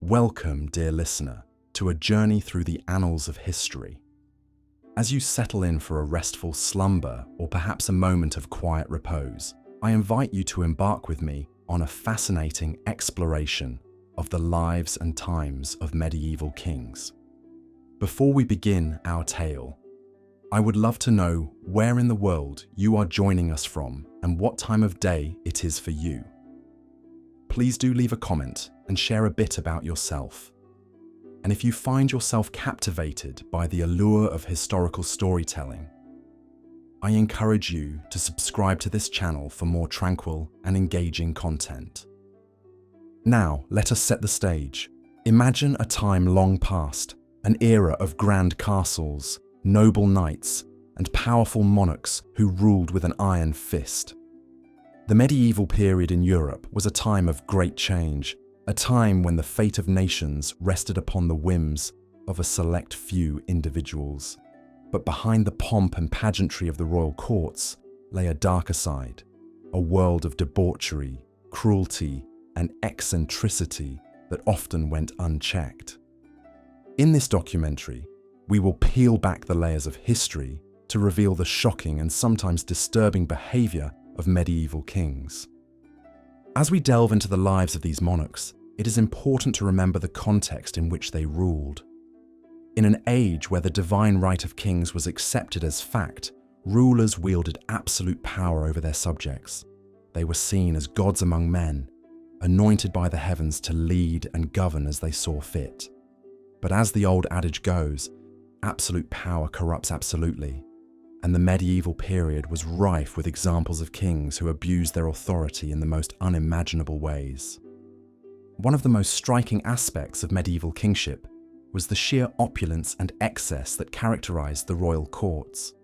Welcome, dear listener, to a journey through the annals of history. As you settle in for a restful slumber or perhaps a moment of quiet repose, I invite you to embark with me on a fascinating exploration of the lives and times of medieval kings. Before we begin our tale, I would love to know where in the world you are joining us from and what time of day it is for you. Please do leave a comment and share a bit about yourself. And if you find yourself captivated by the allure of historical storytelling, I encourage you to subscribe to this channel for more tranquil and engaging content. Now, let us set the stage. Imagine a time long past, an era of grand castles, noble knights, and powerful monarchs who ruled with an iron fist. The medieval period in Europe was a time of great change, a time when the fate of nations rested upon the whims of a select few individuals. But behind the pomp and pageantry of the royal courts lay a darker side, a world of debauchery, cruelty, and eccentricity that often went unchecked. In this documentary, we will peel back the layers of history to reveal the shocking and sometimes disturbing behavior of medieval kings. As we delve into the lives of these monarchs, it is important to remember the context in which they ruled. In an age where the divine right of kings was accepted as fact, rulers wielded absolute power over their subjects. They were seen as gods among men, anointed by the heavens to lead and govern as they saw fit. But as the old adage goes, absolute power corrupts absolutely, and the medieval period was rife with examples of kings who abused their authority in the most unimaginable ways. One of the most striking aspects of medieval kingship was the sheer opulence and excess that characterized the royal courts.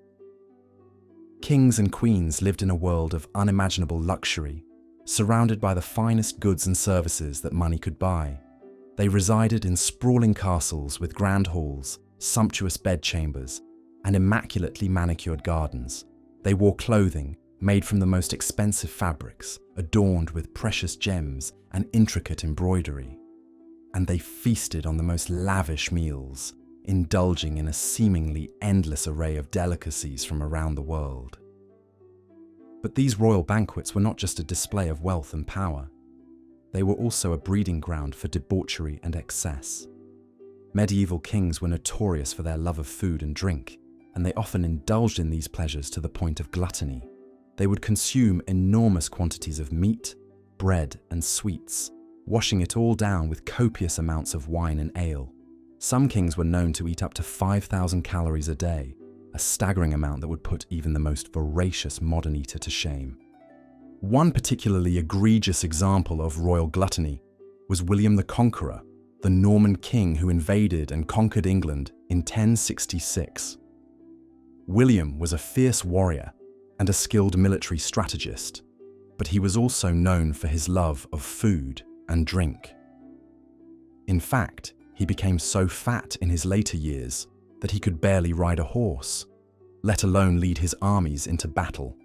Kings and queens lived in a world of unimaginable luxury, surrounded by the finest goods and services that money could buy. They resided in sprawling castles with grand halls, sumptuous bedchambers, and immaculately manicured gardens. They wore clothing made from the most expensive fabrics, adorned with precious gems and intricate embroidery. And they feasted on the most lavish meals, indulging in a seemingly endless array of delicacies from around the world. But these royal banquets were not just a display of wealth and power. They were also a breeding ground for debauchery and excess. Medieval kings were notorious for their love of food and drink, and they often indulged in these pleasures to the point of gluttony. They would consume enormous quantities of meat, bread, and sweets, washing it all down with copious amounts of wine and ale. Some kings were known to eat up to 5,000 calories a day, a staggering amount that would put even the most voracious modern eater to shame. One particularly egregious example of royal gluttony was William the Conqueror, the Norman king who invaded and conquered England in 1066. William was a fierce warrior and a skilled military strategist, but he was also known for his love of food and drink. In fact, he became so fat in his later years that he could barely ride a horse, let alone lead his armies into battle.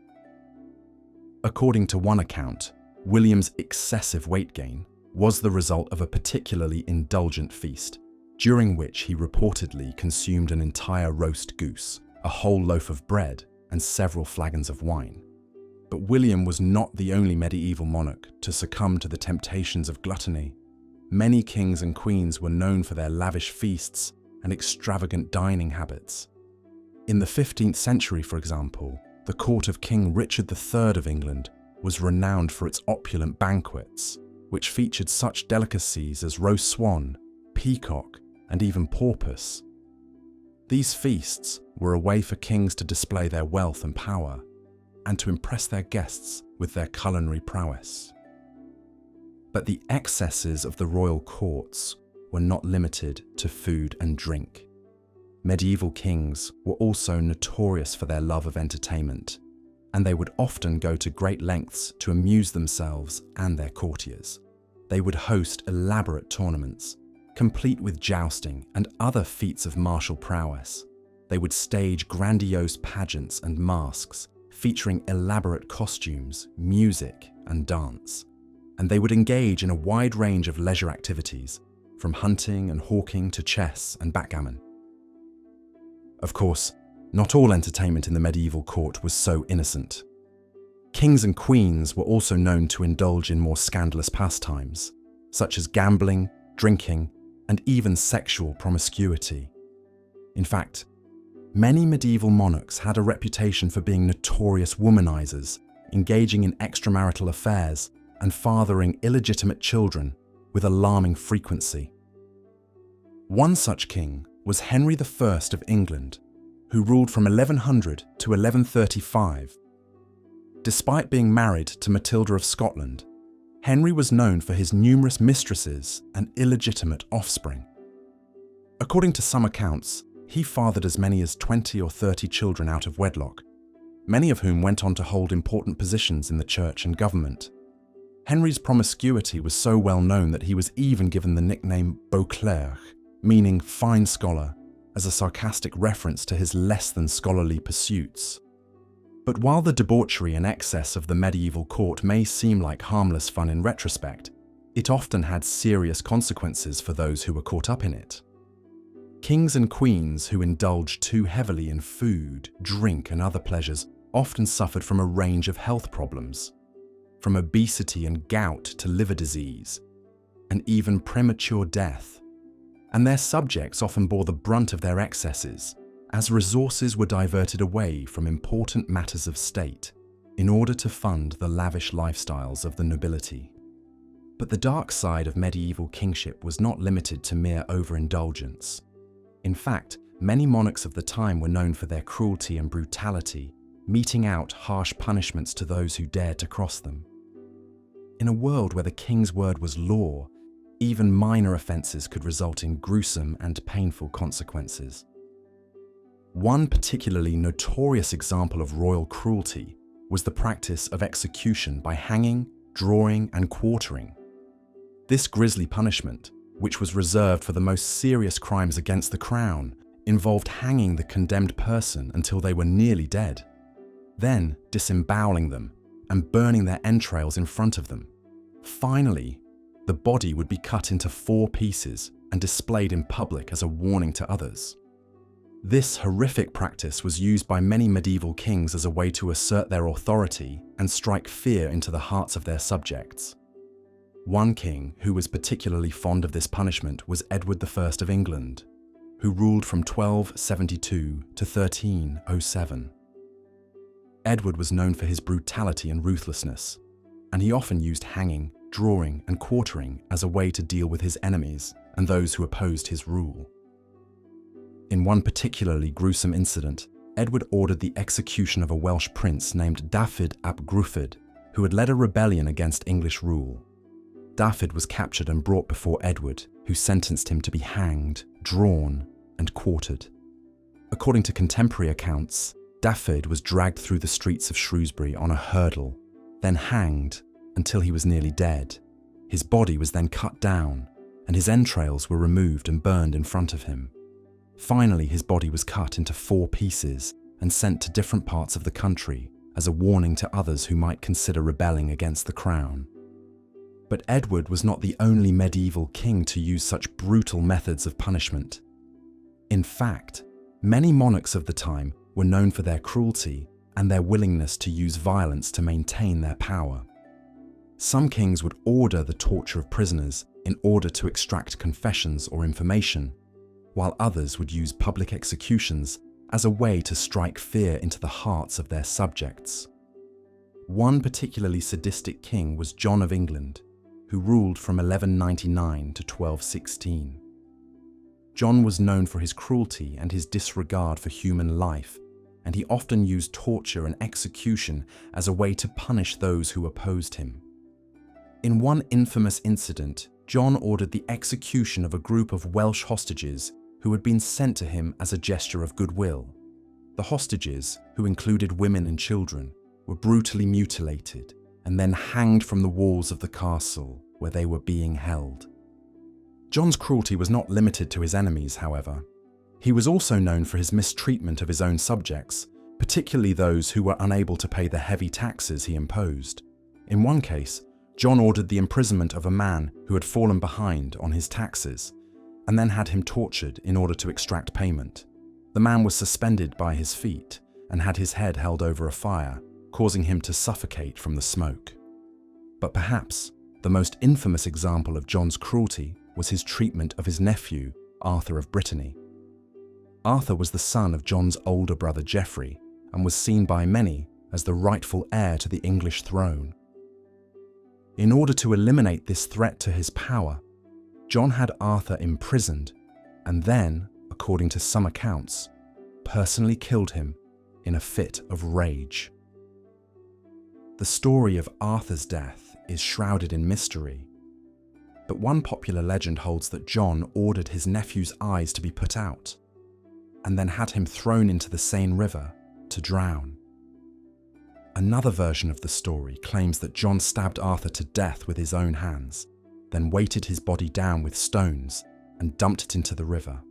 According to one account, William's excessive weight gain was the result of a particularly indulgent feast, during which he reportedly consumed an entire roast goose, a whole loaf of bread, and several flagons of wine. But William was not the only medieval monarch to succumb to the temptations of gluttony. Many kings and queens were known for their lavish feasts and extravagant dining habits. In the 15th century, for example, the court of King Richard III of England was renowned for its opulent banquets, which featured such delicacies as roast swan, peacock, and even porpoise. These feasts were a way for kings to display their wealth and power, and to impress their guests with their culinary prowess. But the excesses of the royal courts were not limited to food and drink. Medieval kings were also notorious for their love of entertainment, and they would often go to great lengths to amuse themselves and their courtiers. They would host elaborate tournaments, complete with jousting and other feats of martial prowess. They would stage grandiose pageants and masks, featuring elaborate costumes, music, and dance. And they would engage in a wide range of leisure activities, from hunting and hawking to chess and backgammon. Of course, not all entertainment in the medieval court was so innocent. Kings and queens were also known to indulge in more scandalous pastimes, such as gambling, drinking, and even sexual promiscuity. In fact, many medieval monarchs had a reputation for being notorious womanizers, engaging in extramarital affairs and fathering illegitimate children with alarming frequency. One such king was Henry I of England, who ruled from 1100 to 1135. Despite being married to Matilda of Scotland, Henry was known for his numerous mistresses and illegitimate offspring. According to some accounts, he fathered as many as 20 or 30 children out of wedlock, many of whom went on to hold important positions in the church and government. Henry's promiscuity was so well known that he was even given the nickname Beauclerc, meaning fine scholar, as a sarcastic reference to his less than scholarly pursuits. But while the debauchery and excess of the medieval court may seem like harmless fun in retrospect, it often had serious consequences for those who were caught up in it. Kings and queens who indulged too heavily in food, drink, and other pleasures often suffered from a range of health problems, from obesity and gout to liver disease, and even premature death. And their subjects often bore the brunt of their excesses, as resources were diverted away from important matters of state in order to fund the lavish lifestyles of the nobility. But the dark side of medieval kingship was not limited to mere overindulgence. In fact, many monarchs of the time were known for their cruelty and brutality, meting out harsh punishments to those who dared to cross them. In a world where the king's word was law, even minor offences could result in gruesome and painful consequences. One particularly notorious example of royal cruelty was the practice of execution by hanging, drawing, and quartering. This grisly punishment, which was reserved for the most serious crimes against the crown, involved hanging the condemned person until they were nearly dead, then disemboweling them and burning their entrails in front of them. Finally, the body would be cut into 4 pieces and displayed in public as a warning to others. This horrific practice was used by many medieval kings as a way to assert their authority and strike fear into the hearts of their subjects. One king who was particularly fond of this punishment was Edward I of England, who ruled from 1272 to 1307. Edward was known for his brutality and ruthlessness, and he often used hanging, drawing, and quartering as a way to deal with his enemies and those who opposed his rule. In one particularly gruesome incident, Edward ordered the execution of a Welsh prince named Dafydd ap Gruffudd, who had led a rebellion against English rule. Dafydd was captured and brought before Edward, who sentenced him to be hanged, drawn, and quartered. According to contemporary accounts, Dafydd was dragged through the streets of Shrewsbury on a hurdle, then hanged until he was nearly dead. His body was then cut down, and his entrails were removed and burned in front of him. Finally, his body was cut into 4 pieces and sent to different parts of the country as a warning to others who might consider rebelling against the crown. But Edward was not the only medieval king to use such brutal methods of punishment. In fact, many monarchs of the time were known for their cruelty and their willingness to use violence to maintain their power. Some kings would order the torture of prisoners in order to extract confessions or information, while others would use public executions as a way to strike fear into the hearts of their subjects. One particularly sadistic king was John of England, who ruled from 1199 to 1216. John was known for his cruelty and his disregard for human life, and he often used torture and execution as a way to punish those who opposed him. In one infamous incident, John ordered the execution of a group of Welsh hostages who had been sent to him as a gesture of goodwill. The hostages, who included women and children, were brutally mutilated and then hanged from the walls of the castle where they were being held. John's cruelty was not limited to his enemies, however. He was also known for his mistreatment of his own subjects, particularly those who were unable to pay the heavy taxes he imposed. In one case, John ordered the imprisonment of a man who had fallen behind on his taxes, and then had him tortured in order to extract payment. The man was suspended by his feet and had his head held over a fire, causing him to suffocate from the smoke. But perhaps the most infamous example of John's cruelty was his treatment of his nephew, Arthur of Brittany. Arthur was the son of John's older brother Geoffrey and was seen by many as the rightful heir to the English throne. In order to eliminate this threat to his power, John had Arthur imprisoned and then, according to some accounts, personally killed him in a fit of rage. The story of Arthur's death is shrouded in mystery, but one popular legend holds that John ordered his nephew's eyes to be put out and then had him thrown into the Seine River to drown. Another version of the story claims that John stabbed Arthur to death with his own hands, then weighted his body down with stones and dumped it into the river.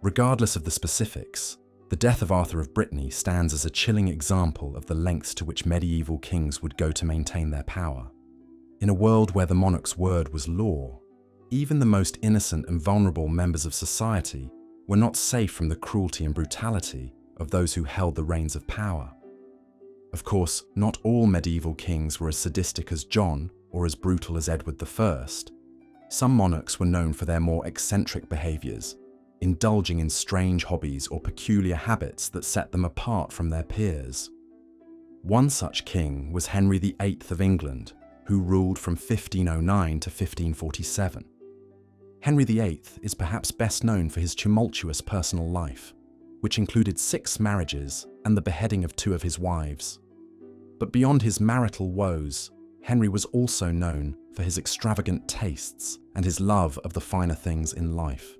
Regardless of the specifics, the death of Arthur of Brittany stands as a chilling example of the lengths to which medieval kings would go to maintain their power. In a world where the monarch's word was law, even the most innocent and vulnerable members of society were not safe from the cruelty and brutality of those who held the reins of power. Of course, not all medieval kings were as sadistic as John or as brutal as Edward I. Some monarchs were known for their more eccentric behaviours, indulging in strange hobbies or peculiar habits that set them apart from their peers. One such king was Henry VIII of England, who ruled from 1509 to 1547. Henry VIII is perhaps best known for his tumultuous personal life, which included 6 marriages and the beheading of 2 of his wives. But beyond his marital woes, Henry was also known for his extravagant tastes and his love of the finer things in life.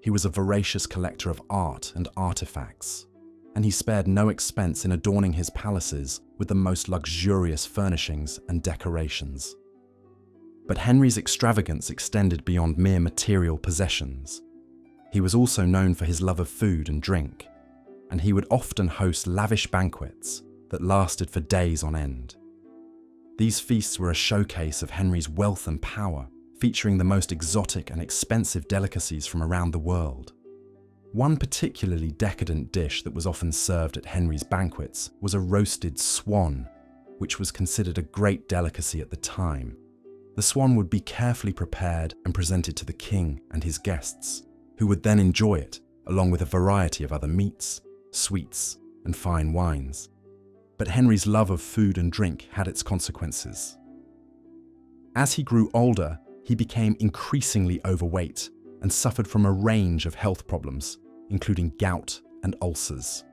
He was a voracious collector of art and artifacts, and he spared no expense in adorning his palaces with the most luxurious furnishings and decorations. But Henry's extravagance extended beyond mere material possessions. He was also known for his love of food and drink, and he would often host lavish banquets that lasted for days on end. These feasts were a showcase of Henry's wealth and power, featuring the most exotic and expensive delicacies from around the world. One particularly decadent dish that was often served at Henry's banquets was a roasted swan, which was considered a great delicacy at the time. The swan would be carefully prepared and presented to the king and his guests, who would then enjoy it, along with a variety of other meats, sweets, and fine wines. But Henry's love of food and drink had its consequences. As he grew older, he became increasingly overweight and suffered from a range of health problems, including gout and ulcers.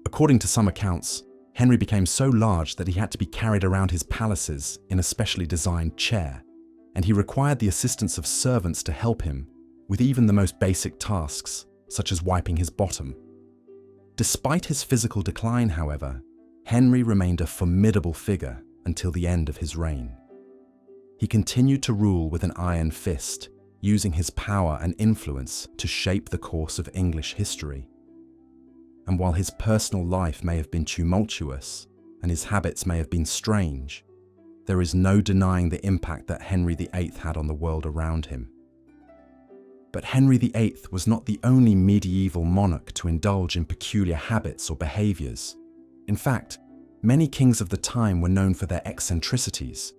According to some accounts, Henry became so large that he had to be carried around his palaces in a specially designed chair, and he required the assistance of servants to help him with even the most basic tasks, such as wiping his bottom. Despite his physical decline, however, Henry remained a formidable figure until the end of his reign. He continued to rule with an iron fist, using his power and influence to shape the course of English history. And while his personal life may have been tumultuous and his habits may have been strange, there is no denying the impact that Henry VIII had on the world around him. But Henry VIII was not the only medieval monarch to indulge in peculiar habits or behaviours. In fact, many kings of the time were known for their eccentricities,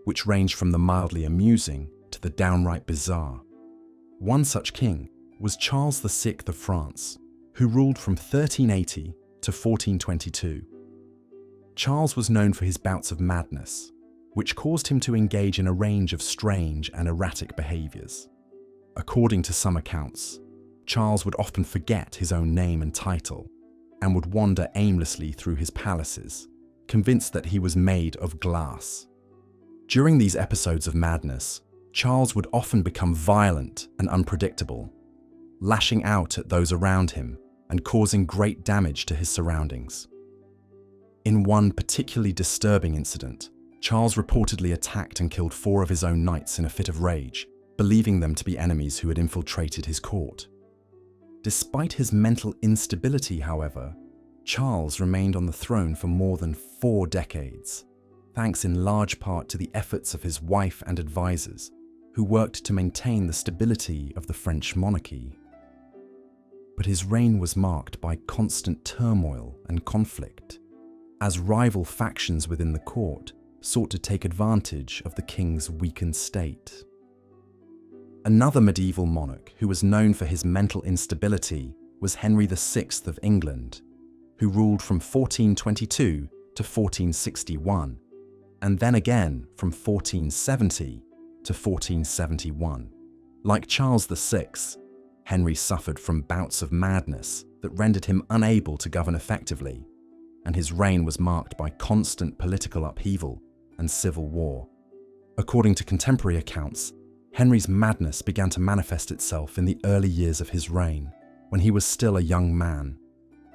which ranged from the mildly amusing to the downright bizarre. One such king was Charles VI of France, who ruled from 1380 to 1422. Charles was known for his bouts of madness, which caused him to engage in a range of strange and erratic behaviours. According to some accounts, Charles would often forget his own name and title, and would wander aimlessly through his palaces, convinced that he was made of glass. During these episodes of madness, Charles would often become violent and unpredictable, lashing out at those around him and causing great damage to his surroundings. In one particularly disturbing incident, Charles reportedly attacked and killed 4 of his own knights in a fit of rage, believing them to be enemies who had infiltrated his court. Despite his mental instability, however, Charles remained on the throne for more than 4 decades, thanks in large part to the efforts of his wife and advisors, who worked to maintain the stability of the French monarchy. But his reign was marked by constant turmoil and conflict, as rival factions within the court sought to take advantage of the king's weakened state. Another medieval monarch who was known for his mental instability was Henry VI of England, who ruled from 1422 to 1461, and then again from 1470 to 1471. Like Charles VI, Henry suffered from bouts of madness that rendered him unable to govern effectively, and his reign was marked by constant political upheaval and civil war. According to contemporary accounts, Henry's madness began to manifest itself in the early years of his reign, when he was still a young man.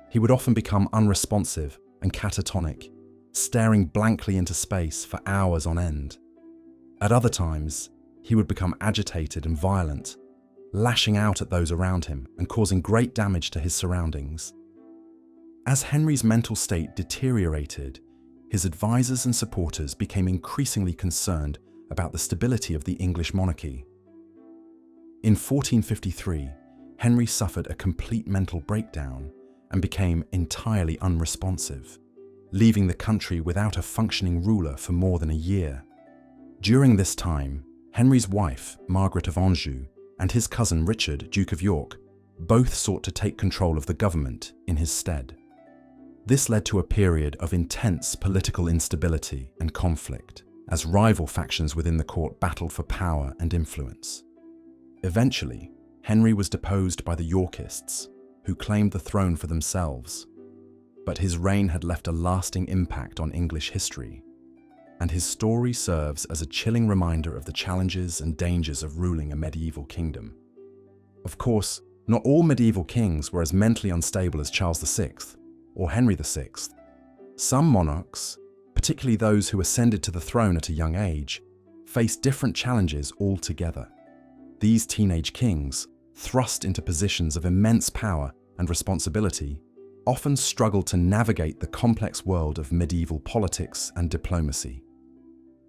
He would often become unresponsive and catatonic, staring blankly into space for hours on end. At other times, he would become agitated and violent, lashing out at those around him and causing great damage to his surroundings. As Henry's mental state deteriorated, his advisors and supporters became increasingly concerned about the stability of the English monarchy. In 1453, Henry suffered a complete mental breakdown and became entirely unresponsive, leaving the country without a functioning ruler for more than a year. During this time, Henry's wife, Margaret of Anjou, and his cousin Richard, Duke of York, both sought to take control of the government in his stead. This led to a period of intense political instability and conflict, as rival factions within the court battled for power and influence. Eventually, Henry was deposed by the Yorkists, who claimed the throne for themselves. But his reign had left a lasting impact on English history, and his story serves as a chilling reminder of the challenges and dangers of ruling a medieval kingdom. Of course, not all medieval kings were as mentally unstable as Charles VI or Henry VI. Some monarchs, particularly those who ascended to the throne at a young age, faced different challenges altogether. These teenage kings, thrust into positions of immense power and responsibility, often struggled to navigate the complex world of medieval politics and diplomacy.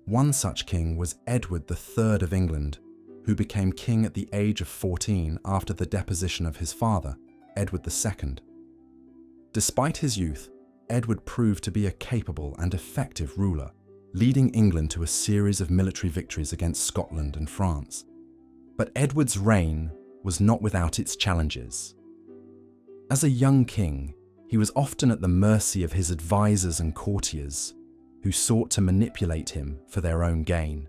One such king was Edward III of England, who became king at the age of 14 after the deposition of his father, Edward II. Despite his youth, Edward proved to be a capable and effective ruler, leading England to a series of military victories against Scotland and France. But Edward's reign was not without its challenges. As a young king, he was often at the mercy of his advisors and courtiers, who sought to manipulate him for their own gain.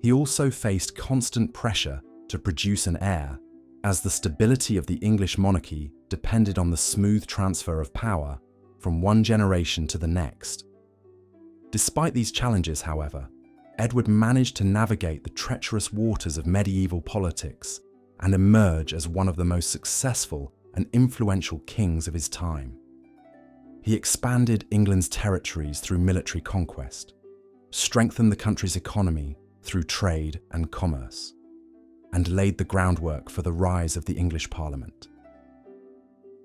He also faced constant pressure to produce an heir, as the stability of the English monarchy depended on the smooth transfer of power from one generation to the next. Despite these challenges, however, Edward managed to navigate the treacherous waters of medieval politics and emerge as one of the most successful and influential kings of his time. He expanded England's territories through military conquest, strengthened the country's economy through trade and commerce, and laid the groundwork for the rise of the English Parliament.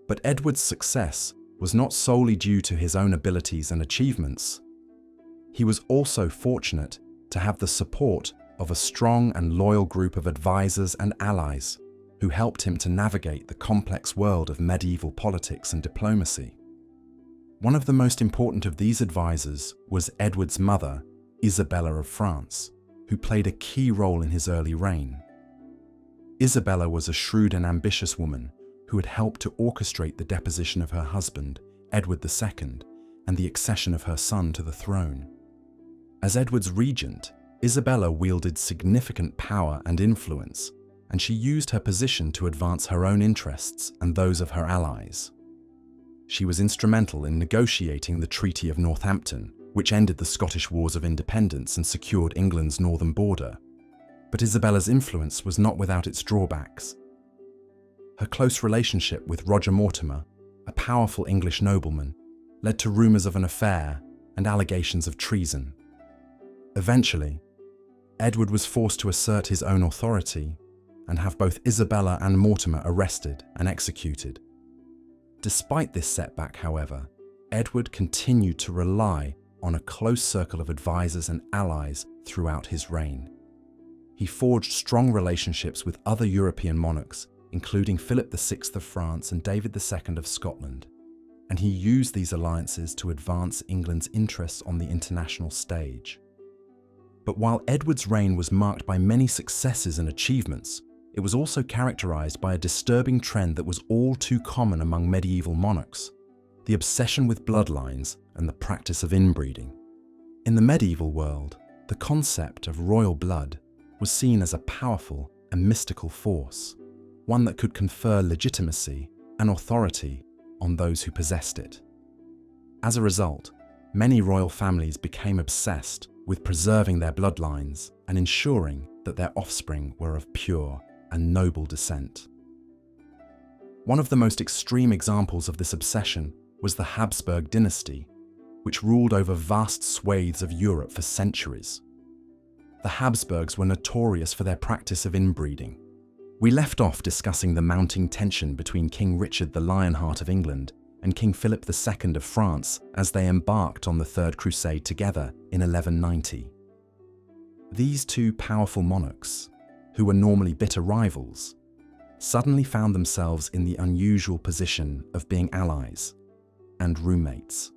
But Edward's success was not solely due to his own abilities and achievements. He was also fortunate to have the support of a strong and loyal group of advisors and allies who helped him to navigate the complex world of medieval politics and diplomacy. One of the most important of these advisors was Edward's mother, Isabella of France, who played a key role in his early reign. Isabella was a shrewd and ambitious woman who had helped to orchestrate the deposition of her husband, Edward II, and the accession of her son to the throne. As Edward's regent, Isabella wielded significant power and influence, and she used her position to advance her own interests and those of her allies. She was instrumental in negotiating the Treaty of Northampton, which ended the Scottish Wars of Independence and secured England's northern border. But Isabella's influence was not without its drawbacks. Her close relationship with Roger Mortimer, a powerful English nobleman, led to rumours of an affair and allegations of treason. Eventually, Edward was forced to assert his own authority and have both Isabella and Mortimer arrested and executed. Despite this setback, however, Edward continued to rely on a close circle of advisors and allies throughout his reign. He forged strong relationships with other European monarchs, including Philip VI of France and David II of Scotland, and he used these alliances to advance England's interests on the international stage. But while Edward's reign was marked by many successes and achievements, it was also characterized by a disturbing trend that was all too common among medieval monarchs: the obsession with bloodlines and the practice of inbreeding. In the medieval world, the concept of royal blood was seen as a powerful and mystical force, one that could confer legitimacy and authority on those who possessed it. As a result, many royal families became obsessed with preserving their bloodlines and ensuring that their offspring were of pure and noble descent. One of the most extreme examples of this obsession was the Habsburg dynasty, which ruled over vast swathes of Europe for centuries. The Habsburgs were notorious for their practice of inbreeding. We left off discussing the mounting tension between King Richard the Lionheart of England and King Philip II of France as they embarked on the Third Crusade together in 1190. These two powerful monarchs, who were normally bitter rivals, suddenly found themselves in the unusual position of being allies and roommates.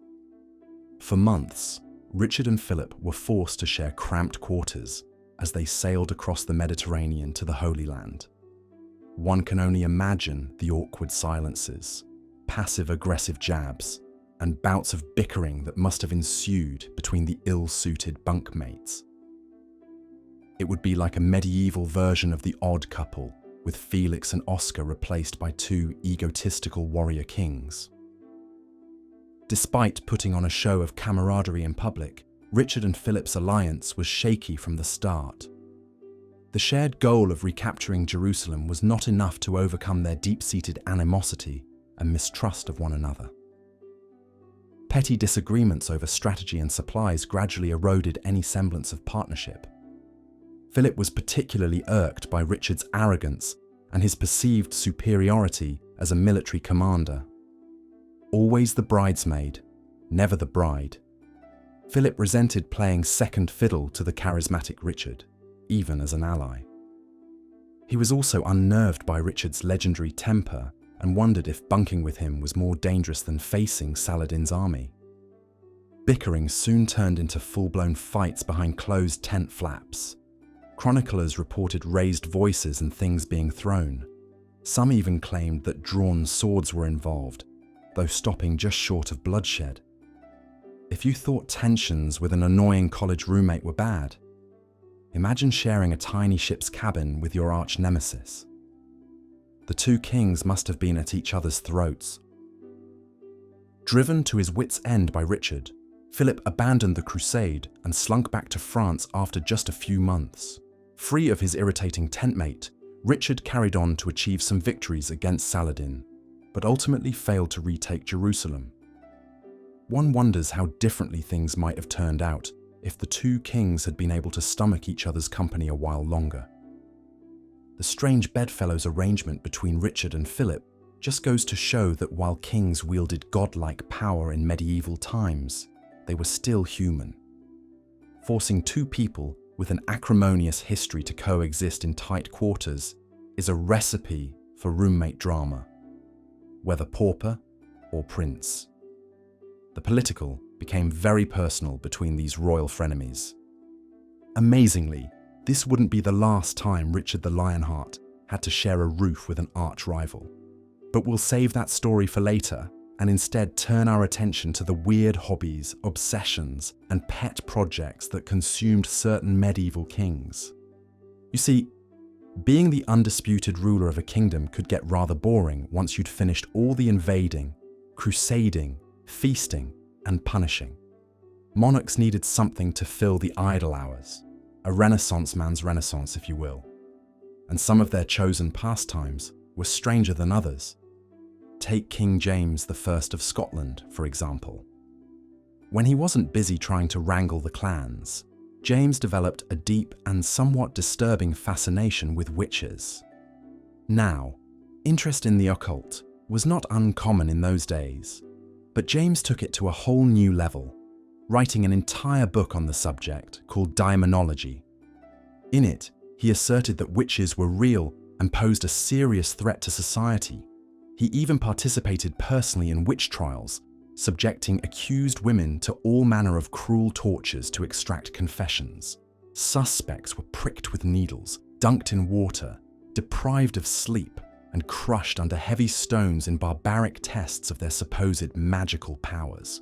For months, Richard and Philip were forced to share cramped quarters as they sailed across the Mediterranean to the Holy Land. One can only imagine the awkward silences, passive-aggressive jabs, and bouts of bickering that must have ensued between the ill-suited bunkmates. It would be like a medieval version of the Odd Couple, with Felix and Oscar replaced by two egotistical warrior kings. Despite putting on a show of camaraderie in public, Richard and Philip's alliance was shaky from the start. The shared goal of recapturing Jerusalem was not enough to overcome their deep-seated animosity and mistrust of one another. Petty disagreements over strategy and supplies gradually eroded any semblance of partnership. Philip was particularly irked by Richard's arrogance and his perceived superiority as a military commander. Always the bridesmaid, never the bride. Philip resented playing second fiddle to the charismatic Richard, even as an ally. He was also unnerved by Richard's legendary temper and wondered if bunking with him was more dangerous than facing Saladin's army. Bickering soon turned into full-blown fights behind closed tent flaps. Chroniclers reported raised voices and things being thrown. Some even claimed that drawn swords were involved, though stopping just short of bloodshed. If you thought tensions with an annoying college roommate were bad, imagine sharing a tiny ship's cabin with your arch-nemesis. The two kings must have been at each other's throats. Driven to his wits' end by Richard, Philip abandoned the crusade and slunk back to France after just a few months. Free of his irritating tentmate, Richard carried on to achieve some victories against Saladin, but ultimately failed to retake Jerusalem. One wonders how differently things might have turned out if the two kings had been able to stomach each other's company a while longer. The strange bedfellows arrangement between Richard and Philip just goes to show that while kings wielded godlike power in medieval times, they were still human. Forcing two people with an acrimonious history to coexist in tight quarters is a recipe for roommate drama, whether pauper or prince. The political became very personal between these royal frenemies. Amazingly, this wouldn't be the last time Richard the Lionheart had to share a roof with an arch-rival. But we'll save that story for later and instead turn our attention to the weird hobbies, obsessions, and pet projects that consumed certain medieval kings. You see, being the undisputed ruler of a kingdom could get rather boring once you'd finished all the invading, crusading, feasting, and punishing. Monarchs needed something to fill the idle hours, a Renaissance man's renaissance, if you will. And some of their chosen pastimes were stranger than others. Take King James I of Scotland, for example. When he wasn't busy trying to wrangle the clans, James developed a deep and somewhat disturbing fascination with witches. Now, interest in the occult was not uncommon in those days, but James took it to a whole new level. writing an entire book on the subject called Daemonology. In it, he asserted that witches were real and posed a serious threat to society. He even participated personally in witch trials, subjecting accused women to all manner of cruel tortures to extract confessions. Suspects were pricked with needles, dunked in water, deprived of sleep, and crushed under heavy stones in barbaric tests of their supposed magical powers.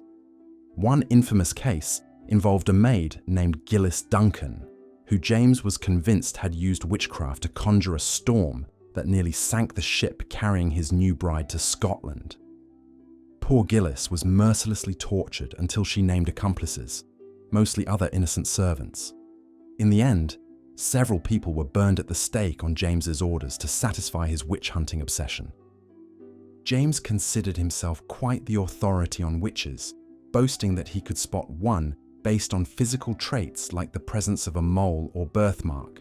One infamous case involved a maid named Gillis Duncan, who James was convinced had used witchcraft to conjure a storm that nearly sank the ship carrying his new bride to Scotland. Poor Gillis was mercilessly tortured until she named accomplices, mostly other innocent servants. In the end, several people were burned at the stake on James's orders to satisfy his witch-hunting obsession. James considered himself quite the authority on witches, boasting that he could spot one based on physical traits like the presence of a mole or birthmark.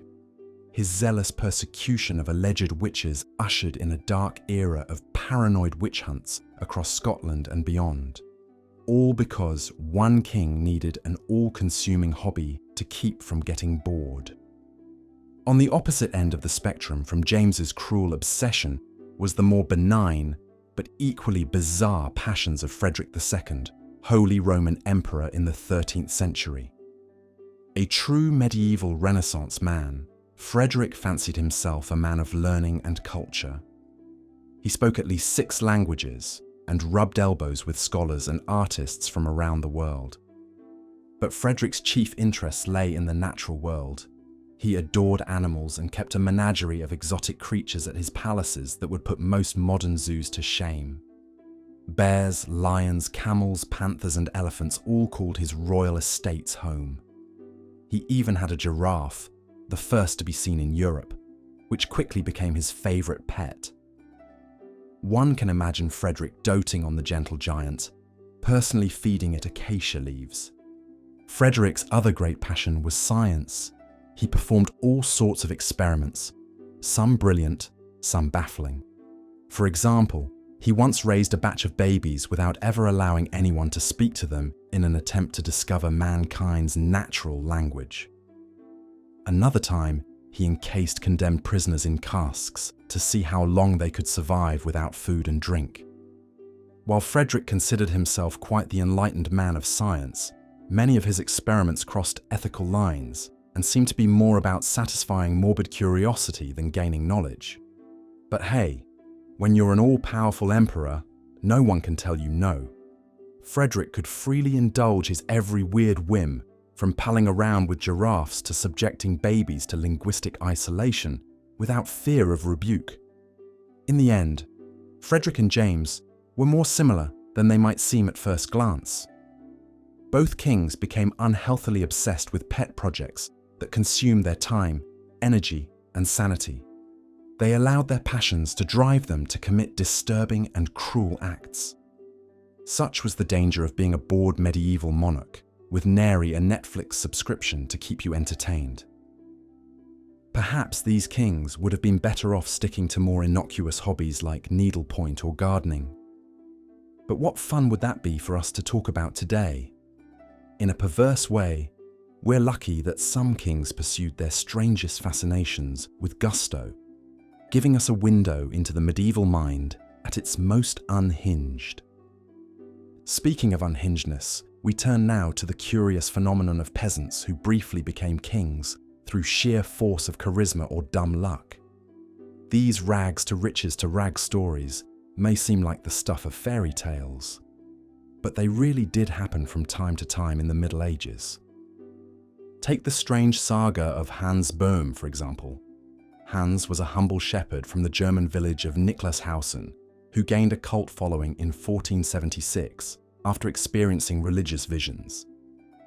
His zealous persecution of alleged witches ushered in a dark era of paranoid witch hunts across Scotland and beyond, all because one king needed an all-consuming hobby to keep from getting bored. On the opposite end of the spectrum from James's cruel obsession was the more benign but equally bizarre passions of Frederick II, Holy Roman Emperor in the 13th century. A true medieval Renaissance man, Frederick fancied himself a man of learning and culture. He spoke at least 6 languages and rubbed elbows with scholars and artists from around the world. But Frederick's chief interests lay in the natural world. He adored animals and kept a menagerie of exotic creatures at his palaces that would put most modern zoos to shame. Bears, lions, camels, panthers, and elephants all called his royal estates home. He even had a giraffe, the first to be seen in Europe, which quickly became his favourite pet. One can imagine Frederick doting on the gentle giant, personally feeding it acacia leaves. Frederick's other great passion was science. He performed all sorts of experiments, some brilliant, some baffling. For example, he once raised a batch of babies without ever allowing anyone to speak to them in an attempt to discover mankind's natural language. Another time, he encased condemned prisoners in casks to see how long they could survive without food and drink. While Frederick considered himself quite the enlightened man of science, many of his experiments crossed ethical lines and seemed to be more about satisfying morbid curiosity than gaining knowledge. But hey, when you're an all-powerful emperor, no one can tell you no. Frederick could freely indulge his every weird whim, from palling around with giraffes to subjecting babies to linguistic isolation, without fear of rebuke. In the end, Frederick and James were more similar than they might seem at first glance. Both kings became unhealthily obsessed with pet projects that consumed their time, energy, and sanity. They allowed their passions to drive them to commit disturbing and cruel acts. Such was the danger of being a bored medieval monarch, with nary a Netflix subscription to keep you entertained. Perhaps these kings would have been better off sticking to more innocuous hobbies like needlepoint or gardening. But what fun would that be for us to talk about today? In a perverse way, we're lucky that some kings pursued their strangest fascinations with gusto, giving us a window into the medieval mind at its most unhinged. Speaking of unhingedness, we turn now to the curious phenomenon of peasants who briefly became kings through sheer force of charisma or dumb luck. These rags to riches to rags stories may seem like the stuff of fairy tales, but they really did happen from time to time in the Middle Ages. Take the strange saga of Hans Bohm, for example. Hans was a humble shepherd from the German village of Niklashausen, who gained a cult following in 1476 after experiencing religious visions.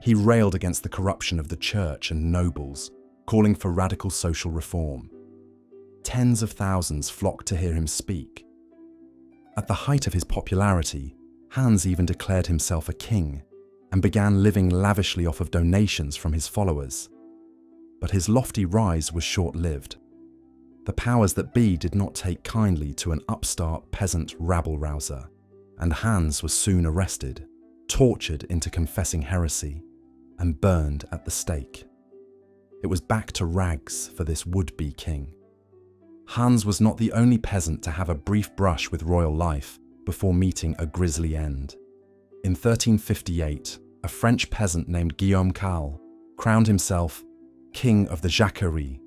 He railed against the corruption of the church and nobles, calling for radical social reform. Tens of thousands flocked to hear him speak. At the height of his popularity, Hans even declared himself a king and began living lavishly off of donations from his followers. But his lofty rise was short-lived. The powers that be did not take kindly to an upstart peasant rabble-rouser, and Hans was soon arrested, tortured into confessing heresy, and burned at the stake. It was back to rags for this would-be king. Hans was not the only peasant to have a brief brush with royal life before meeting a grisly end. In 1358, a French peasant named Guillaume Calle crowned himself King of the Jacquerie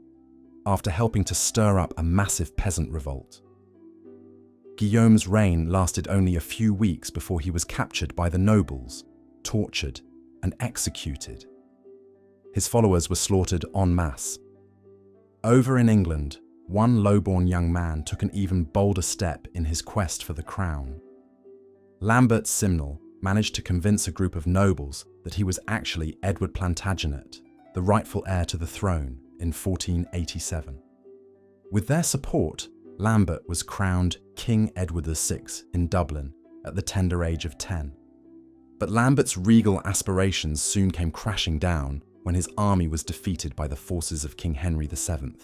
after helping to stir up a massive peasant revolt. Guillaume's reign lasted only a few weeks before he was captured by the nobles, tortured, and executed. His followers were slaughtered en masse. Over in England, one low-born young man took an even bolder step in his quest for the crown. Lambert Simnel managed to convince a group of nobles that he was actually Edward Plantagenet, the rightful heir to the throne, in 1487. With their support, Lambert was crowned King Edward VI in Dublin at the tender age of 10. But Lambert's regal aspirations soon came crashing down when his army was defeated by the forces of King Henry VII.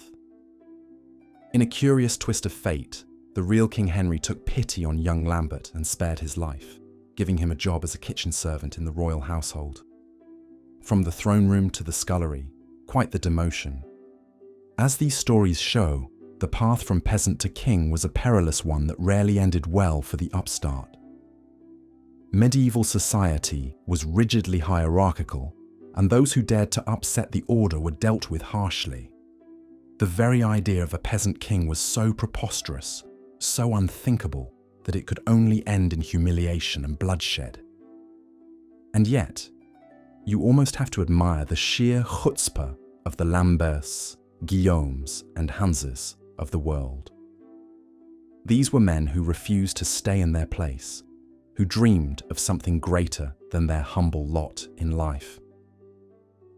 In a curious twist of fate, the real King Henry took pity on young Lambert and spared his life, giving him a job as a kitchen servant in the royal household. From the throne room to the scullery, quite the demotion. As these stories show, the path from peasant to king was a perilous one that rarely ended well for the upstart. Medieval society was rigidly hierarchical, and those who dared to upset the order were dealt with harshly. The very idea of a peasant king was so preposterous, so unthinkable, that it could only end in humiliation and bloodshed. And yet, you almost have to admire the sheer chutzpah of the Lamberts, Guillaumes, and Hanses of the world. These were men who refused to stay in their place, who dreamed of something greater than their humble lot in life.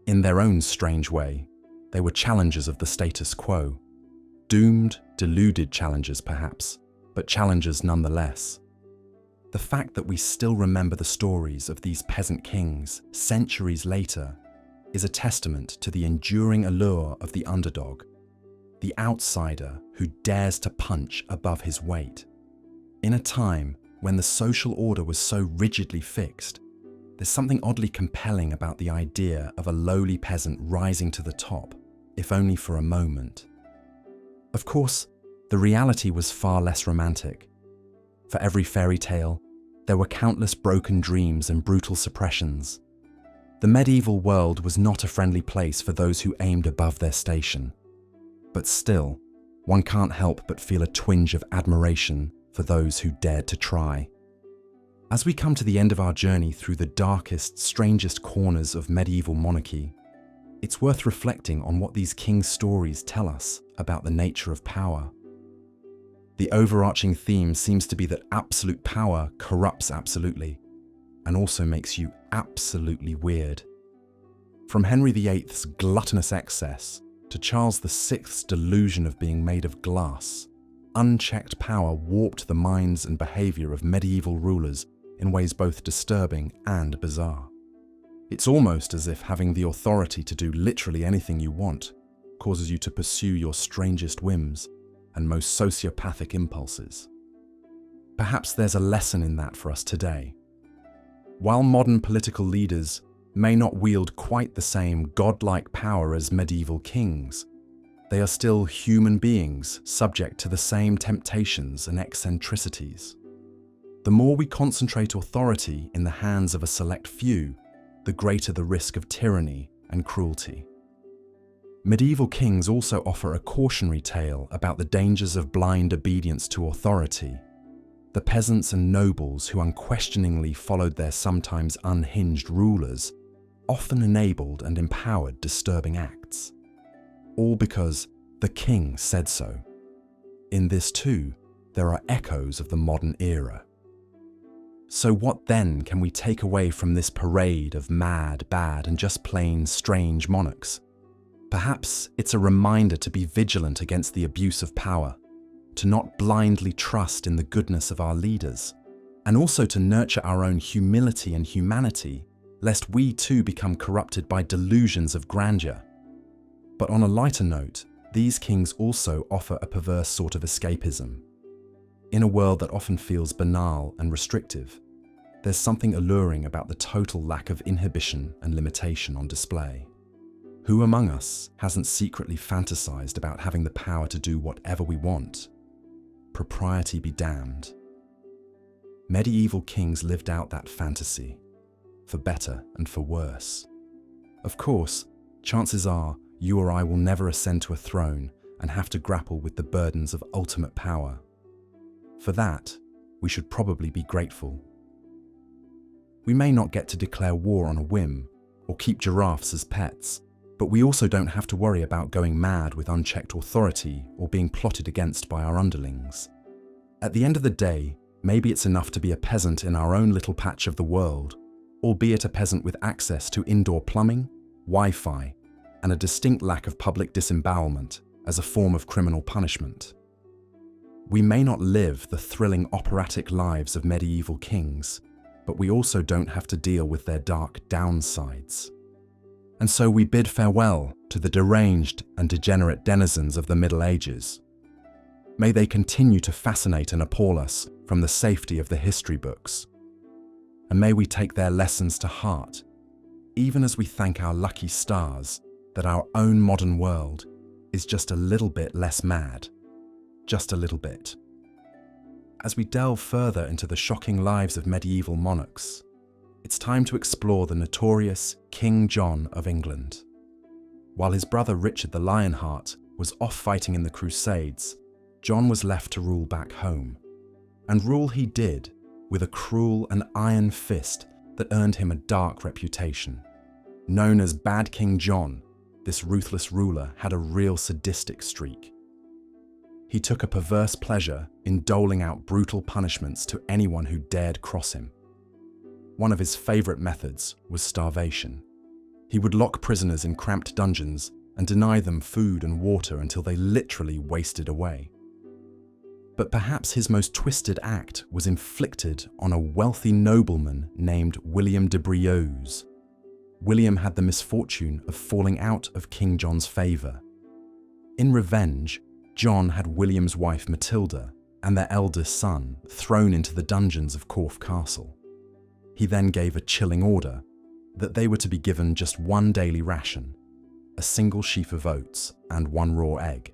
In their own strange way, they were challengers of the status quo, doomed, deluded challengers perhaps, but challengers nonetheless. The fact that we still remember the stories of these peasant kings centuries later is a testament to the enduring allure of the underdog, the outsider who dares to punch above his weight. In a time when the social order was so rigidly fixed, there's something oddly compelling about the idea of a lowly peasant rising to the top, if only for a moment. Of course, the reality was far less romantic. For every fairy tale, there were countless broken dreams and brutal suppressions. The medieval world was not a friendly place for those who aimed above their station. But still, one can't help but feel a twinge of admiration for those who dared to try. As we come to the end of our journey through the darkest, strangest corners of medieval monarchy, it's worth reflecting on what these kings' stories tell us about the nature of power. The overarching theme seems to be that absolute power corrupts absolutely, and also makes you absolutely weird. From Henry VIII's gluttonous excess to Charles VI's delusion of being made of glass, unchecked power warped the minds and behaviour of medieval rulers in ways both disturbing and bizarre. It's almost as if having the authority to do literally anything you want causes you to pursue your strangest whims and most sociopathic impulses. Perhaps there's a lesson in that for us today. While modern political leaders may not wield quite the same godlike power as medieval kings, they are still human beings subject to the same temptations and eccentricities. The more we concentrate authority in the hands of a select few, the greater the risk of tyranny and cruelty. Medieval kings also offer a cautionary tale about the dangers of blind obedience to authority. The peasants and nobles who unquestioningly followed their sometimes unhinged rulers often enabled and empowered disturbing acts. All because the king said so. In this too, there are echoes of the modern era. So what then can we take away from this parade of mad, bad, and just plain strange monarchs? Perhaps it's a reminder to be vigilant against the abuse of power, to not blindly trust in the goodness of our leaders, and also to nurture our own humility and humanity, lest we too become corrupted by delusions of grandeur. But on a lighter note, these kings also offer a perverse sort of escapism. In a world that often feels banal and restrictive, There's something alluring about the total lack of inhibition and limitation on display. Who among us hasn't secretly fantasized about having the power to do whatever we want? Propriety be damned. Medieval kings lived out that fantasy, for better and for worse. Of course, chances are you or I will never ascend to a throne and have to grapple with the burdens of ultimate power. For that, we should probably be grateful. We may not get to declare war on a whim or keep giraffes as pets, but we also don't have to worry about going mad with unchecked authority or being plotted against by our underlings. At the end of the day, maybe it's enough to be a peasant in our own little patch of the world, albeit a peasant with access to indoor plumbing, Wi-Fi, and a distinct lack of public disembowelment as a form of criminal punishment. We may not live the thrilling operatic lives of medieval kings, but we also don't have to deal with their dark downsides. And so we bid farewell to the deranged and degenerate denizens of the Middle Ages. May they continue to fascinate and appall us from the safety of the history books. And may we take their lessons to heart, even as we thank our lucky stars that our own modern world is just a little bit less mad. Just a little bit. As we delve further into the shocking lives of medieval monarchs, it's time to explore the notorious King John of England. While his brother Richard the Lionheart was off fighting in the Crusades, John was left to rule back home. And rule he did, with a cruel and iron fist that earned him a dark reputation. Known as Bad King John, this ruthless ruler had a real sadistic streak. He took a perverse pleasure in doling out brutal punishments to anyone who dared cross him. One of his favourite methods was starvation. He would lock prisoners in cramped dungeons and deny them food and water until they literally wasted away. But perhaps his most twisted act was inflicted on a wealthy nobleman named William de Briouse. William had the misfortune of falling out of King John's favour. In revenge, John had William's wife Matilda and their eldest son thrown into the dungeons of Corfe Castle. He then gave a chilling order that they were to be given just one daily ration, a single sheaf of oats and one raw egg.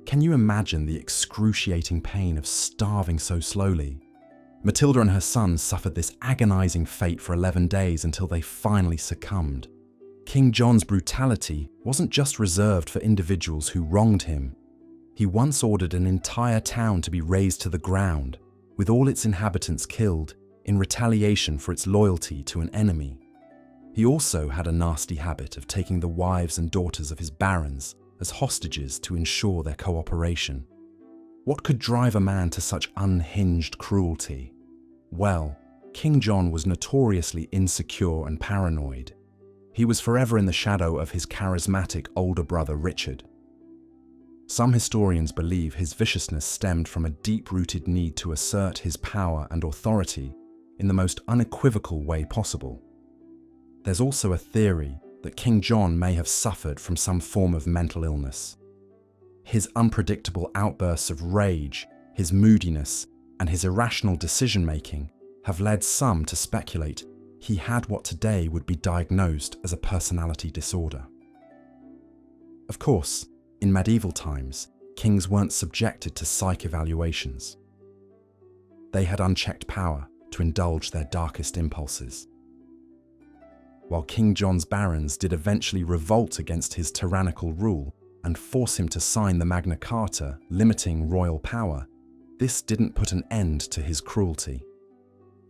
Can you imagine the excruciating pain of starving so slowly? Matilda and her son suffered this agonizing fate for 11 days until they finally succumbed. King John's brutality wasn't just reserved for individuals who wronged him. He once ordered an entire town to be razed to the ground, with all its inhabitants killed in retaliation for its loyalty to an enemy. He also had a nasty habit of taking the wives and daughters of his barons as hostages to ensure their cooperation. What could drive a man to such unhinged cruelty? Well, King John was notoriously insecure and paranoid. He was forever in the shadow of his charismatic older brother Richard. Some historians believe his viciousness stemmed from a deep-rooted need to assert his power and authority in the most unequivocal way possible. There's also a theory that King John may have suffered from some form of mental illness. His unpredictable outbursts of rage, his moodiness, and his irrational decision-making have led some to speculate he had what today would be diagnosed as a personality disorder. Of course, in medieval times, kings weren't subjected to psych evaluations. They had unchecked power to indulge their darkest impulses. While King John's barons did eventually revolt against his tyrannical rule and force him to sign the Magna Carta limiting royal power, this didn't put an end to his cruelty.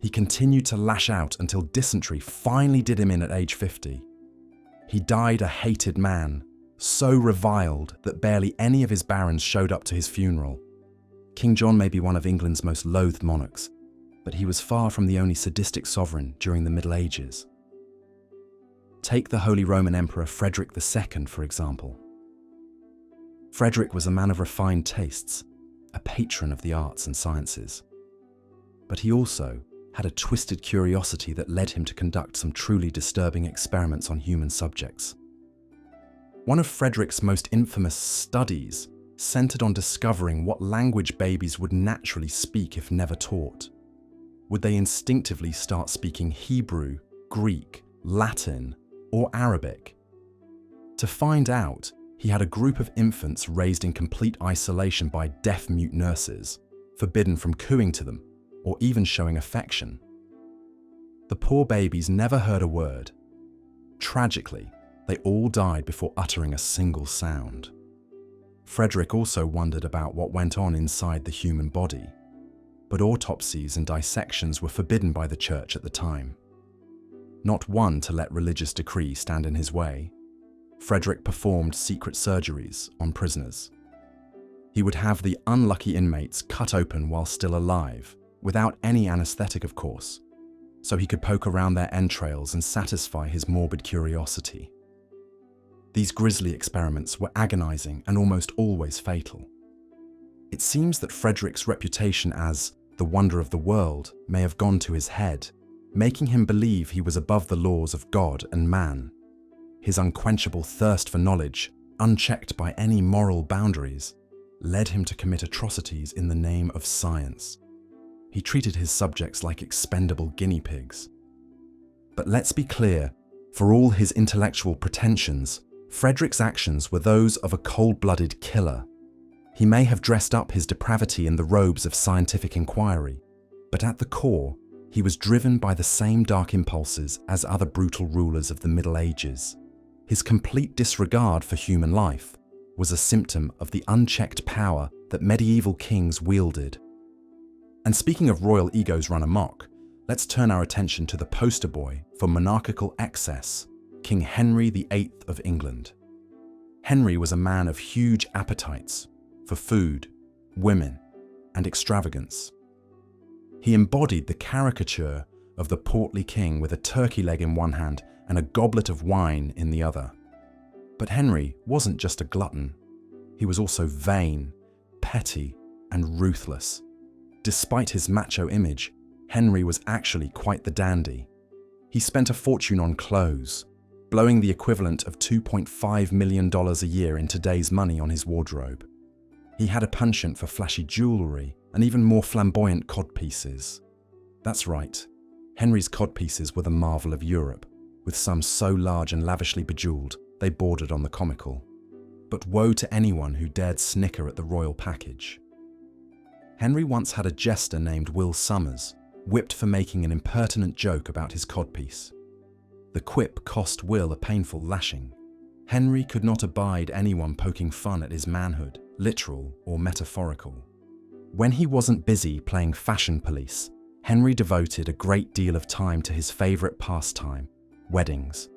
He continued to lash out until dysentery finally did him in at age 50. He died a hated man, so reviled that barely any of his barons showed up to his funeral. King John may be one of England's most loathed monarchs, but he was far from the only sadistic sovereign during the Middle Ages. Take the Holy Roman Emperor Frederick II, for example. Frederick was a man of refined tastes, a patron of the arts and sciences. But he also had a twisted curiosity that led him to conduct some truly disturbing experiments on human subjects. One of Frederick's most infamous studies centered on discovering what language babies would naturally speak if never taught. would they instinctively start speaking Hebrew, Greek, Latin, or Arabic? To find out, he had a group of infants raised in complete isolation by deaf-mute nurses, forbidden from cooing to them or even showing affection. The poor babies never heard a word. Tragically, they all died before uttering a single sound. Frederick also wondered about what went on inside the human body, but autopsies and dissections were forbidden by the church at the time. Not one to let religious decree stand in his way, Frederick performed secret surgeries on prisoners. He would have the unlucky inmates cut open while still alive, without any anesthetic of course, so he could poke around their entrails and satisfy his morbid curiosity. These grisly experiments were agonizing and almost always fatal. It seems that Frederick's reputation as the wonder of the world may have gone to his head, making him believe he was above the laws of God and man. His unquenchable thirst for knowledge, unchecked by any moral boundaries, led him to commit atrocities in the name of science. He treated his subjects like expendable guinea pigs. But let's be clear, for all his intellectual pretensions, Frederick's actions were those of a cold-blooded killer. He may have dressed up his depravity in the robes of scientific inquiry, but at the core, he was driven by the same dark impulses as other brutal rulers of the Middle Ages. His complete disregard for human life was a symptom of the unchecked power that medieval kings wielded. And speaking of royal egos run amok, let's turn our attention to the poster boy for monarchical excess, King Henry VIII of England. Henry was a man of huge appetites for food, women, and extravagance. He embodied the caricature of the portly king with a turkey leg in one hand and a goblet of wine in the other. But Henry wasn't just a glutton. He was also vain, petty, and ruthless. Despite his macho image, Henry was actually quite the dandy. He spent a fortune on clothes, blowing the equivalent of $2.5 million a year in today's money on his wardrobe. He had a penchant for flashy jewellery and even more flamboyant codpieces. That's right, Henry's codpieces were the marvel of Europe, with some so large and lavishly bejewelled they bordered on the comical. But woe to anyone who dared snicker at the royal package. Henry once had a jester named Will Summers, whipped for making an impertinent joke about his codpiece. The quip cost Will a painful lashing. Henry could not abide anyone poking fun at his manhood, literal or metaphorical. When he wasn't busy playing fashion police, Henry devoted a great deal of time to his favourite pastime, weddings.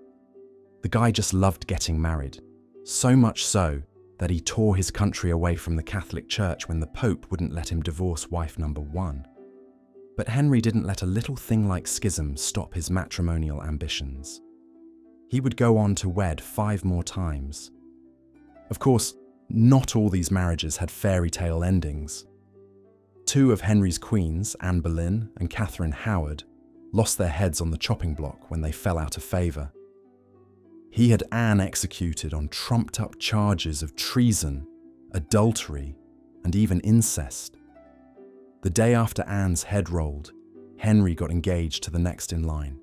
The guy just loved getting married, so much so that he tore his country away from the Catholic Church when the Pope wouldn't let him divorce wife number 1. But Henry didn't let a little thing like schism stop his matrimonial ambitions. He would go on to wed 5 more times. Of course, not all these marriages had fairy tale endings. 2 of Henry's queens, Anne Boleyn and Catherine Howard, lost their heads on the chopping block when they fell out of favour. He had Anne executed on trumped-up charges of treason, adultery, and even incest. The day after Anne's head rolled, Henry got engaged to the next in line.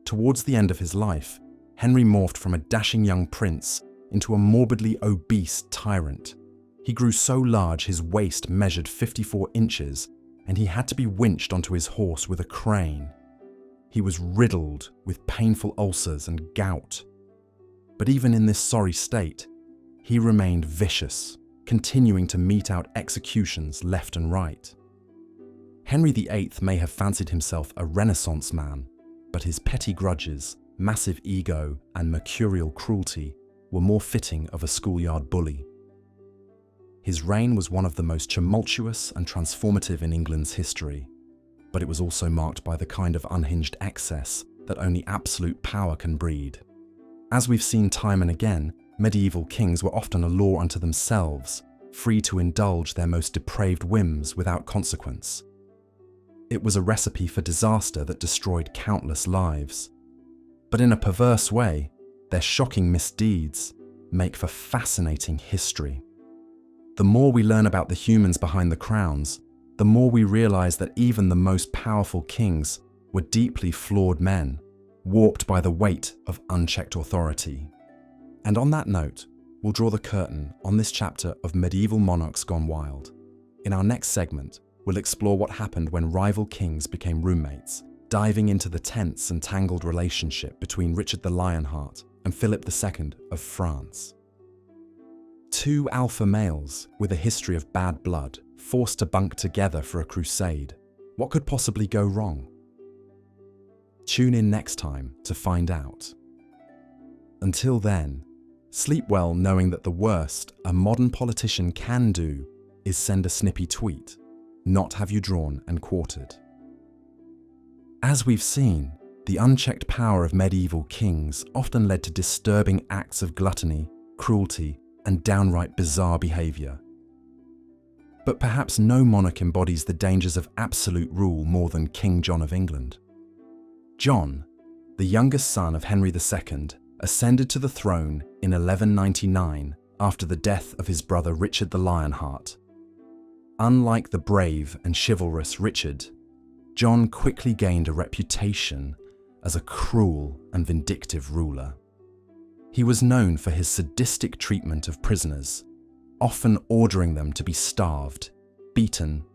Towards the end of his life, Henry morphed from a dashing young prince into a morbidly obese tyrant. He grew so large his waist measured 54 inches, and he had to be winched onto his horse with a crane. He was riddled with painful ulcers and gout. But even in this sorry state, he remained vicious, continuing to mete out executions left and right. Henry VIII may have fancied himself a Renaissance man, but his petty grudges, massive ego, and mercurial cruelty were more fitting of a schoolyard bully. His reign was one of the most tumultuous and transformative in England's history, but it was also marked by the kind of unhinged excess that only absolute power can breed. As we've seen time and again, medieval kings were often a law unto themselves, free to indulge their most depraved whims without consequence. It was a recipe for disaster that destroyed countless lives. But in a perverse way, their shocking misdeeds make for fascinating history. The more we learn about the humans behind the crowns, the more we realize that even the most powerful kings were deeply flawed men, warped by the weight of unchecked authority. And on that note, we'll draw the curtain on this chapter of Medieval Monarchs Gone Wild. In our next segment, we'll explore what happened when rival kings became roommates, diving into the tense and tangled relationship between Richard the Lionheart and Philip II of France. Two alpha males with a history of bad blood, forced to bunk together for a crusade. What could possibly go wrong? Tune in next time to find out. Until then, sleep well knowing that the worst a modern politician can do is send a snippy tweet, not have you drawn and quartered. As we've seen, the unchecked power of medieval kings often led to disturbing acts of gluttony, cruelty, and downright bizarre behaviour. But perhaps no monarch embodies the dangers of absolute rule more than King John of England. John, the youngest son of Henry II, ascended to the throne in 1199 after the death of his brother Richard the Lionheart. Unlike the brave and chivalrous Richard, John quickly gained a reputation as a cruel and vindictive ruler. He was known for his sadistic treatment of prisoners, often ordering them to be starved, beaten,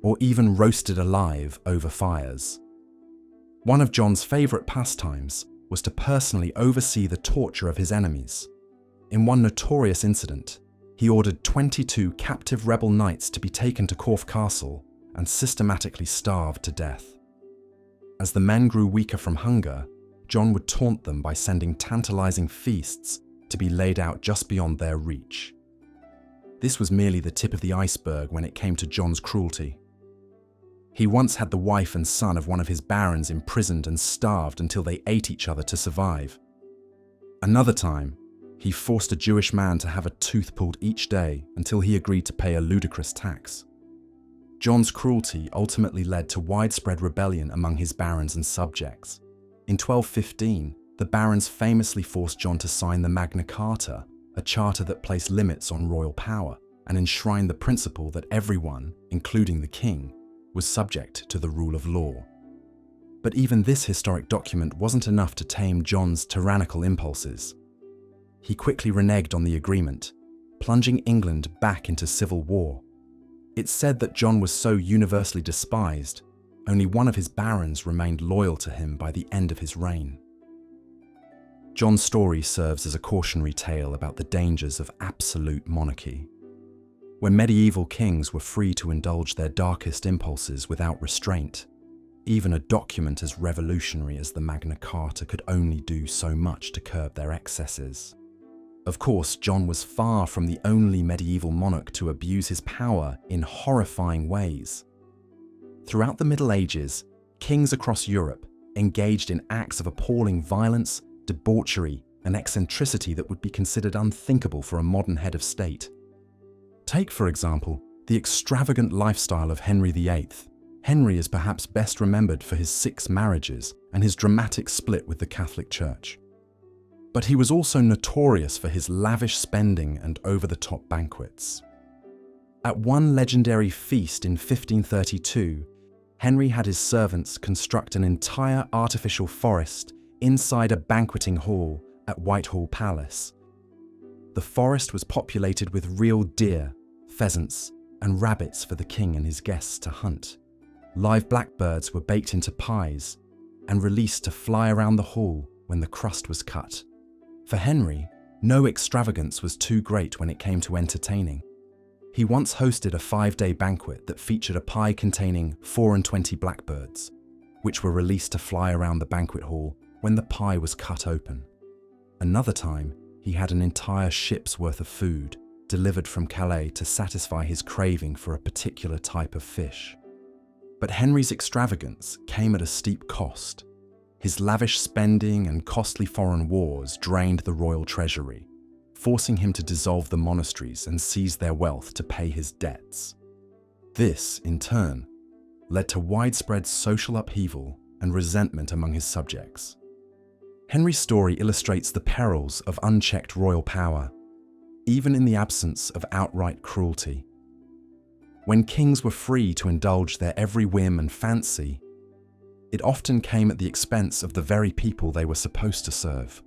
or even roasted alive over fires. One of John's favourite pastimes was to personally oversee the torture of his enemies. In one notorious incident, he ordered 22 captive rebel knights to be taken to Corfe Castle and systematically starved to death. As the men grew weaker from hunger, John would taunt them by sending tantalizing feasts to be laid out just beyond their reach. This was merely the tip of the iceberg when it came to John's cruelty. He once had the wife and son of one of his barons imprisoned and starved until they ate each other to survive. Another time, he forced a Jewish man to have a tooth pulled each day until he agreed to pay a ludicrous tax. John's cruelty ultimately led to widespread rebellion among his barons and subjects. In 1215, the barons famously forced John to sign the Magna Carta, a charter that placed limits on royal power and enshrined the principle that everyone, including the king, was subject to the rule of law. But even this historic document wasn't enough to tame John's tyrannical impulses. He quickly reneged on the agreement, plunging England back into civil war. It's said that John was so universally despised, only one of his barons remained loyal to him by the end of his reign. John's story serves as a cautionary tale about the dangers of absolute monarchy. When medieval kings were free to indulge their darkest impulses without restraint, even a document as revolutionary as the Magna Carta could only do so much to curb their excesses. Of course, John was far from the only medieval monarch to abuse his power in horrifying ways. Throughout the Middle Ages, kings across Europe engaged in acts of appalling violence, debauchery, and eccentricity that would be considered unthinkable for a modern head of state. Take, for example, the extravagant lifestyle of Henry VIII. Henry is perhaps best remembered for his 6 marriages and his dramatic split with the Catholic Church. But he was also notorious for his lavish spending and over-the-top banquets. At one legendary feast in 1532, Henry had his servants construct an entire artificial forest inside a banqueting hall at Whitehall Palace. The forest was populated with real deer, pheasants, and rabbits for the king and his guests to hunt. Live blackbirds were baked into pies and released to fly around the hall when the crust was cut. For Henry, no extravagance was too great when it came to entertaining. He once hosted a 5-day banquet that featured a pie containing 24 blackbirds, which were released to fly around the banquet hall when the pie was cut open. Another time, he had an entire ship's worth of food delivered from Calais to satisfy his craving for a particular type of fish. But Henry's extravagance came at a steep cost. His lavish spending and costly foreign wars drained the royal treasury, forcing him to dissolve the monasteries and seize their wealth to pay his debts. This, in turn, led to widespread social upheaval and resentment among his subjects. Henry's story illustrates the perils of unchecked royal power, even in the absence of outright cruelty. When kings were free to indulge their every whim and fancy, it often came at the expense of the very people they were supposed to serve.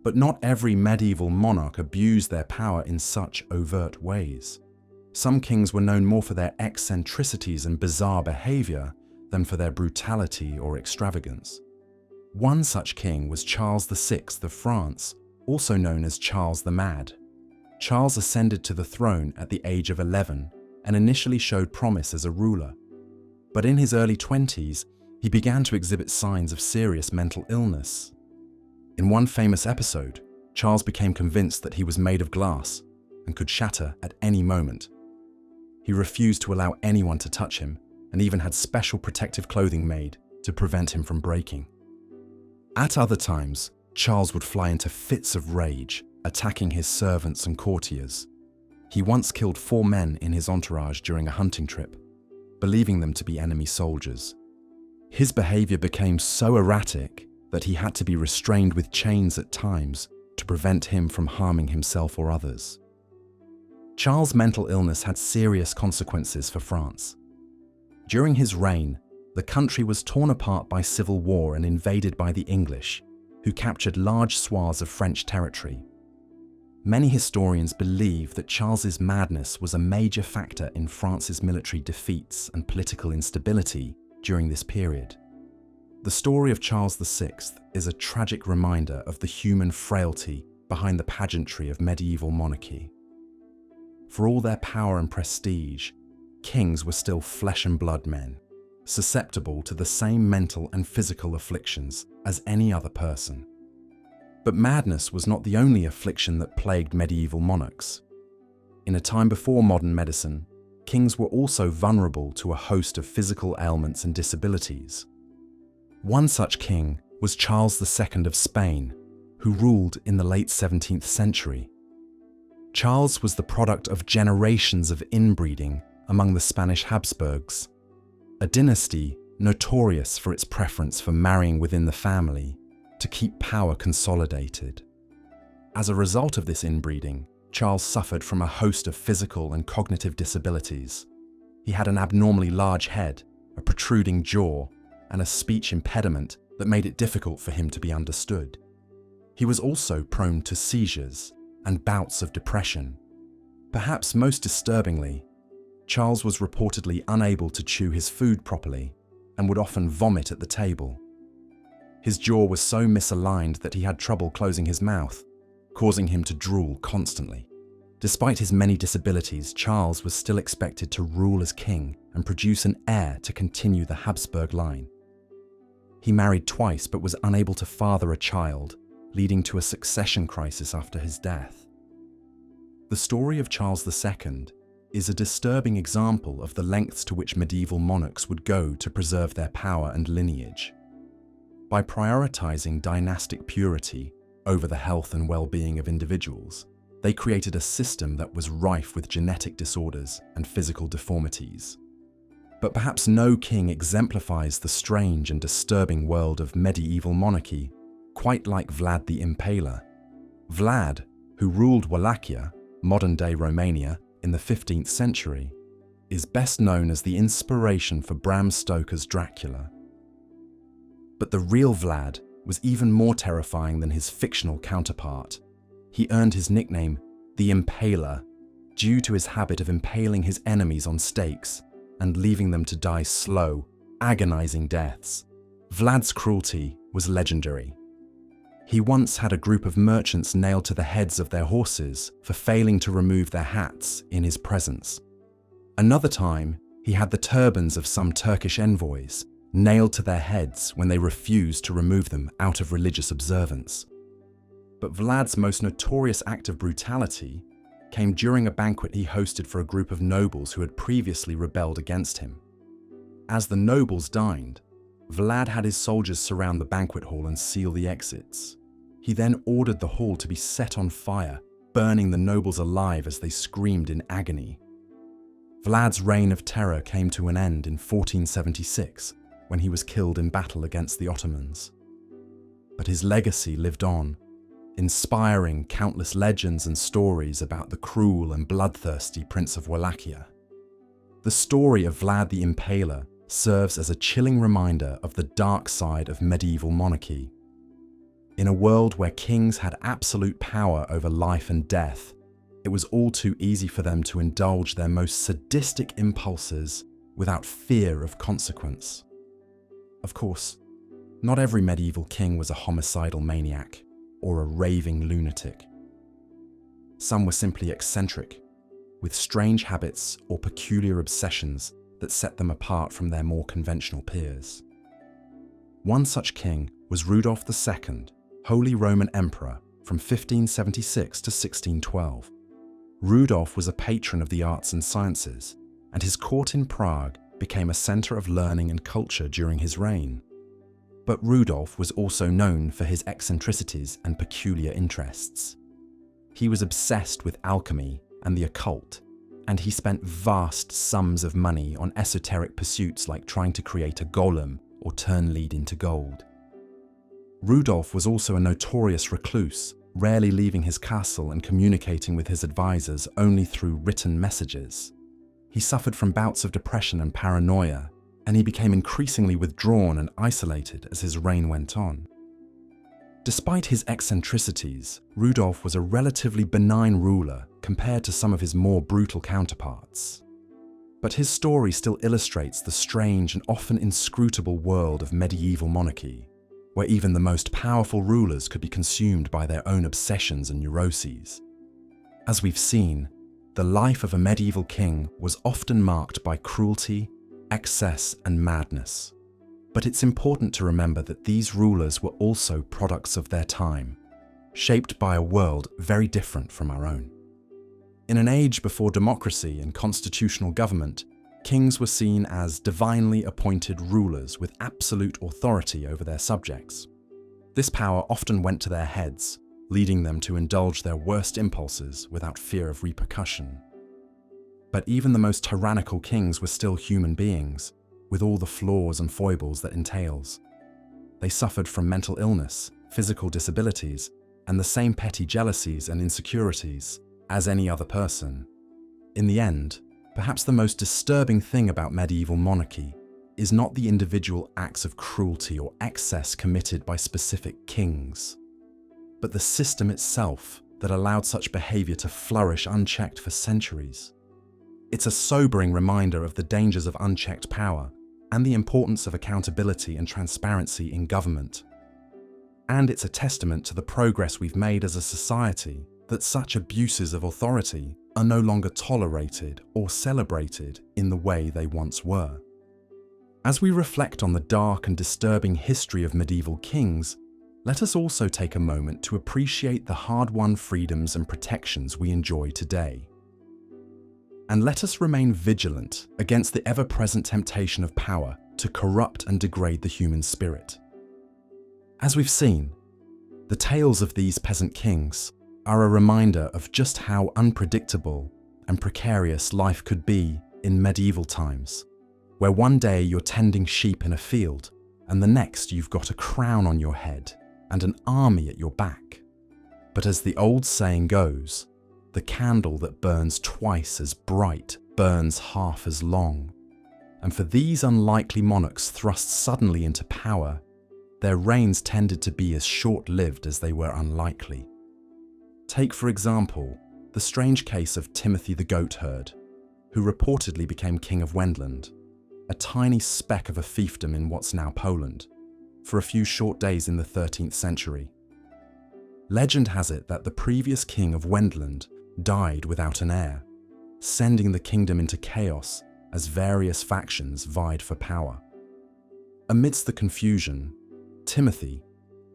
But not every medieval monarch abused their power in such overt ways. Some kings were known more for their eccentricities and bizarre behavior than for their brutality or extravagance. One such king was Charles VI of France, also known as Charles the Mad. Charles ascended to the throne at the age of 11 and initially showed promise as a ruler. But in his early 20s, he began to exhibit signs of serious mental illness. In one famous episode, Charles became convinced that he was made of glass and could shatter at any moment. He refused to allow anyone to touch him and even had special protective clothing made to prevent him from breaking. At other times, Charles would fly into fits of rage, attacking his servants and courtiers. He once killed 4 men in his entourage during a hunting trip, believing them to be enemy soldiers. His behavior became so erratic that he had to be restrained with chains at times to prevent him from harming himself or others. Charles' mental illness had serious consequences for France. During his reign, the country was torn apart by civil war and invaded by the English, who captured large swaths of French territory. Many historians believe that Charles's madness was a major factor in France's military defeats and political instability during this period. The story of Charles VI is a tragic reminder of the human frailty behind the pageantry of medieval monarchy. For all their power and prestige, kings were still flesh and blood men, susceptible to the same mental and physical afflictions as any other person. But madness was not the only affliction that plagued medieval monarchs. In a time before modern medicine, kings were also vulnerable to a host of physical ailments and disabilities. One such king was Charles II of Spain, who ruled in the late 17th century. Charles was the product of generations of inbreeding among the Spanish Habsburgs, a dynasty notorious for its preference for marrying within the family to keep power consolidated. As a result of this inbreeding, Charles suffered from a host of physical and cognitive disabilities. He had an abnormally large head, a protruding jaw, and a speech impediment that made it difficult for him to be understood. He was also prone to seizures and bouts of depression. Perhaps most disturbingly, Charles was reportedly unable to chew his food properly and would often vomit at the table. His jaw was so misaligned that he had trouble closing his mouth, causing him to drool constantly. Despite his many disabilities, Charles was still expected to rule as king and produce an heir to continue the Habsburg line. He married twice but was unable to father a child, leading to a succession crisis after his death. The story of Charles II is a disturbing example of the lengths to which medieval monarchs would go to preserve their power and lineage. By prioritizing dynastic purity over the health and well-being of individuals, they created a system that was rife with genetic disorders and physical deformities. But perhaps no king exemplifies the strange and disturbing world of medieval monarchy quite like Vlad the Impaler. Vlad, who ruled Wallachia, modern-day Romania, in the 15th century, is best known as the inspiration for Bram Stoker's Dracula. But the real Vlad was even more terrifying than his fictional counterpart. He earned his nickname, the Impaler, due to his habit of impaling his enemies on stakes and leaving them to die slow, agonizing deaths. Vlad's cruelty was legendary. He once had a group of merchants nailed to the heads of their horses for failing to remove their hats in his presence. Another time, he had the turbans of some Turkish envoys nailed to their heads when they refused to remove them out of religious observance. But Vlad's most notorious act of brutality came during a banquet he hosted for a group of nobles who had previously rebelled against him. As the nobles dined, Vlad had his soldiers surround the banquet hall and seal the exits. He then ordered the hall to be set on fire, burning the nobles alive as they screamed in agony. Vlad's reign of terror came to an end in 1476, when he was killed in battle against the Ottomans. But his legacy lived on, inspiring countless legends and stories about the cruel and bloodthirsty Prince of Wallachia. The story of Vlad the Impaler serves as a chilling reminder of the dark side of medieval monarchy. In a world where kings had absolute power over life and death, it was all too easy for them to indulge their most sadistic impulses without fear of consequence. Of course, not every medieval king was a homicidal maniac or a raving lunatic. Some were simply eccentric, with strange habits or peculiar obsessions that set them apart from their more conventional peers. One such king was Rudolf II, Holy Roman Emperor from 1576 to 1612. Rudolf was a patron of the arts and sciences, and his court in Prague became a center of learning and culture during his reign. But Rudolf was also known for his eccentricities and peculiar interests. He was obsessed with alchemy and the occult, and he spent vast sums of money on esoteric pursuits like trying to create a golem or turn lead into gold. Rudolf was also a notorious recluse, rarely leaving his castle and communicating with his advisors only through written messages. He suffered from bouts of depression and paranoia, and he became increasingly withdrawn and isolated as his reign went on. Despite his eccentricities, Rudolf was a relatively benign ruler compared to some of his more brutal counterparts. But his story still illustrates the strange and often inscrutable world of medieval monarchy, where even the most powerful rulers could be consumed by their own obsessions and neuroses. As we've seen, the life of a medieval king was often marked by cruelty, excess, and madness. But it's important to remember that these rulers were also products of their time, shaped by a world very different from our own. In an age before democracy and constitutional government, kings were seen as divinely appointed rulers with absolute authority over their subjects. This power often went to their heads, leading them to indulge their worst impulses without fear of repercussion. But even the most tyrannical kings were still human beings, with all the flaws and foibles that entails. They suffered from mental illness, physical disabilities, and the same petty jealousies and insecurities as any other person. In the end, perhaps the most disturbing thing about medieval monarchy is not the individual acts of cruelty or excess committed by specific kings, but the system itself that allowed such behavior to flourish unchecked for centuries. It's a sobering reminder of the dangers of unchecked power and the importance of accountability and transparency in government. And it's a testament to the progress we've made as a society that such abuses of authority are no longer tolerated or celebrated in the way they once were. As we reflect on the dark and disturbing history of medieval kings, let us also take a moment to appreciate the hard-won freedoms and protections we enjoy today. And let us remain vigilant against the ever-present temptation of power to corrupt and degrade the human spirit. As we've seen, the tales of these peasant kings are a reminder of just how unpredictable and precarious life could be in medieval times, where one day you're tending sheep in a field and the next you've got a crown on your head and an army at your back. But as the old saying goes, the candle that burns twice as bright burns half as long. And for these unlikely monarchs thrust suddenly into power, their reigns tended to be as short-lived as they were unlikely. Take, for example, the strange case of Timothy the goatherd, who reportedly became king of Wendland, a tiny speck of a fiefdom in what's now Poland, for a few short days in the 13th century. Legend has it that the previous king of Wendland died without an heir, sending the kingdom into chaos as various factions vied for power. Amidst the confusion, Timothy,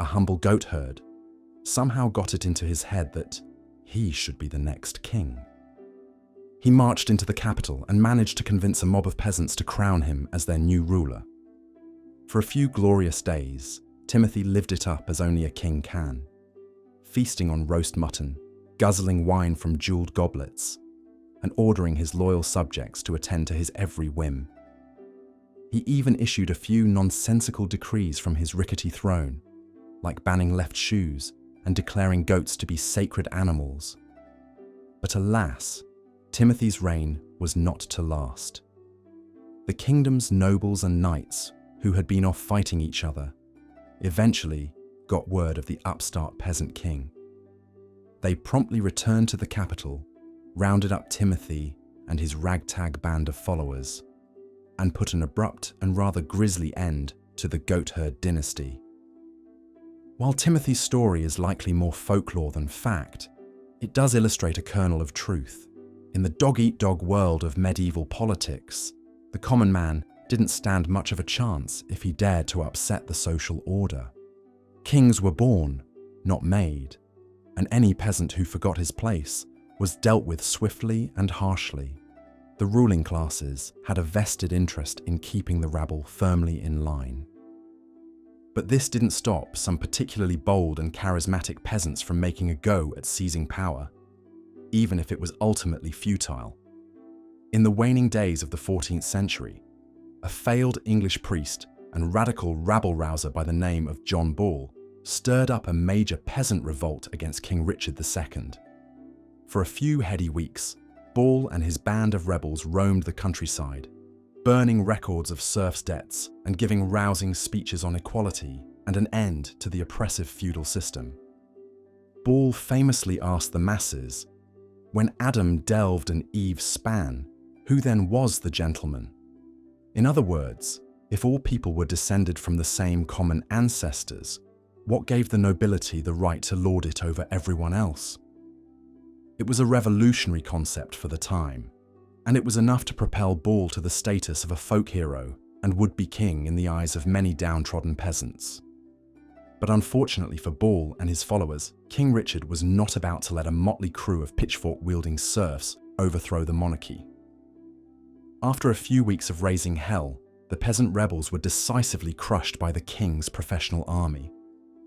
a humble goatherd, somehow got it into his head that he should be the next king. He marched into the capital and managed to convince a mob of peasants to crown him as their new ruler. For a few glorious days, Timothy lived it up as only a king can, feasting on roast mutton, guzzling wine from jeweled goblets, and ordering his loyal subjects to attend to his every whim. He even issued a few nonsensical decrees from his rickety throne, like banning left shoes and declaring goats to be sacred animals. But alas, Timothy's reign was not to last. The kingdom's nobles and knights, who had been off fighting each other, eventually got word of the upstart peasant king. They promptly returned to the capital, rounded up Timothy and his ragtag band of followers, and put an abrupt and rather grisly end to the goatherd dynasty. While Timothy's story is likely more folklore than fact, it does illustrate a kernel of truth. In the dog-eat-dog world of medieval politics, the common man didn't stand much of a chance if he dared to upset the social order. Kings were born, not made, and any peasant who forgot his place was dealt with swiftly and harshly. The ruling classes had a vested interest in keeping the rabble firmly in line. But this didn't stop some particularly bold and charismatic peasants from making a go at seizing power, even if it was ultimately futile. In the waning days of the 14th century, a failed English priest and radical rabble-rouser by the name of John Bull stirred up a major peasant revolt against King Richard II. For a few heady weeks, Bull and his band of rebels roamed the countryside, burning records of serfs' debts and giving rousing speeches on equality and an end to the oppressive feudal system. Bull famously asked the masses, "When Adam delved and Eve span, who then was the gentleman?" In other words, if all people were descended from the same common ancestors, what gave the nobility the right to lord it over everyone else? It was a revolutionary concept for the time, and it was enough to propel Bull to the status of a folk hero and would-be king in the eyes of many downtrodden peasants. But unfortunately for Bull and his followers, King Richard was not about to let a motley crew of pitchfork-wielding serfs overthrow the monarchy. After a few weeks of raising hell, the peasant rebels were decisively crushed by the king's professional army.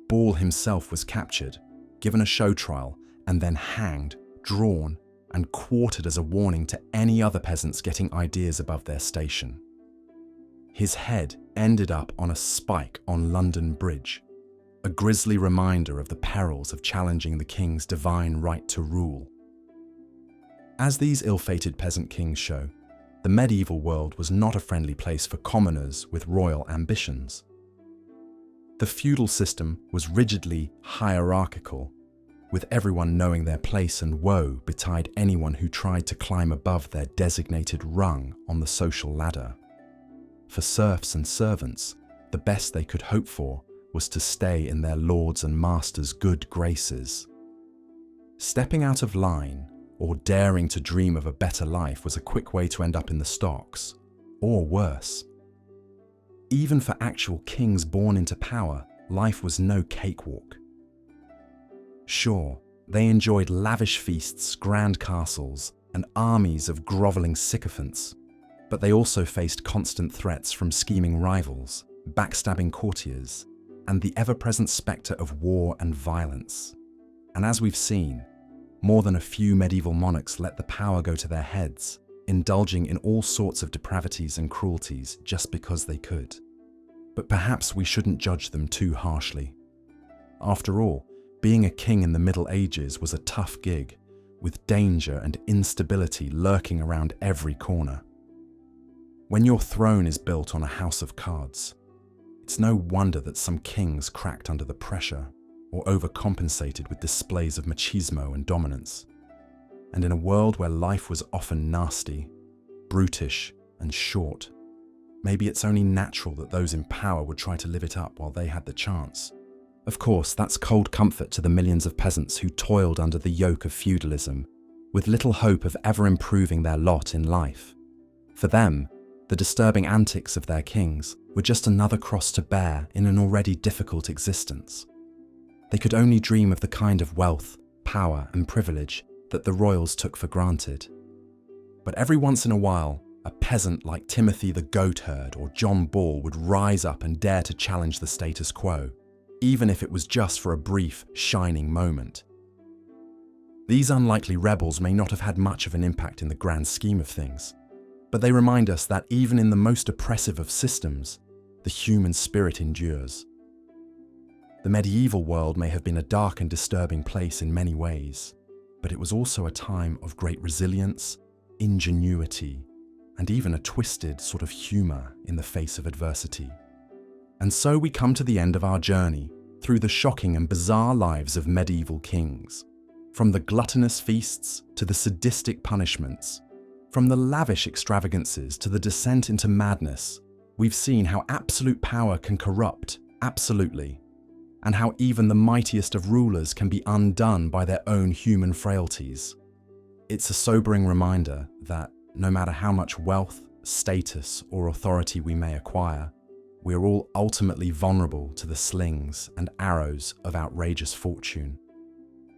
Bull himself was captured, given a show trial, and then hanged, drawn, and quartered as a warning to any other peasants getting ideas above their station. His head ended up on a spike on London Bridge, a grisly reminder of the perils of challenging the king's divine right to rule. As these ill-fated peasant kings show, the medieval world was not a friendly place for commoners with royal ambitions. The feudal system was rigidly hierarchical, with everyone knowing their place, and woe betide anyone who tried to climb above their designated rung on the social ladder. For serfs and servants, the best they could hope for was to stay in their lords' and masters' good graces. Stepping out of line or daring to dream of a better life was a quick way to end up in the stocks, or worse. Even for actual kings born into power, life was no cakewalk. Sure, they enjoyed lavish feasts, grand castles, and armies of grovelling sycophants, but they also faced constant threats from scheming rivals, backstabbing courtiers, and the ever-present spectre of war and violence. And as we've seen, more than a few medieval monarchs let the power go to their heads, indulging in all sorts of depravities and cruelties just because they could. But perhaps we shouldn't judge them too harshly. After all, being a king in the Middle Ages was a tough gig, with danger and instability lurking around every corner. When your throne is built on a house of cards, it's no wonder that some kings cracked under the pressure or overcompensated with displays of machismo and dominance. And in a world where life was often nasty, brutish, and short, maybe it's only natural that those in power would try to live it up while they had the chance. Of course, that's cold comfort to the millions of peasants who toiled under the yoke of feudalism, with little hope of ever improving their lot in life. For them, the disturbing antics of their kings were just another cross to bear in an already difficult existence. They could only dream of the kind of wealth, power, and privilege that the royals took for granted. But every once in a while, a peasant like Timothy the goatherd or John Bull would rise up and dare to challenge the status quo, even if it was just for a brief, shining moment. These unlikely rebels may not have had much of an impact in the grand scheme of things, but they remind us that even in the most oppressive of systems, the human spirit endures. The medieval world may have been a dark and disturbing place in many ways, but it was also a time of great resilience, ingenuity, and even a twisted sort of humor in the face of adversity. And so we come to the end of our journey through the shocking and bizarre lives of medieval kings. From the gluttonous feasts to the sadistic punishments, from the lavish extravagances to the descent into madness, we've seen how absolute power can corrupt absolutely, and how even the mightiest of rulers can be undone by their own human frailties. It's a sobering reminder that no matter how much wealth, status, or authority we may acquire, we are all ultimately vulnerable to the slings and arrows of outrageous fortune.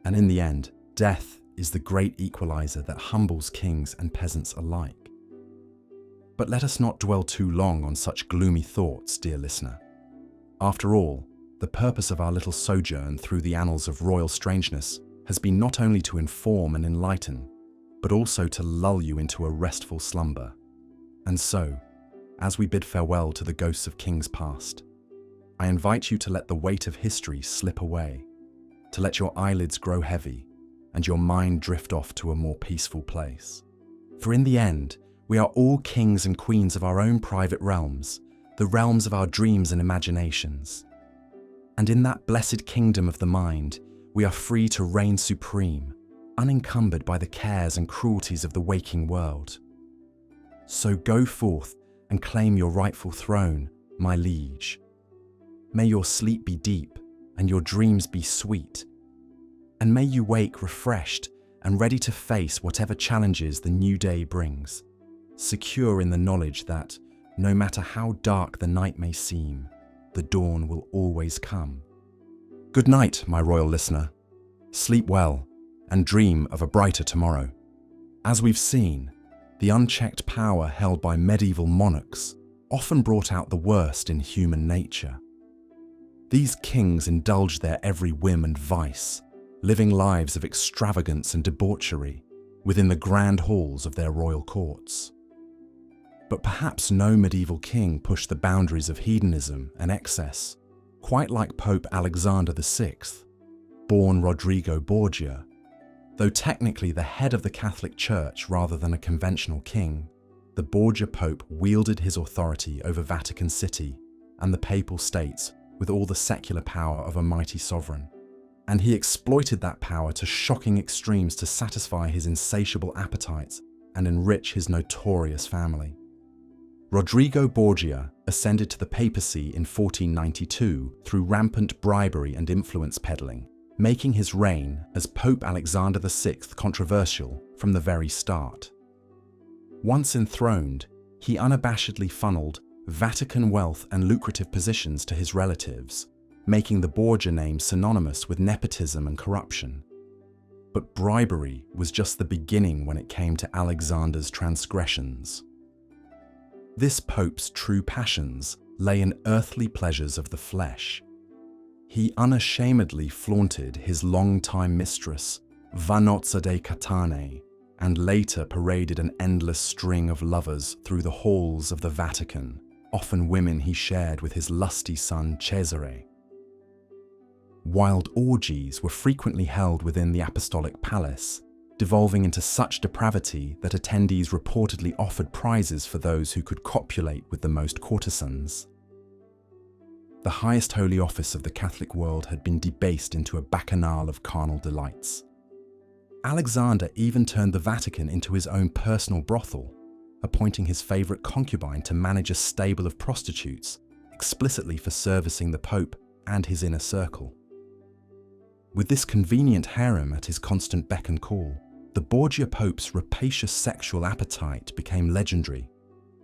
And in the end, death is the great equalizer that humbles kings and peasants alike. But let us not dwell too long on such gloomy thoughts, dear listener. After all, the purpose of our little sojourn through the annals of royal strangeness has been not only to inform and enlighten, but also to lull you into a restful slumber. And so, as we bid farewell to the ghosts of kings past, I invite you to let the weight of history slip away, to let your eyelids grow heavy and your mind drift off to a more peaceful place. For in the end, we are all kings and queens of our own private realms, the realms of our dreams and imaginations. And in that blessed kingdom of the mind, we are free to reign supreme, unencumbered by the cares and cruelties of the waking world. So go forth and claim your rightful throne, my liege. May your sleep be deep and your dreams be sweet, and may you wake refreshed and ready to face whatever challenges the new day brings, secure in the knowledge that, no matter how dark the night may seem, the dawn will always come. Good night, my royal listener. Sleep well and dream of a brighter tomorrow. As we've seen, the unchecked power held by medieval monarchs often brought out the worst in human nature. These kings indulged their every whim and vice, living lives of extravagance and debauchery within the grand halls of their royal courts. But perhaps no medieval king pushed the boundaries of hedonism and excess, quite like Pope Alexander VI, born Rodrigo Borgia. Though technically the head of the Catholic Church rather than a conventional king, the Borgia Pope wielded his authority over Vatican City and the Papal States with all the secular power of a mighty sovereign. And he exploited that power to shocking extremes to satisfy his insatiable appetites and enrich his notorious family. Rodrigo Borgia ascended to the papacy in 1492 through rampant bribery and influence peddling, making his reign as Pope Alexander VI controversial from the very start. Once enthroned, he unabashedly funneled Vatican wealth and lucrative positions to his relatives, making the Borgia name synonymous with nepotism and corruption. But bribery was just the beginning when it came to Alexander's transgressions. This pope's true passions lay in earthly pleasures of the flesh. He unashamedly flaunted his longtime mistress, Vanozza de Catane, and later paraded an endless string of lovers through the halls of the Vatican, often women he shared with his lusty son Cesare. Wild orgies were frequently held within the apostolic palace, devolving into such depravity that attendees reportedly offered prizes for those who could copulate with the most courtesans. The highest holy office of the Catholic world had been debased into a bacchanal of carnal delights. Alexander even turned the Vatican into his own personal brothel, appointing his favourite concubine to manage a stable of prostitutes, explicitly for servicing the Pope and his inner circle. With this convenient harem at his constant beck and call, the Borgia Pope's rapacious sexual appetite became legendary,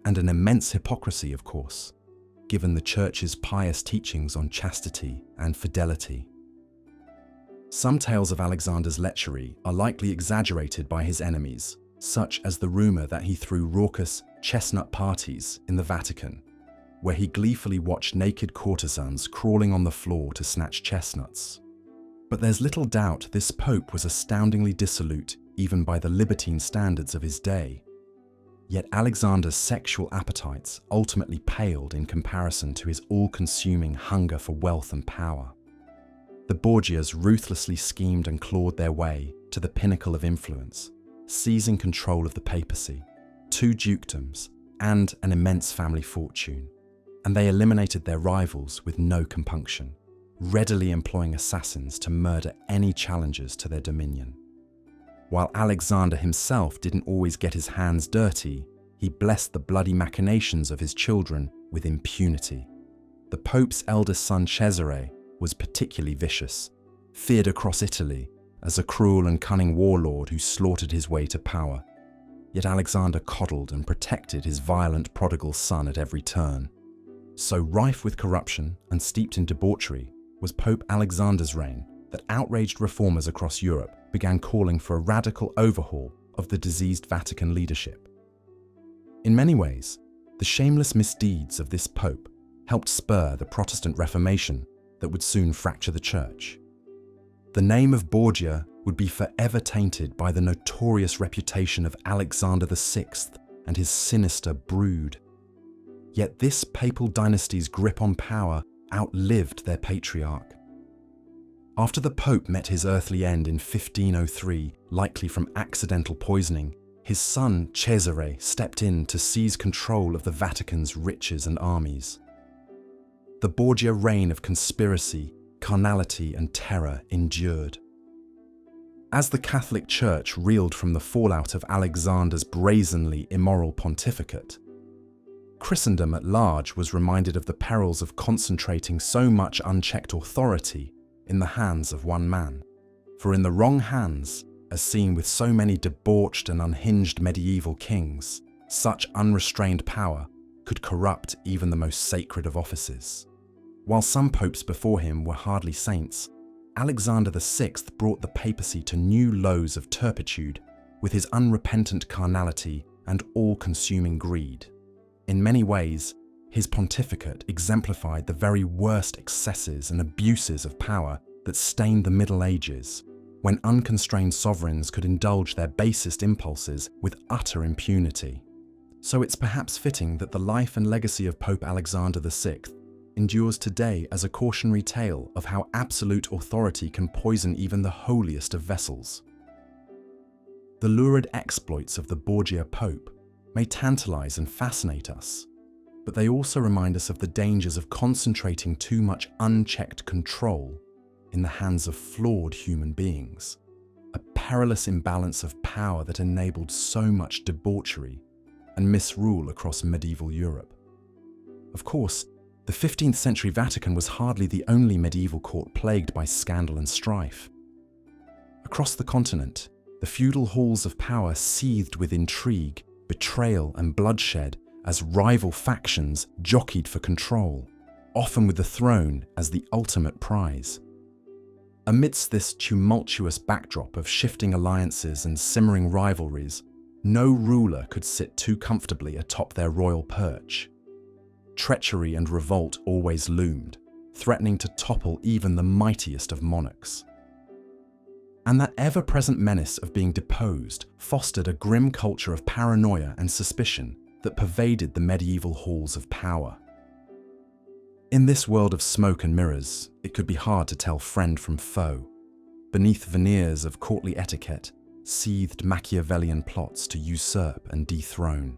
and an immense hypocrisy, of course, given the Church's pious teachings on chastity and fidelity. Some tales of Alexander's lechery are likely exaggerated by his enemies, such as the rumour that he threw raucous chestnut parties in the Vatican, where he gleefully watched naked courtesans crawling on the floor to snatch chestnuts. But there's little doubt this pope was astoundingly dissolute even by the libertine standards of his day. Yet Alexander's sexual appetites ultimately paled in comparison to his all-consuming hunger for wealth and power. The Borgias ruthlessly schemed and clawed their way to the pinnacle of influence, seizing control of the papacy, 2 dukedoms, and an immense family fortune, and they eliminated their rivals with no compunction, readily employing assassins to murder any challengers to their dominion. While Alexander himself didn't always get his hands dirty, he blessed the bloody machinations of his children with impunity. The Pope's eldest son Cesare was particularly vicious, feared across Italy as a cruel and cunning warlord who slaughtered his way to power. Yet Alexander coddled and protected his violent prodigal son at every turn. So rife with corruption and steeped in debauchery was Pope Alexander's reign that outraged reformers across Europe began calling for a radical overhaul of the diseased Vatican leadership. In many ways, the shameless misdeeds of this pope helped spur the Protestant Reformation that would soon fracture the Church. The name of Borgia would be forever tainted by the notorious reputation of Alexander VI and his sinister brood. Yet this papal dynasty's grip on power outlived their patriarch. After the Pope met his earthly end in 1503, likely from accidental poisoning, his son Cesare stepped in to seize control of the Vatican's riches and armies. The Borgia reign of conspiracy, carnality, and terror endured. As the Catholic Church reeled from the fallout of Alexander's brazenly immoral pontificate, Christendom at large was reminded of the perils of concentrating so much unchecked authority in the hands of one man. For in the wrong hands, as seen with so many debauched and unhinged medieval kings, such unrestrained power could corrupt even the most sacred of offices. While some popes before him were hardly saints, Alexander VI brought the papacy to new lows of turpitude with his unrepentant carnality and all-consuming greed. In many ways, his pontificate exemplified the very worst excesses and abuses of power that stained the Middle Ages, when unconstrained sovereigns could indulge their basest impulses with utter impunity. So it's perhaps fitting that the life and legacy of Pope Alexander VI endures today as a cautionary tale of how absolute authority can poison even the holiest of vessels. The lurid exploits of the Borgia Pope may tantalize and fascinate us, but they also remind us of the dangers of concentrating too much unchecked control in the hands of flawed human beings, a perilous imbalance of power that enabled so much debauchery and misrule across medieval Europe. Of course, the 15th century Vatican was hardly the only medieval court plagued by scandal and strife. Across the continent, the feudal halls of power seethed with intrigue, betrayal, and bloodshed as rival factions jockeyed for control, often with the throne as the ultimate prize. Amidst this tumultuous backdrop of shifting alliances and simmering rivalries, no ruler could sit too comfortably atop their royal perch. Treachery and revolt always loomed, threatening to topple even the mightiest of monarchs. And that ever-present menace of being deposed fostered a grim culture of paranoia and suspicion that pervaded the medieval halls of power. In this world of smoke and mirrors, it could be hard to tell friend from foe. Beneath veneers of courtly etiquette, seethed Machiavellian plots to usurp and dethrone.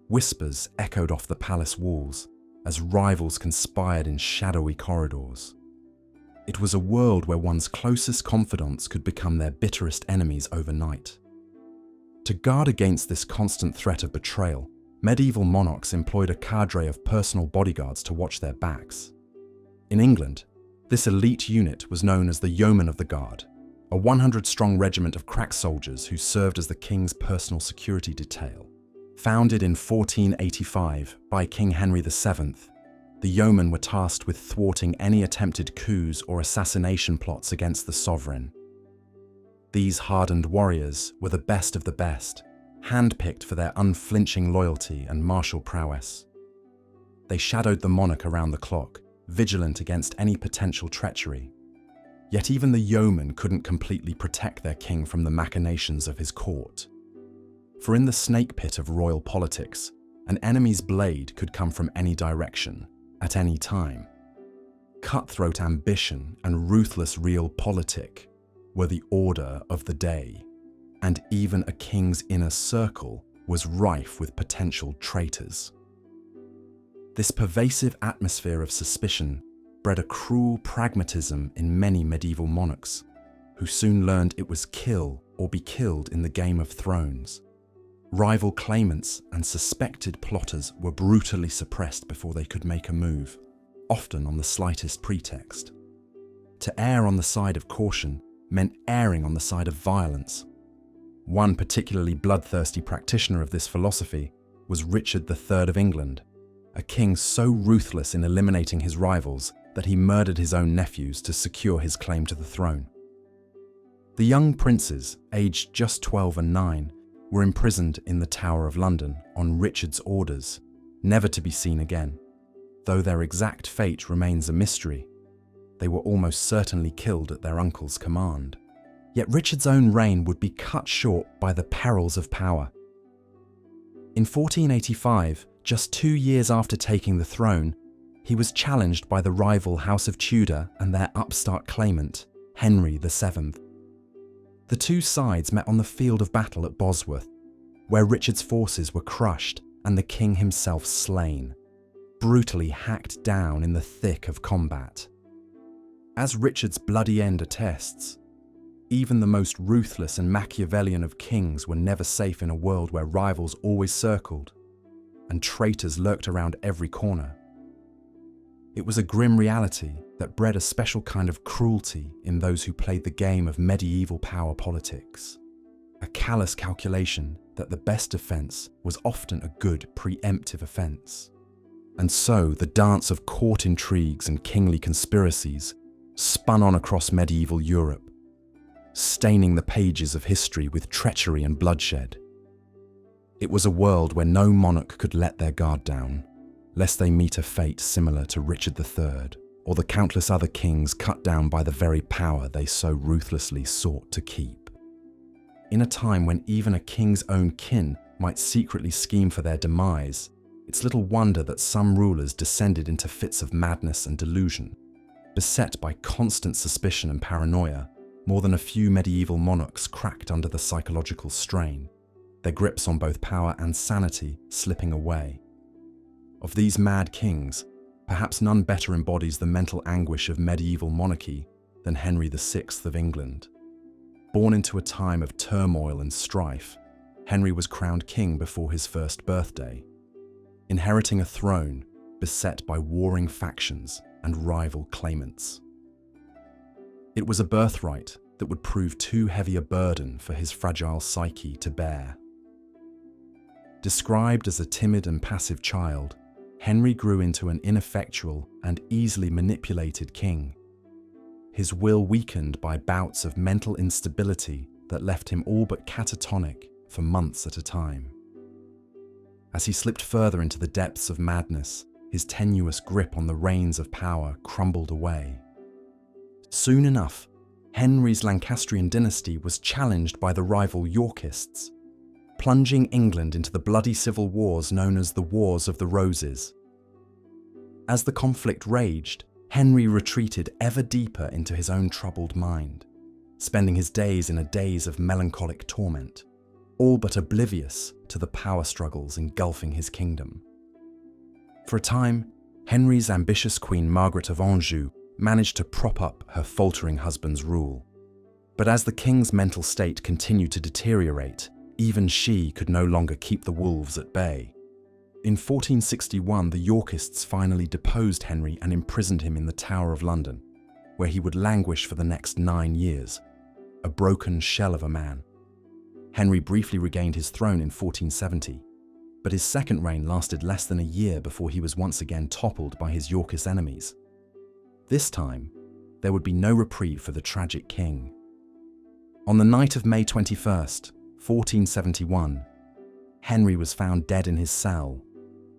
Whispers echoed off the palace walls as rivals conspired in shadowy corridors. It was a world where one's closest confidants could become their bitterest enemies overnight. To guard against this constant threat of betrayal, medieval monarchs employed a cadre of personal bodyguards to watch their backs. In England, this elite unit was known as the Yeomen of the Guard, a 100-strong regiment of crack soldiers who served as the king's personal security detail. Founded in 1485 by King Henry VII, the yeomen were tasked with thwarting any attempted coups or assassination plots against the sovereign. These hardened warriors were the best of the best, handpicked for their unflinching loyalty and martial prowess. They shadowed the monarch around the clock, vigilant against any potential treachery. Yet even the yeomen couldn't completely protect their king from the machinations of his court. For in the snake pit of royal politics, an enemy's blade could come from any direction, at any time. Cutthroat ambition and ruthless realpolitik were the order of the day, and even a king's inner circle was rife with potential traitors. This pervasive atmosphere of suspicion bred a cruel pragmatism in many medieval monarchs, who soon learned it was kill or be killed in the Game of Thrones. Rival claimants and suspected plotters were brutally suppressed before they could make a move, often on the slightest pretext. To err on the side of caution meant erring on the side of violence. One particularly bloodthirsty practitioner of this philosophy was Richard III of England, a king so ruthless in eliminating his rivals that he murdered his own nephews to secure his claim to the throne. The young princes, aged just 12 and 9, were imprisoned in the Tower of London on Richard's orders, never to be seen again. Though their exact fate remains a mystery, they were almost certainly killed at their uncle's command. Yet Richard's own reign would be cut short by the perils of power. In 1485, just 2 years after taking the throne, he was challenged by the rival House of Tudor and their upstart claimant, Henry VII. The two sides met on the field of battle at Bosworth, where Richard's forces were crushed and the king himself slain, brutally hacked down in the thick of combat. As Richard's bloody end attests, even the most ruthless and Machiavellian of kings were never safe in a world where rivals always circled and traitors lurked around every corner. It was a grim reality that bred a special kind of cruelty in those who played the game of medieval power politics, a callous calculation that the best defense was often a good preemptive offense. And so the dance of court intrigues and kingly conspiracies spun on across medieval Europe, staining the pages of history with treachery and bloodshed. It was a world where no monarch could let their guard down, lest they meet a fate similar to Richard III, or the countless other kings cut down by the very power they so ruthlessly sought to keep. In a time when even a king's own kin might secretly scheme for their demise, it's little wonder that some rulers descended into fits of madness and delusion. Beset by constant suspicion and paranoia, more than a few medieval monarchs cracked under the psychological strain, their grips on both power and sanity slipping away. Of these mad kings, perhaps none better embodies the mental anguish of medieval monarchy than Henry VI of England. Born into a time of turmoil and strife, Henry was crowned king before his first birthday, inheriting a throne beset by warring factions and rival claimants. It was a birthright that would prove too heavy a burden for his fragile psyche to bear. Described as a timid and passive child, Henry grew into an ineffectual and easily manipulated king, his will weakened by bouts of mental instability that left him all but catatonic for months at a time. As he slipped further into the depths of madness, his tenuous grip on the reins of power crumbled away. Soon enough, Henry's Lancastrian dynasty was challenged by the rival Yorkists, plunging England into the bloody civil wars known as the Wars of the Roses. As the conflict raged, Henry retreated ever deeper into his own troubled mind, spending his days in a daze of melancholic torment, all but oblivious to the power struggles engulfing his kingdom. For a time, Henry's ambitious Queen Margaret of Anjou managed to prop up her faltering husband's rule. But as the king's mental state continued to deteriorate, even she could no longer keep the wolves at bay. In 1461, the Yorkists finally deposed Henry and imprisoned him in the Tower of London, where he would languish for the next 9 years, a broken shell of a man. Henry briefly regained his throne in 1470, but his second reign lasted less than a year before he was once again toppled by his Yorkist enemies. This time, there would be no reprieve for the tragic king. On the night of May 21st, 1471, Henry was found dead in his cell,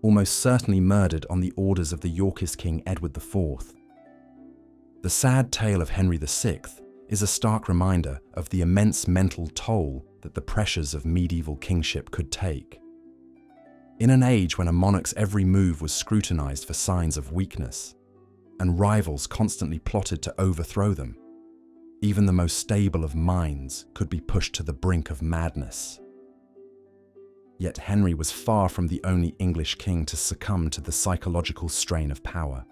almost certainly murdered on the orders of the Yorkist king Edward IV. The sad tale of Henry VI is a stark reminder of the immense mental toll that the pressures of medieval kingship could take. In an age when a monarch's every move was scrutinized for signs of weakness, and rivals constantly plotted to overthrow them, even the most stable of minds could be pushed to the brink of madness. Yet Henry was far from the only English king to succumb to the psychological strain of power.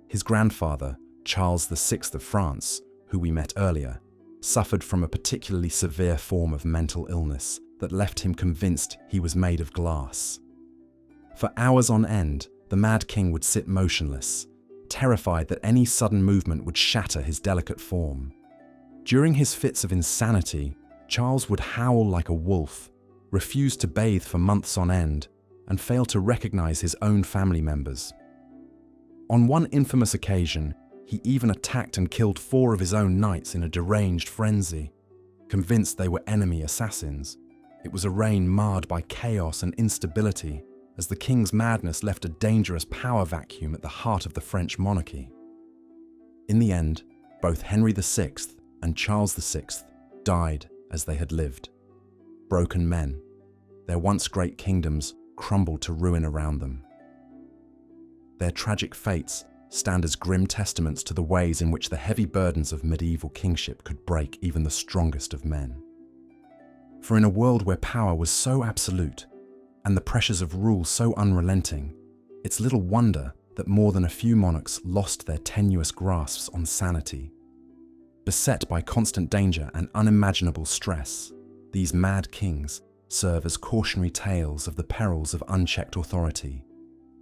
His grandfather, Charles VI of France, who we met earlier, suffered from a particularly severe form of mental illness that left him convinced he was made of glass. For hours on end, the Mad King would sit motionless, terrified that any sudden movement would shatter his delicate form. During his fits of insanity, Charles would howl like a wolf, refuse to bathe for months on end, and fail to recognize his own family members. On one infamous occasion, he even attacked and killed 4 of his own knights in a deranged frenzy, convinced they were enemy assassins. It was a reign marred by chaos and instability, as the king's madness left a dangerous power vacuum at the heart of the French monarchy. In the end, both Henry VI and Charles VI died as they had lived. Broken men, their once great kingdoms crumbled to ruin around them. Their tragic fates stand as grim testaments to the ways in which the heavy burdens of medieval kingship could break even the strongest of men. For in a world where power was so absolute, and the pressures of rule so unrelenting, it's little wonder that more than a few monarchs lost their tenuous grasps on sanity. Beset by constant danger and unimaginable stress, these mad kings serve as cautionary tales of the perils of unchecked authority,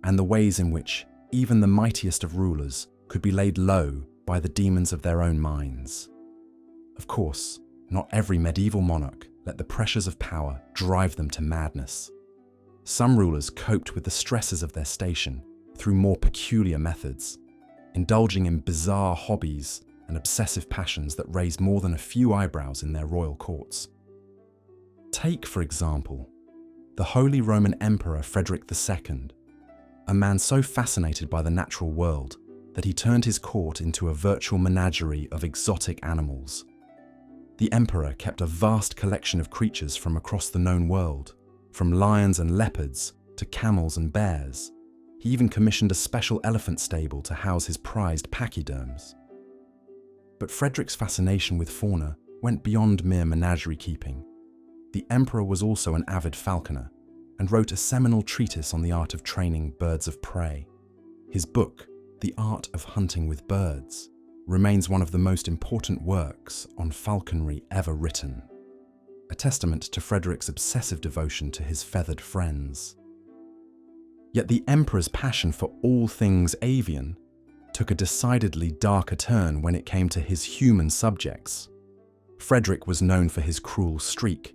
and the ways in which even the mightiest of rulers could be laid low by the demons of their own minds. Of course, not every medieval monarch let the pressures of power drive them to madness. Some rulers coped with the stresses of their station through more peculiar methods, indulging in bizarre hobbies and obsessive passions that raised more than a few eyebrows in their royal courts. Take, for example, the Holy Roman Emperor Frederick II, a man so fascinated by the natural world that he turned his court into a virtual menagerie of exotic animals. The emperor kept a vast collection of creatures from across the known world, from lions and leopards to camels and bears. He even commissioned a special elephant stable to house his prized pachyderms. But Frederick's fascination with fauna went beyond mere menagerie keeping. The emperor was also an avid falconer and wrote a seminal treatise on the art of training birds of prey. His book, The Art of Hunting with Birds, remains one of the most important works on falconry ever written, a testament to Frederick's obsessive devotion to his feathered friends. Yet the emperor's passion for all things avian took a decidedly darker turn when it came to his human subjects. Frederick was known for his cruel streak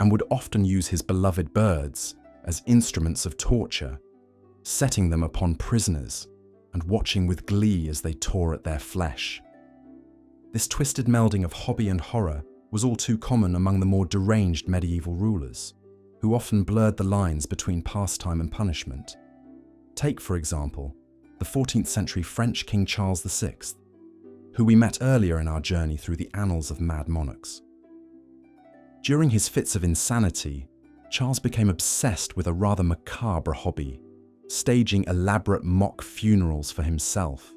and would often use his beloved birds as instruments of torture, setting them upon prisoners and watching with glee as they tore at their flesh. This twisted melding of hobby and horror was all too common among the more deranged medieval rulers, who often blurred the lines between pastime and punishment. Take, for example, the 14th century French King Charles VI, who we met earlier in our journey through the annals of mad monarchs. During his fits of insanity, Charles became obsessed with a rather macabre hobby, staging elaborate mock funerals for himself.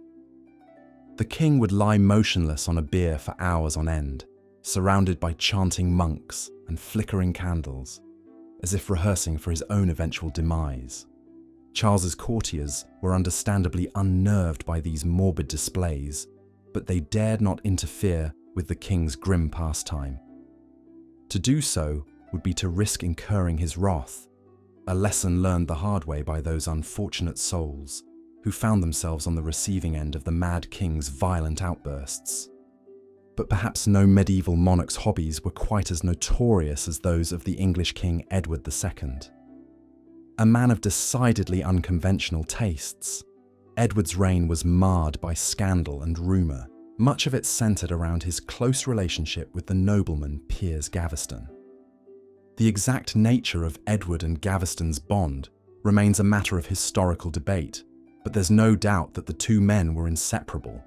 The king would lie motionless on a bier for hours on end, surrounded by chanting monks and flickering candles, as if rehearsing for his own eventual demise. Charles's courtiers were understandably unnerved by these morbid displays, but they dared not interfere with the king's grim pastime. To do so would be to risk incurring his wrath, a lesson learned the hard way by those unfortunate souls who found themselves on the receiving end of the Mad King's violent outbursts. But perhaps no medieval monarch's hobbies were quite as notorious as those of the English King Edward II. A man of decidedly unconventional tastes, Edward's reign was marred by scandal and rumour, much of it centred around his close relationship with the nobleman Piers Gaveston. The exact nature of Edward and Gaveston's bond remains a matter of historical debate, but there's no doubt that the two men were inseparable.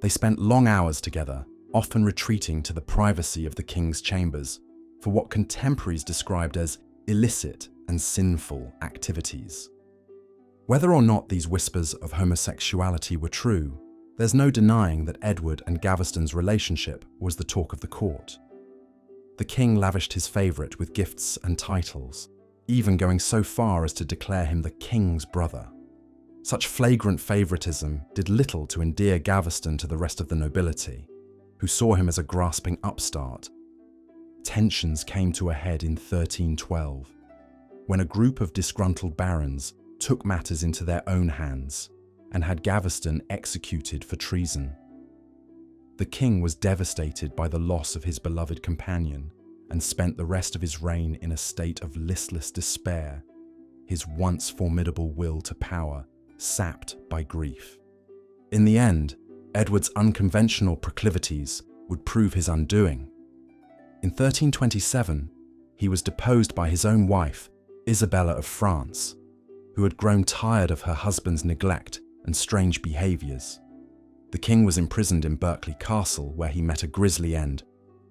They spent long hours together, often retreating to the privacy of the king's chambers for what contemporaries described as illicit and sinful activities. Whether or not these whispers of homosexuality were true, there's no denying that Edward and Gaveston's relationship was the talk of the court. The king lavished his favourite with gifts and titles, even going so far as to declare him the king's brother. Such flagrant favoritism did little to endear Gaveston to the rest of the nobility, who saw him as a grasping upstart. Tensions came to a head in 1312, when a group of disgruntled barons took matters into their own hands and had Gaveston executed for treason. The king was devastated by the loss of his beloved companion and spent the rest of his reign in a state of listless despair, his once formidable will to power sapped by grief. In the end, Edward's unconventional proclivities would prove his undoing. In 1327, he was deposed by his own wife, Isabella of France, who had grown tired of her husband's neglect and strange behaviours. The king was imprisoned in Berkeley Castle, where he met a grisly end,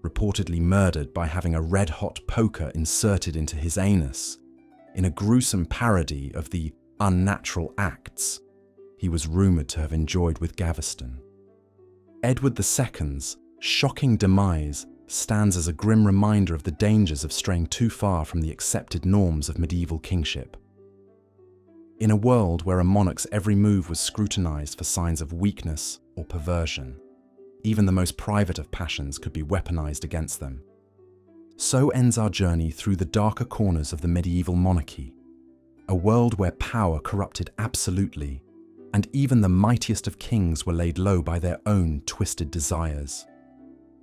reportedly murdered by having a red-hot poker inserted into his anus, in a gruesome parody of the unnatural acts he was rumoured to have enjoyed with Gaveston. Edward II's shocking demise stands as a grim reminder of the dangers of straying too far from the accepted norms of medieval kingship. In a world where a monarch's every move was scrutinised for signs of weakness or perversion, even the most private of passions could be weaponised against them. So ends our journey through the darker corners of the medieval monarchy, a world where power corrupted absolutely, and even the mightiest of kings were laid low by their own twisted desires.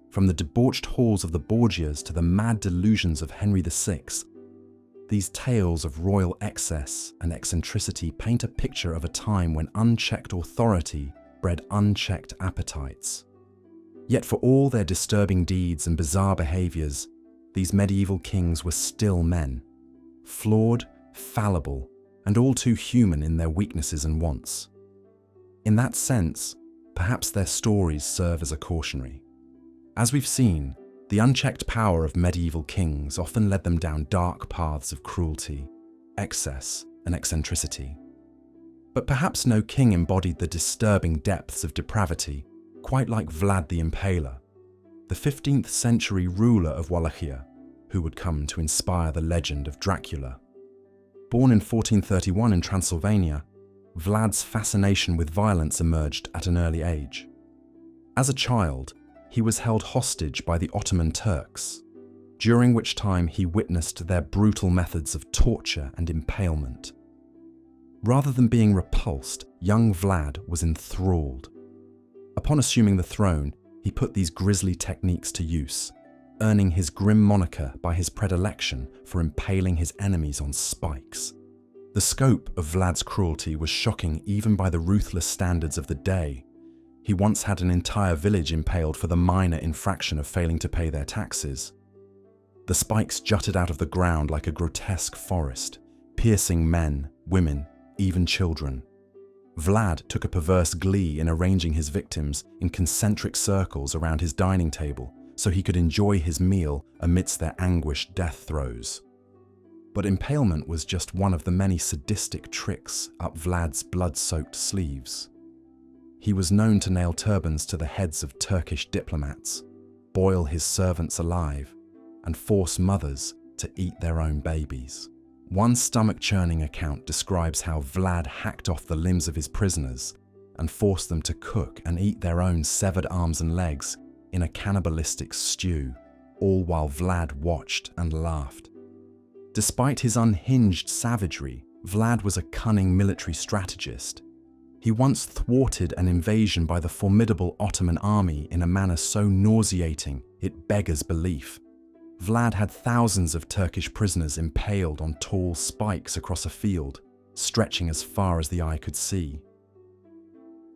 From the debauched halls of the Borgias to the mad delusions of Henry VI, these tales of royal excess and eccentricity paint a picture of a time when unchecked authority bred unchecked appetites. Yet for all their disturbing deeds and bizarre behaviours, these medieval kings were still men, flawed, fallible, and all too human in their weaknesses and wants. In that sense, perhaps their stories serve as a cautionary. As we've seen, the unchecked power of medieval kings often led them down dark paths of cruelty, excess, and eccentricity. But perhaps no king embodied the disturbing depths of depravity quite like Vlad the Impaler, the 15th century ruler of Wallachia, who would come to inspire the legend of Dracula. Born in 1431 in Transylvania, Vlad's fascination with violence emerged at an early age. As a child, he was held hostage by the Ottoman Turks, during which time he witnessed their brutal methods of torture and impalement. Rather than being repulsed, young Vlad was enthralled. Upon assuming the throne, he put these grisly techniques to use, earning his grim moniker by his predilection for impaling his enemies on spikes. The scope of Vlad's cruelty was shocking even by the ruthless standards of the day. He once had an entire village impaled for the minor infraction of failing to pay their taxes. The spikes jutted out of the ground like a grotesque forest, piercing men, women, even children. Vlad took a perverse glee in arranging his victims in concentric circles around his dining table so he could enjoy his meal amidst their anguished death throes. But impalement was just one of the many sadistic tricks up Vlad's blood-soaked sleeves. He was known to nail turbans to the heads of Turkish diplomats, boil his servants alive, and force mothers to eat their own babies. One stomach-churning account describes how Vlad hacked off the limbs of his prisoners and forced them to cook and eat their own severed arms and legs in a cannibalistic stew, all while Vlad watched and laughed. Despite his unhinged savagery, Vlad was a cunning military strategist. He once thwarted an invasion by the formidable Ottoman army in a manner so nauseating it beggars belief. Vlad had thousands of Turkish prisoners impaled on tall spikes across a field, stretching as far as the eye could see.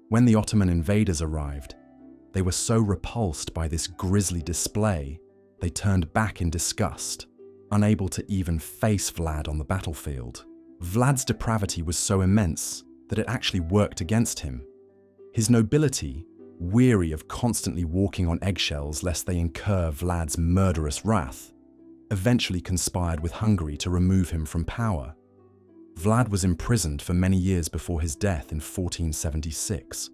When the Ottoman invaders arrived, they were so repulsed by this grisly display, they turned back in disgust, unable to even face Vlad on the battlefield. Vlad's depravity was so immense that it actually worked against him. His nobility, weary of constantly walking on eggshells lest they incur Vlad's murderous wrath, eventually conspired with Hungary to remove him from power. Vlad was imprisoned for many years before his death in 1476.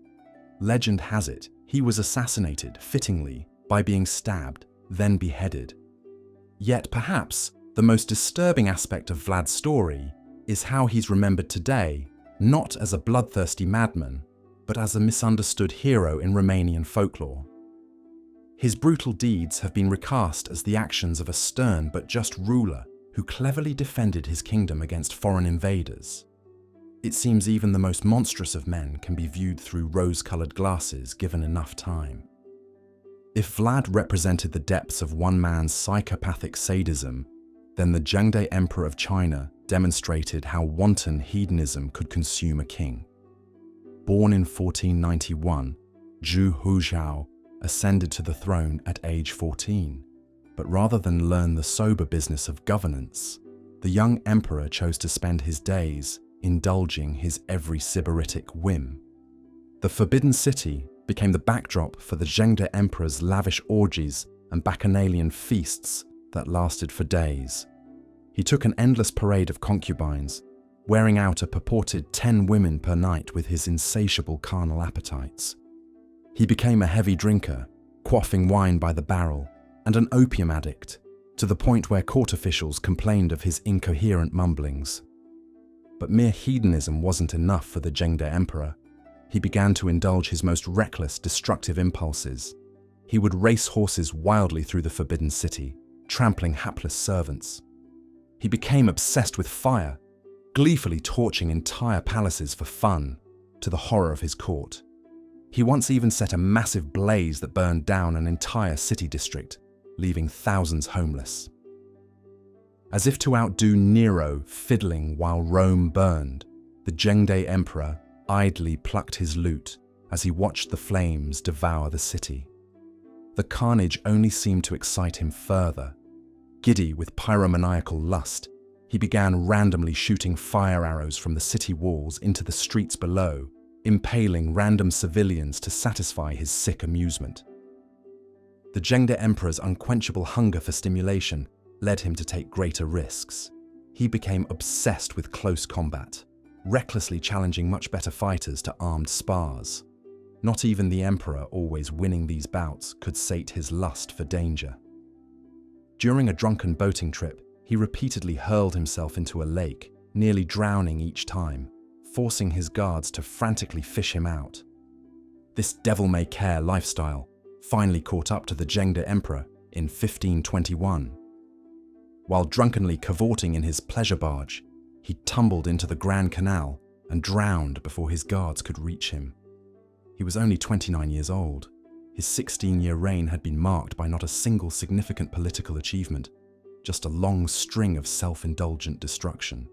Legend has it he was assassinated, fittingly, by being stabbed, then beheaded. Yet perhaps The most disturbing aspect of Vlad's story is how he's remembered today, not as a bloodthirsty madman, but as a misunderstood hero in Romanian folklore. His brutal deeds have been recast as the actions of a stern but just ruler who cleverly defended his kingdom against foreign invaders. It seems even the most monstrous of men can be viewed through rose-colored glasses given enough time. If Vlad represented the depths of one man's psychopathic sadism, then the Zhengde Emperor of China demonstrated how wanton hedonism could consume a king. Born in 1491, Zhu Huzhao ascended to the throne at age 14. But rather than learn the sober business of governance, the young emperor chose to spend his days indulging his every sybaritic whim. The Forbidden City became the backdrop for the Zhengde Emperor's lavish orgies and bacchanalian feasts that lasted for days. He took an endless parade of concubines, wearing out a purported 10 women per night with his insatiable carnal appetites. He became a heavy drinker, quaffing wine by the barrel, and an opium addict, to the point where court officials complained of his incoherent mumblings. But mere hedonism wasn't enough for the Zhengde Emperor. He began to indulge his most reckless, destructive impulses. He would race horses wildly through the Forbidden City, trampling hapless servants. He became obsessed with fire, gleefully torching entire palaces for fun, to the horror of his court. He once even set a massive blaze that burned down an entire city district, leaving thousands homeless. As if to outdo Nero fiddling while Rome burned, the Zhengde Emperor idly plucked his lute as he watched the flames devour the city. The carnage only seemed to excite him further. Giddy with pyromaniacal lust, he began randomly shooting fire arrows from the city walls into the streets below, impaling random civilians to satisfy his sick amusement. The Zhengde Emperor's unquenchable hunger for stimulation led him to take greater risks. He became obsessed with close combat, recklessly challenging much better fighters to armed spars. Not even the emperor, always winning these bouts, could sate his lust for danger. During a drunken boating trip, he repeatedly hurled himself into a lake, nearly drowning each time, forcing his guards to frantically fish him out. This devil-may-care lifestyle finally caught up to the Zhengde Emperor in 1521. While drunkenly cavorting in his pleasure barge, he tumbled into the Grand Canal and drowned before his guards could reach him. He was only 29 years old. His 16-year reign had been marked by not a single significant political achievement, just a long string of self-indulgent destruction.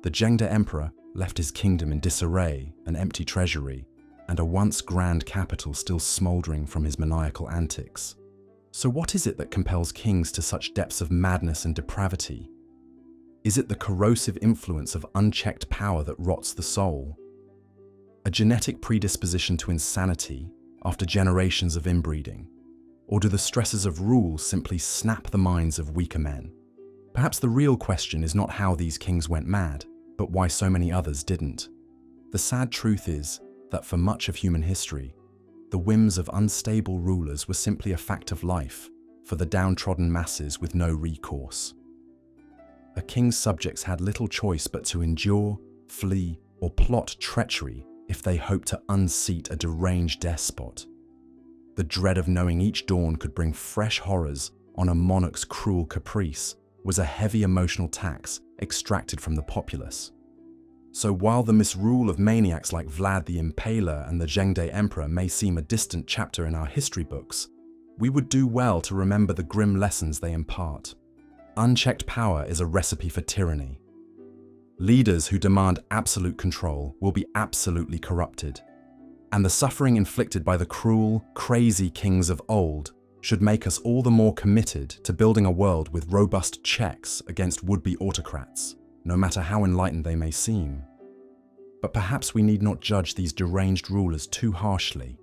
The Zhengde Emperor left his kingdom in disarray, an empty treasury, and a once grand capital still smouldering from his maniacal antics. So what is it that compels kings to such depths of madness and depravity? Is it the corrosive influence of unchecked power that rots the soul? A genetic predisposition to insanity after generations of inbreeding? Or do the stresses of rule simply snap the minds of weaker men? Perhaps the real question is not how these kings went mad, but why so many others didn't. The sad truth is that for much of human history, the whims of unstable rulers were simply a fact of life for the downtrodden masses with no recourse. A king's subjects had little choice but to endure, flee, or plot treachery if they hoped to unseat a deranged despot. The dread of knowing each dawn could bring fresh horrors on a monarch's cruel caprice was a heavy emotional tax extracted from the populace. So while the misrule of maniacs like Vlad the Impaler and the Zhengde Emperor may seem a distant chapter in our history books, we would do well to remember the grim lessons they impart. Unchecked power is a recipe for tyranny. Leaders who demand absolute control will be absolutely corrupted, and the suffering inflicted by the cruel, crazy kings of old should make us all the more committed to building a world with robust checks against would-be autocrats, no matter how enlightened they may seem. But perhaps we need not judge these deranged rulers too harshly.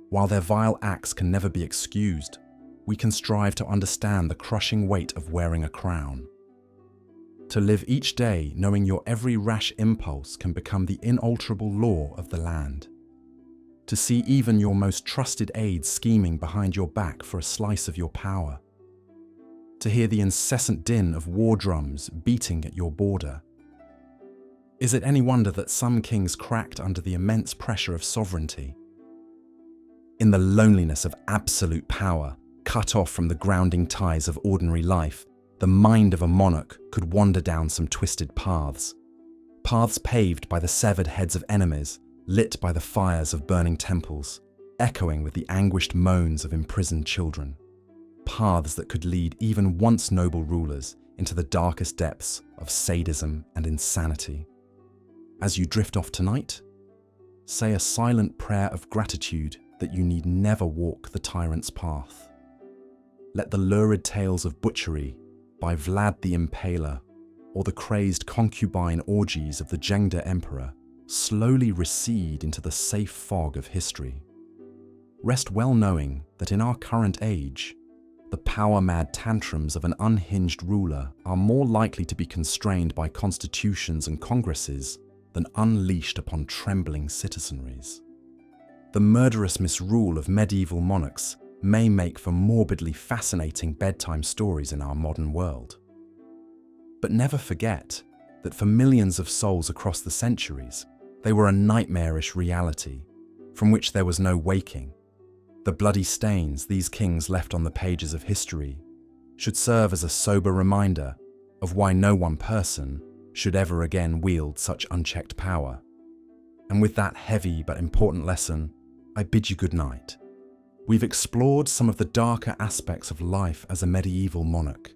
While their vile acts can never be excused, we can strive to understand the crushing weight of wearing a crown. To live each day knowing your every rash impulse can become the inalterable law of the land. To see even your most trusted aides scheming behind your back for a slice of your power. to hear the incessant din of war drums beating at your border? Is it any wonder that some kings cracked under the immense pressure of sovereignty? In the loneliness of absolute power, cut off from the grounding ties of ordinary life, the mind of a monarch could wander down some twisted paths. Paths paved by the severed heads of enemies, lit by the fires of burning temples, echoing with the anguished moans of imprisoned children. Paths that could lead even once noble rulers into the darkest depths of sadism and insanity. As you drift off tonight, say a silent prayer of gratitude that you need never walk the tyrant's path. Let the lurid tales of butchery by Vlad the Impaler or the crazed concubine orgies of the Zhengde Emperor slowly recede into the safe fog of history. Rest well knowing that in our current age, the power-mad tantrums of an unhinged ruler are more likely to be constrained by constitutions and congresses than unleashed upon trembling citizenries. The murderous misrule of medieval monarchs may make for morbidly fascinating bedtime stories in our modern world. But never forget that for millions of souls across the centuries, they were a nightmarish reality from which there was no waking. The bloody stains these kings left on the pages of history should serve as a sober reminder of why no one person should ever again wield such unchecked power. And with that heavy but important lesson, I bid you good night. We've explored some of the darker aspects of life as a medieval monarch,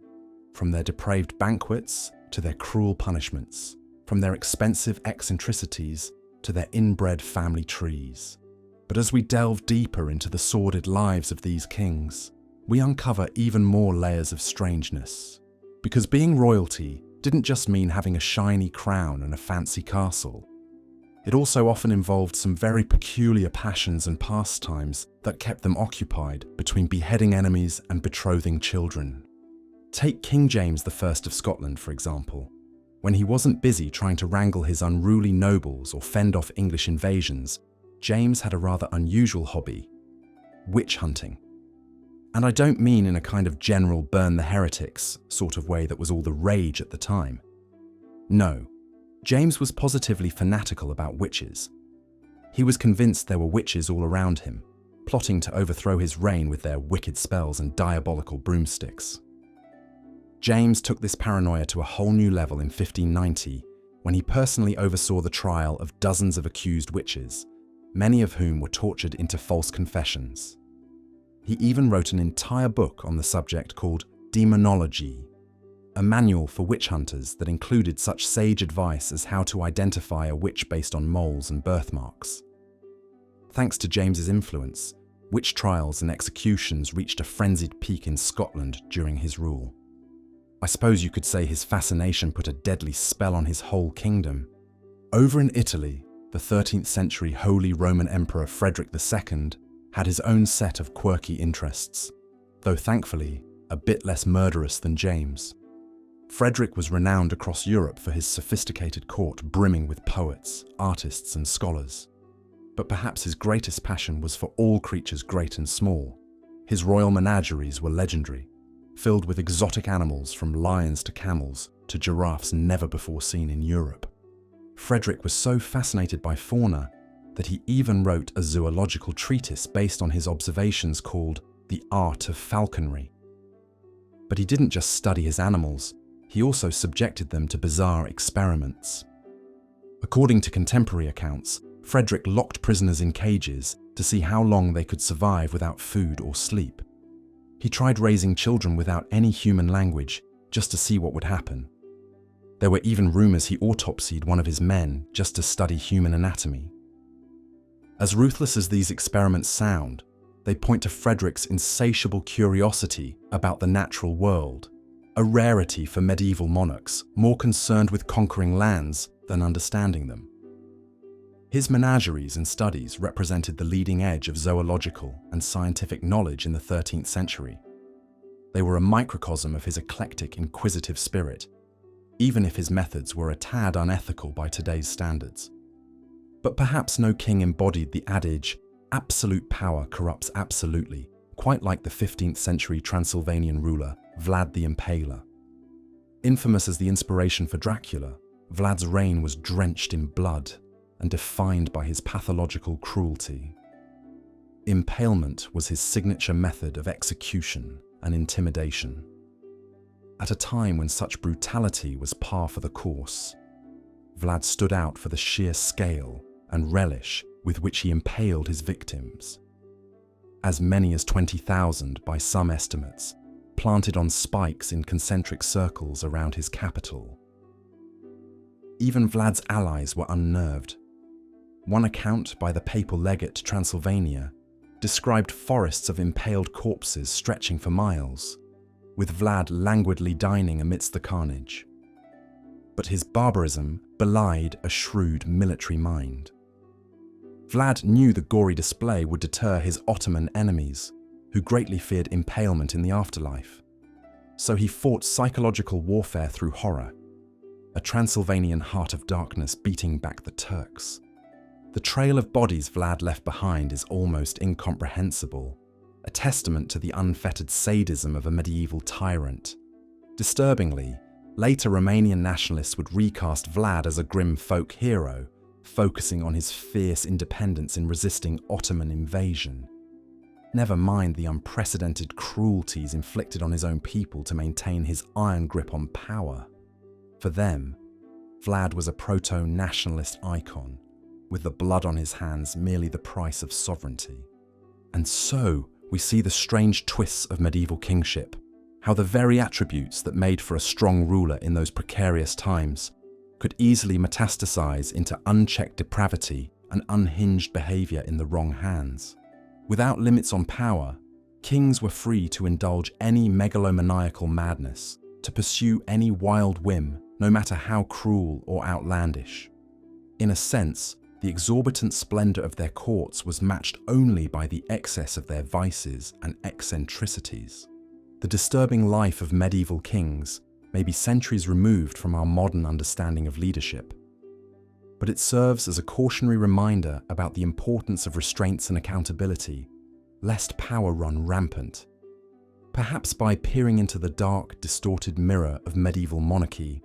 from their depraved banquets to their cruel punishments, from their expensive eccentricities to their inbred family trees. But as we delve deeper into the sordid lives of these kings, we uncover even more layers of strangeness. Because being royalty didn't just mean having a shiny crown and a fancy castle. It also often involved some very peculiar passions and pastimes that kept them occupied between beheading enemies and betrothing children. Take King James I of Scotland, for example. When he wasn't busy trying to wrangle his unruly nobles or fend off English invasions, James had a rather unusual hobby: witch hunting. And I don't mean in a kind of general burn the heretics sort of way that was all the rage at the time. No, James was positively fanatical about witches. He was convinced there were witches all around him, plotting to overthrow his reign with their wicked spells and diabolical broomsticks. James took this paranoia to a whole new level in 1590 when he personally oversaw the trial of dozens of accused witches, many of whom were tortured into false confessions. He even wrote an entire book on the subject called Demonology, a manual for witch hunters that included such sage advice as how to identify a witch based on moles and birthmarks. Thanks to James's influence, witch trials and executions reached a frenzied peak in Scotland during his rule. I suppose you could say his fascination put a deadly spell on his whole kingdom. Over in Italy, the 13th century Holy Roman Emperor Frederick II had his own set of quirky interests, though thankfully a bit less murderous than James. Frederick was renowned across Europe for his sophisticated court brimming with poets, artists and scholars. But perhaps his greatest passion was for all creatures great and small. His royal menageries were legendary, filled with exotic animals from lions to camels to giraffes never before seen in Europe. Frederick was so fascinated by fauna that he even wrote a zoological treatise based on his observations called The Art of Falconry. But he didn't just study his animals, he also subjected them to bizarre experiments. According to contemporary accounts, Frederick locked prisoners in cages to see how long they could survive without food or sleep. He tried raising children without any human language just to see what would happen. There were even rumors he autopsied one of his men just to study human anatomy. As ruthless as these experiments sound, they point to Frederick's insatiable curiosity about the natural world, a rarity for medieval monarchs more concerned with conquering lands than understanding them. His menageries and studies represented the leading edge of zoological and scientific knowledge in the 13th century. They were a microcosm of his eclectic, inquisitive spirit, even if his methods were a tad unethical by today's standards. But perhaps no king embodied the adage, "Absolute power corrupts absolutely," quite like the 15th century Transylvanian ruler Vlad the Impaler. Infamous as the inspiration for Dracula, Vlad's reign was drenched in blood and defined by his pathological cruelty. Impalement was his signature method of execution and intimidation. At a time when such brutality was par for the course, Vlad stood out for the sheer scale and relish with which he impaled his victims. As many as 20,000, by some estimates, planted on spikes in concentric circles around his capital. Even Vlad's allies were unnerved. One account by the papal legate to Transylvania described forests of impaled corpses stretching for miles, with Vlad languidly dining amidst the carnage. But his barbarism belied a shrewd military mind. Vlad knew the gory display would deter his Ottoman enemies, who greatly feared impalement in the afterlife. So he fought psychological warfare through horror, a Transylvanian heart of darkness beating back the Turks. The trail of bodies Vlad left behind is almost incomprehensible, a testament to the unfettered sadism of a medieval tyrant. Disturbingly, later Romanian nationalists would recast Vlad as a grim folk hero, focusing on his fierce independence in resisting Ottoman invasion. Never mind the unprecedented cruelties inflicted on his own people to maintain his iron grip on power. For them, Vlad was a proto-nationalist icon, with the blood on his hands merely the price of sovereignty. And so, we see the strange twists of medieval kingship, how the very attributes that made for a strong ruler in those precarious times could easily metastasize into unchecked depravity and unhinged behavior in the wrong hands. Without limits on power, kings were free to indulge any megalomaniacal madness, to pursue any wild whim, no matter how cruel or outlandish. In a sense, the exorbitant splendor of their courts was matched only by the excess of their vices and eccentricities. The disturbing life of medieval kings may be centuries removed from our modern understanding of leadership, but it serves as a cautionary reminder about the importance of restraints and accountability, lest power run rampant. Perhaps by peering into the dark, distorted mirror of medieval monarchy,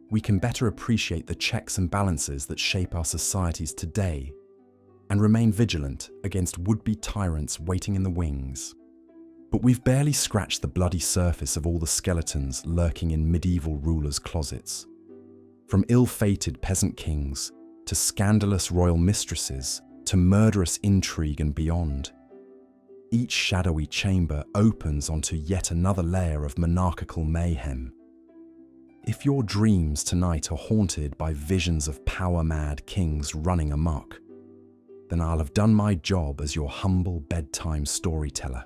we can better appreciate the checks and balances that shape our societies today and remain vigilant against would-be tyrants waiting in the wings. But we've barely scratched the bloody surface of all the skeletons lurking in medieval rulers' closets. From ill-fated peasant kings, to scandalous royal mistresses, to murderous intrigue and beyond. Each shadowy chamber opens onto yet another layer of monarchical mayhem. If your dreams tonight are haunted by visions of power-mad kings running amok, then I'll have done my job as your humble bedtime storyteller.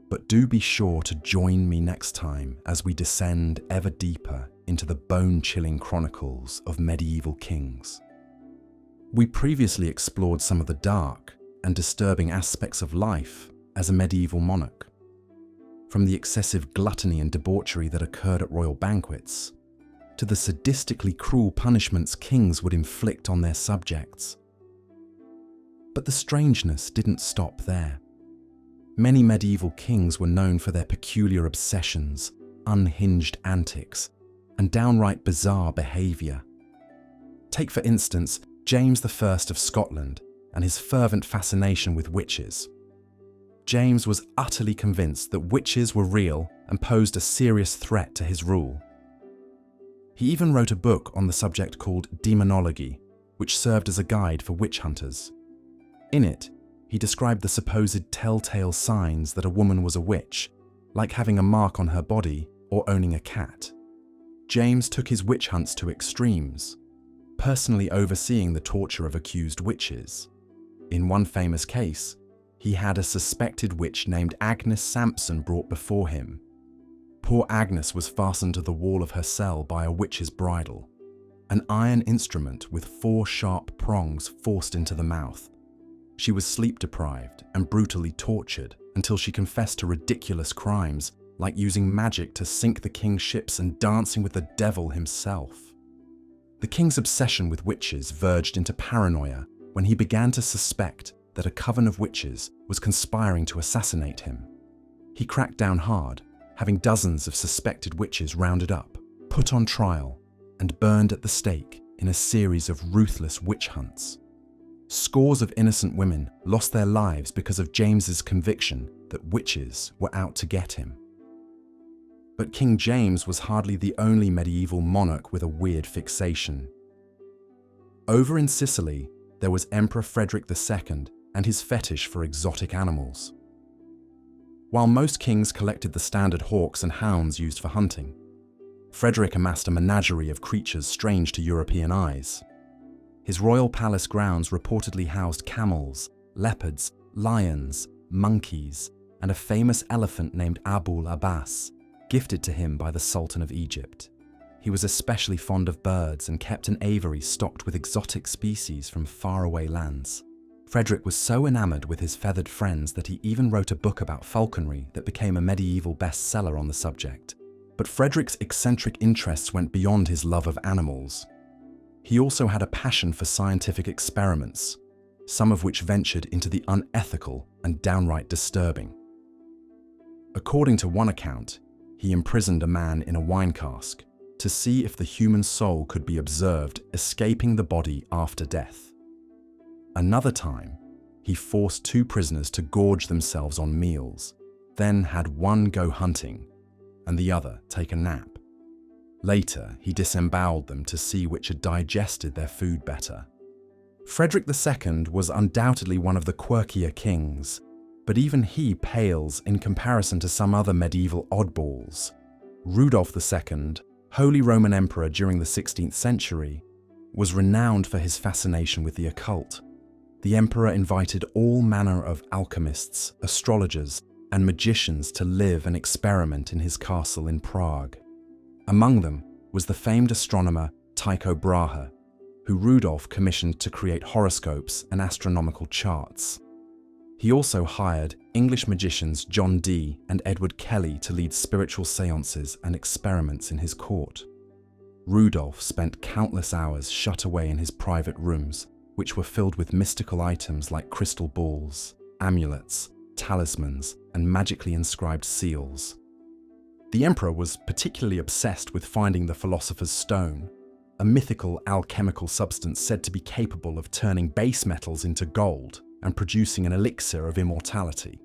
But do be sure to join me next time as we descend ever deeper into the bone-chilling chronicles of medieval kings. We previously explored some of the dark and disturbing aspects of life as a medieval monarch, from the excessive gluttony and debauchery that occurred at royal banquets, to the sadistically cruel punishments kings would inflict on their subjects. But the strangeness didn't stop there. Many medieval kings were known for their peculiar obsessions, unhinged antics, and downright bizarre behaviour. Take for instance James I of Scotland and his fervent fascination with witches. James was utterly convinced that witches were real and posed a serious threat to his rule. He even wrote a book on the subject called Demonology, which served as a guide for witch hunters. In it, he described the supposed telltale signs that a woman was a witch, like having a mark on her body or owning a cat. James took his witch hunts to extremes, personally overseeing the torture of accused witches. In one famous case, he had a suspected witch named Agnes Sampson brought before him. Poor Agnes was fastened to the wall of her cell by a witch's bridle, an iron instrument with 4 sharp prongs forced into the mouth. She was sleep-deprived and brutally tortured until she confessed to ridiculous crimes like using magic to sink the king's ships and dancing with the devil himself. The king's obsession with witches verged into paranoia when he began to suspect that a coven of witches was conspiring to assassinate him. He cracked down hard, having dozens of suspected witches rounded up, put on trial, and burned at the stake in a series of ruthless witch hunts. Scores of innocent women lost their lives because of James's conviction that witches were out to get him. But King James was hardly the only medieval monarch with a weird fixation. Over in Sicily, there was Emperor Frederick II and his fetish for exotic animals. While most kings collected the standard hawks and hounds used for hunting, Frederick amassed a menagerie of creatures strange to European eyes. His royal palace grounds reportedly housed camels, leopards, lions, monkeys, and a famous elephant named Abul Abbas, gifted to him by the Sultan of Egypt. He was especially fond of birds and kept an aviary stocked with exotic species from faraway lands. Frederick was so enamored with his feathered friends that he even wrote a book about falconry that became a medieval bestseller on the subject. But Frederick's eccentric interests went beyond his love of animals. He also had a passion for scientific experiments, some of which ventured into the unethical and downright disturbing. According to one account, he imprisoned a man in a wine cask to see if the human soul could be observed escaping the body after death. Another time, he forced two prisoners to gorge themselves on meals, then had one go hunting and the other take a nap. Later, he disemboweled them to see which had digested their food better. Frederick II was undoubtedly one of the quirkier kings, but even he pales in comparison to some other medieval oddballs. Rudolph II, Holy Roman Emperor during the 16th century, was renowned for his fascination with the occult. The emperor invited all manner of alchemists, astrologers, and magicians to live and experiment in his castle in Prague. Among them was the famed astronomer Tycho Brahe, who Rudolf commissioned to create horoscopes and astronomical charts. He also hired English magicians John Dee and Edward Kelly to lead spiritual seances and experiments in his court. Rudolf spent countless hours shut away in his private rooms, which were filled with mystical items like crystal balls, amulets, talismans, and magically inscribed seals. The emperor was particularly obsessed with finding the Philosopher's Stone, a mythical alchemical substance said to be capable of turning base metals into gold and producing an elixir of immortality.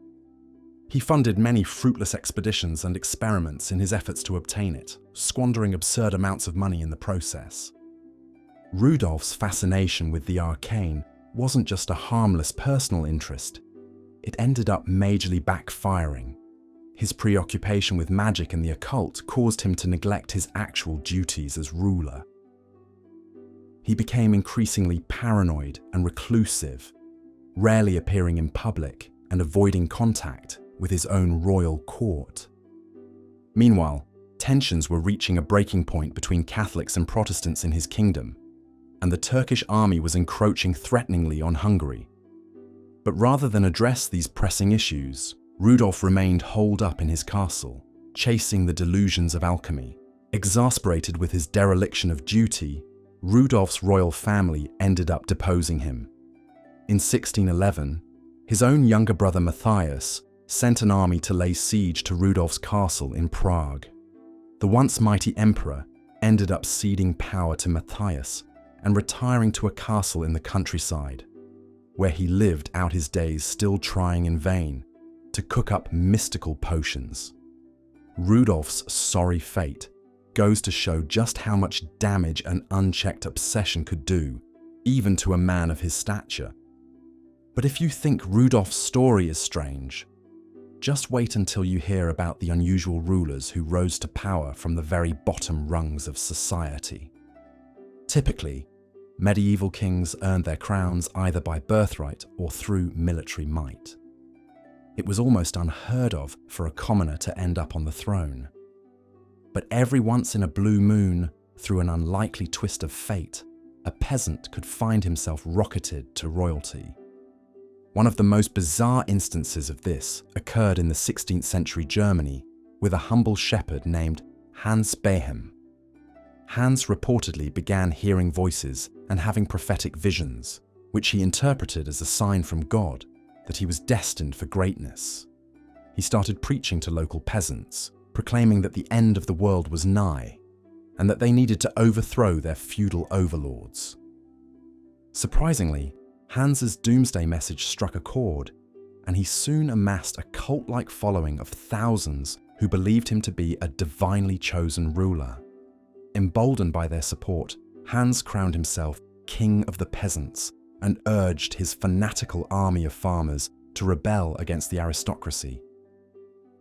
He funded many fruitless expeditions and experiments in his efforts to obtain it, squandering absurd amounts of money in the process. Rudolph's fascination with the arcane wasn't just a harmless personal interest. It ended up majorly backfiring. His preoccupation with magic and the occult caused him to neglect his actual duties as ruler. He became increasingly paranoid and reclusive, rarely appearing in public and avoiding contact with his own royal court. Meanwhile, tensions were reaching a breaking point between Catholics and Protestants in his kingdom, and the Turkish army was encroaching threateningly on Hungary. But rather than address these pressing issues, Rudolf remained holed up in his castle, chasing the delusions of alchemy. Exasperated with his dereliction of duty, Rudolf's royal family ended up deposing him. In 1611, his own younger brother Matthias sent an army to lay siege to Rudolf's castle in Prague. The once mighty emperor ended up ceding power to Matthias and retiring to a castle in the countryside, where he lived out his days still trying in vain to cook up mystical potions. Rudolf's sorry fate goes to show just how much damage an unchecked obsession could do, even to a man of his stature. But if you think Rudolf's story is strange, just wait until you hear about the unusual rulers who rose to power from the very bottom rungs of society. Typically, medieval kings earned their crowns either by birthright or through military might. It was almost unheard of for a commoner to end up on the throne. But every once in a blue moon, through an unlikely twist of fate, a peasant could find himself rocketed to royalty. One of the most bizarre instances of this occurred in the 16th century Germany with a humble shepherd named Hans Behem. Hans reportedly began hearing voices and having prophetic visions, which he interpreted as a sign from God that he was destined for greatness. He started preaching to local peasants, proclaiming that the end of the world was nigh and that they needed to overthrow their feudal overlords. Surprisingly, Hans's doomsday message struck a chord, and he soon amassed a cult-like following of thousands who believed him to be a divinely chosen ruler. Emboldened by their support, Hans crowned himself king of the peasants and urged his fanatical army of farmers to rebel against the aristocracy.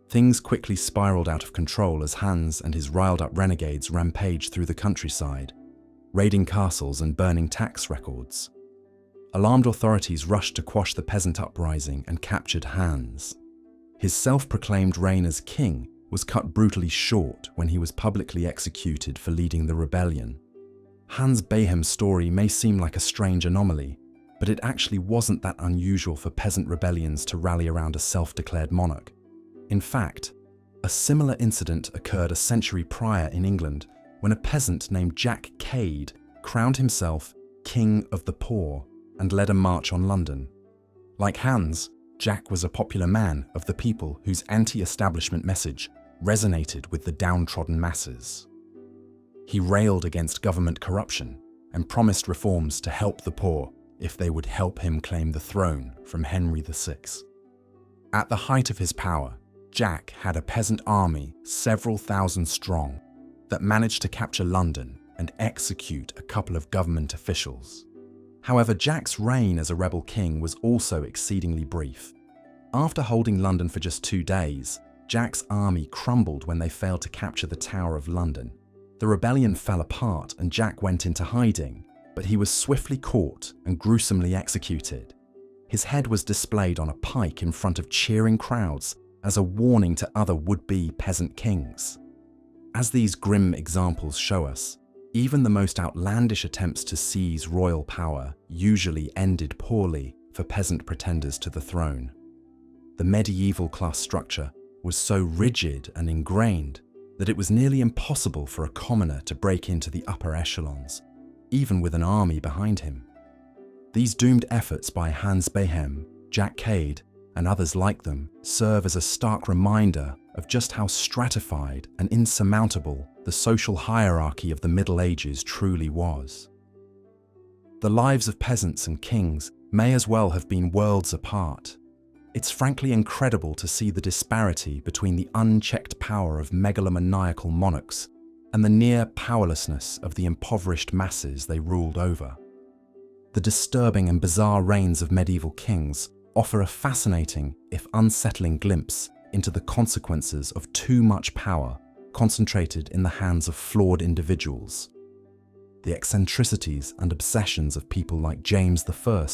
Things quickly spiraled out of control as Hans and his riled-up renegades rampaged through the countryside, raiding castles and burning tax records. Alarmed authorities rushed to quash the peasant uprising and captured Hans. His self-proclaimed reign as king was cut brutally short when he was publicly executed for leading the rebellion. Hans Behem's story may seem like a strange anomaly, but it actually wasn't that unusual for peasant rebellions to rally around a self-declared monarch. In fact, a similar incident occurred a century prior in England when a peasant named Jack Cade crowned himself King of the Poor and led a march on London. Like Hans, Jack was a popular man of the people whose anti-establishment message resonated with the downtrodden masses. He railed against government corruption and promised reforms to help the poor if they would help him claim the throne from Henry VI. At the height of his power, Jack had a peasant army several thousand strong that managed to capture London and execute a couple of government officials. However, Jack's reign as a rebel king was also exceedingly brief. After holding London for just 2 days, Jack's army crumbled when they failed to capture the Tower of London. The rebellion fell apart and Jack went into hiding, but he was swiftly caught and gruesomely executed. His head was displayed on a pike in front of cheering crowds as a warning to other would-be peasant kings. As these grim examples show us, even the most outlandish attempts to seize royal power usually ended poorly for peasant pretenders to the throne. The medieval class structure was so rigid and ingrained that it was nearly impossible for a commoner to break into the upper echelons, even with an army behind him. These doomed efforts by Hans Behem, Jack Cade, and others like them serve as a stark reminder of just how stratified and insurmountable the social hierarchy of the Middle Ages truly was. The lives of peasants and kings may as well have been worlds apart. It's frankly incredible to see the disparity between the unchecked power of megalomaniacal monarchs and the near powerlessness of the impoverished masses they ruled over. The disturbing and bizarre reigns of medieval kings offer a fascinating, if unsettling, glimpse into the consequences of too much power concentrated in the hands of flawed individuals. The eccentricities and obsessions of people like James I,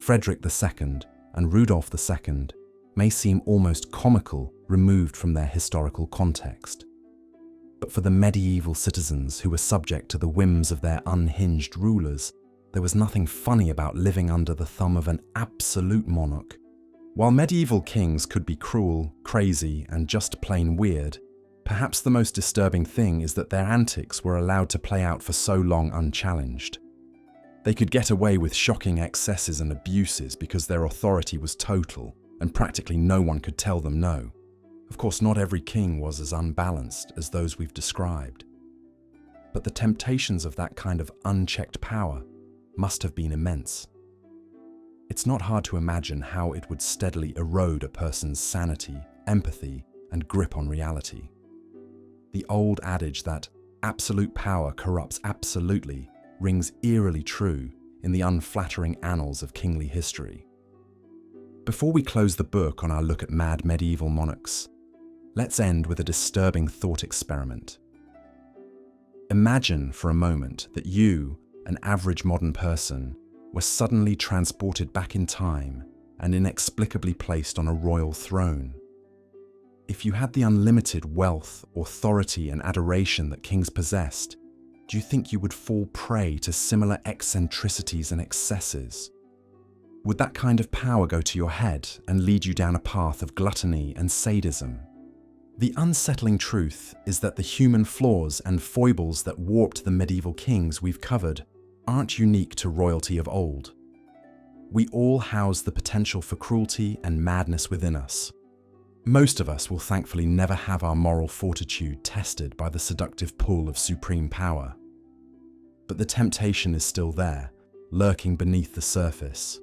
Frederick II, and Rudolph II may seem almost comical removed from their historical context. But for the medieval citizens who were subject to the whims of their unhinged rulers, there was nothing funny about living under the thumb of an absolute monarch. While medieval kings could be cruel, crazy, and just plain weird, perhaps the most disturbing thing is that their antics were allowed to play out for so long unchallenged. They could get away with shocking excesses and abuses because their authority was total, and practically no one could tell them no. Of course, not every king was as unbalanced as those we've described. But the temptations of that kind of unchecked power must have been immense. It's not hard to imagine how it would steadily erode a person's sanity, empathy, and grip on reality. The old adage that absolute power corrupts absolutely rings eerily true in the unflattering annals of kingly history. Before we close the book on our look at mad medieval monarchs, let's end with a disturbing thought experiment. Imagine for a moment that you, an average modern person, were suddenly transported back in time and inexplicably placed on a royal throne. If you had the unlimited wealth, authority, and adoration that kings possessed, do you think you would fall prey to similar eccentricities and excesses? Would that kind of power go to your head and lead you down a path of gluttony and sadism? The unsettling truth is that the human flaws and foibles that warped the medieval kings we've covered aren't unique to royalty of old. We all house the potential for cruelty and madness within us. Most of us will thankfully never have our moral fortitude tested by the seductive pull of supreme power. But the temptation is still there, lurking beneath the surface.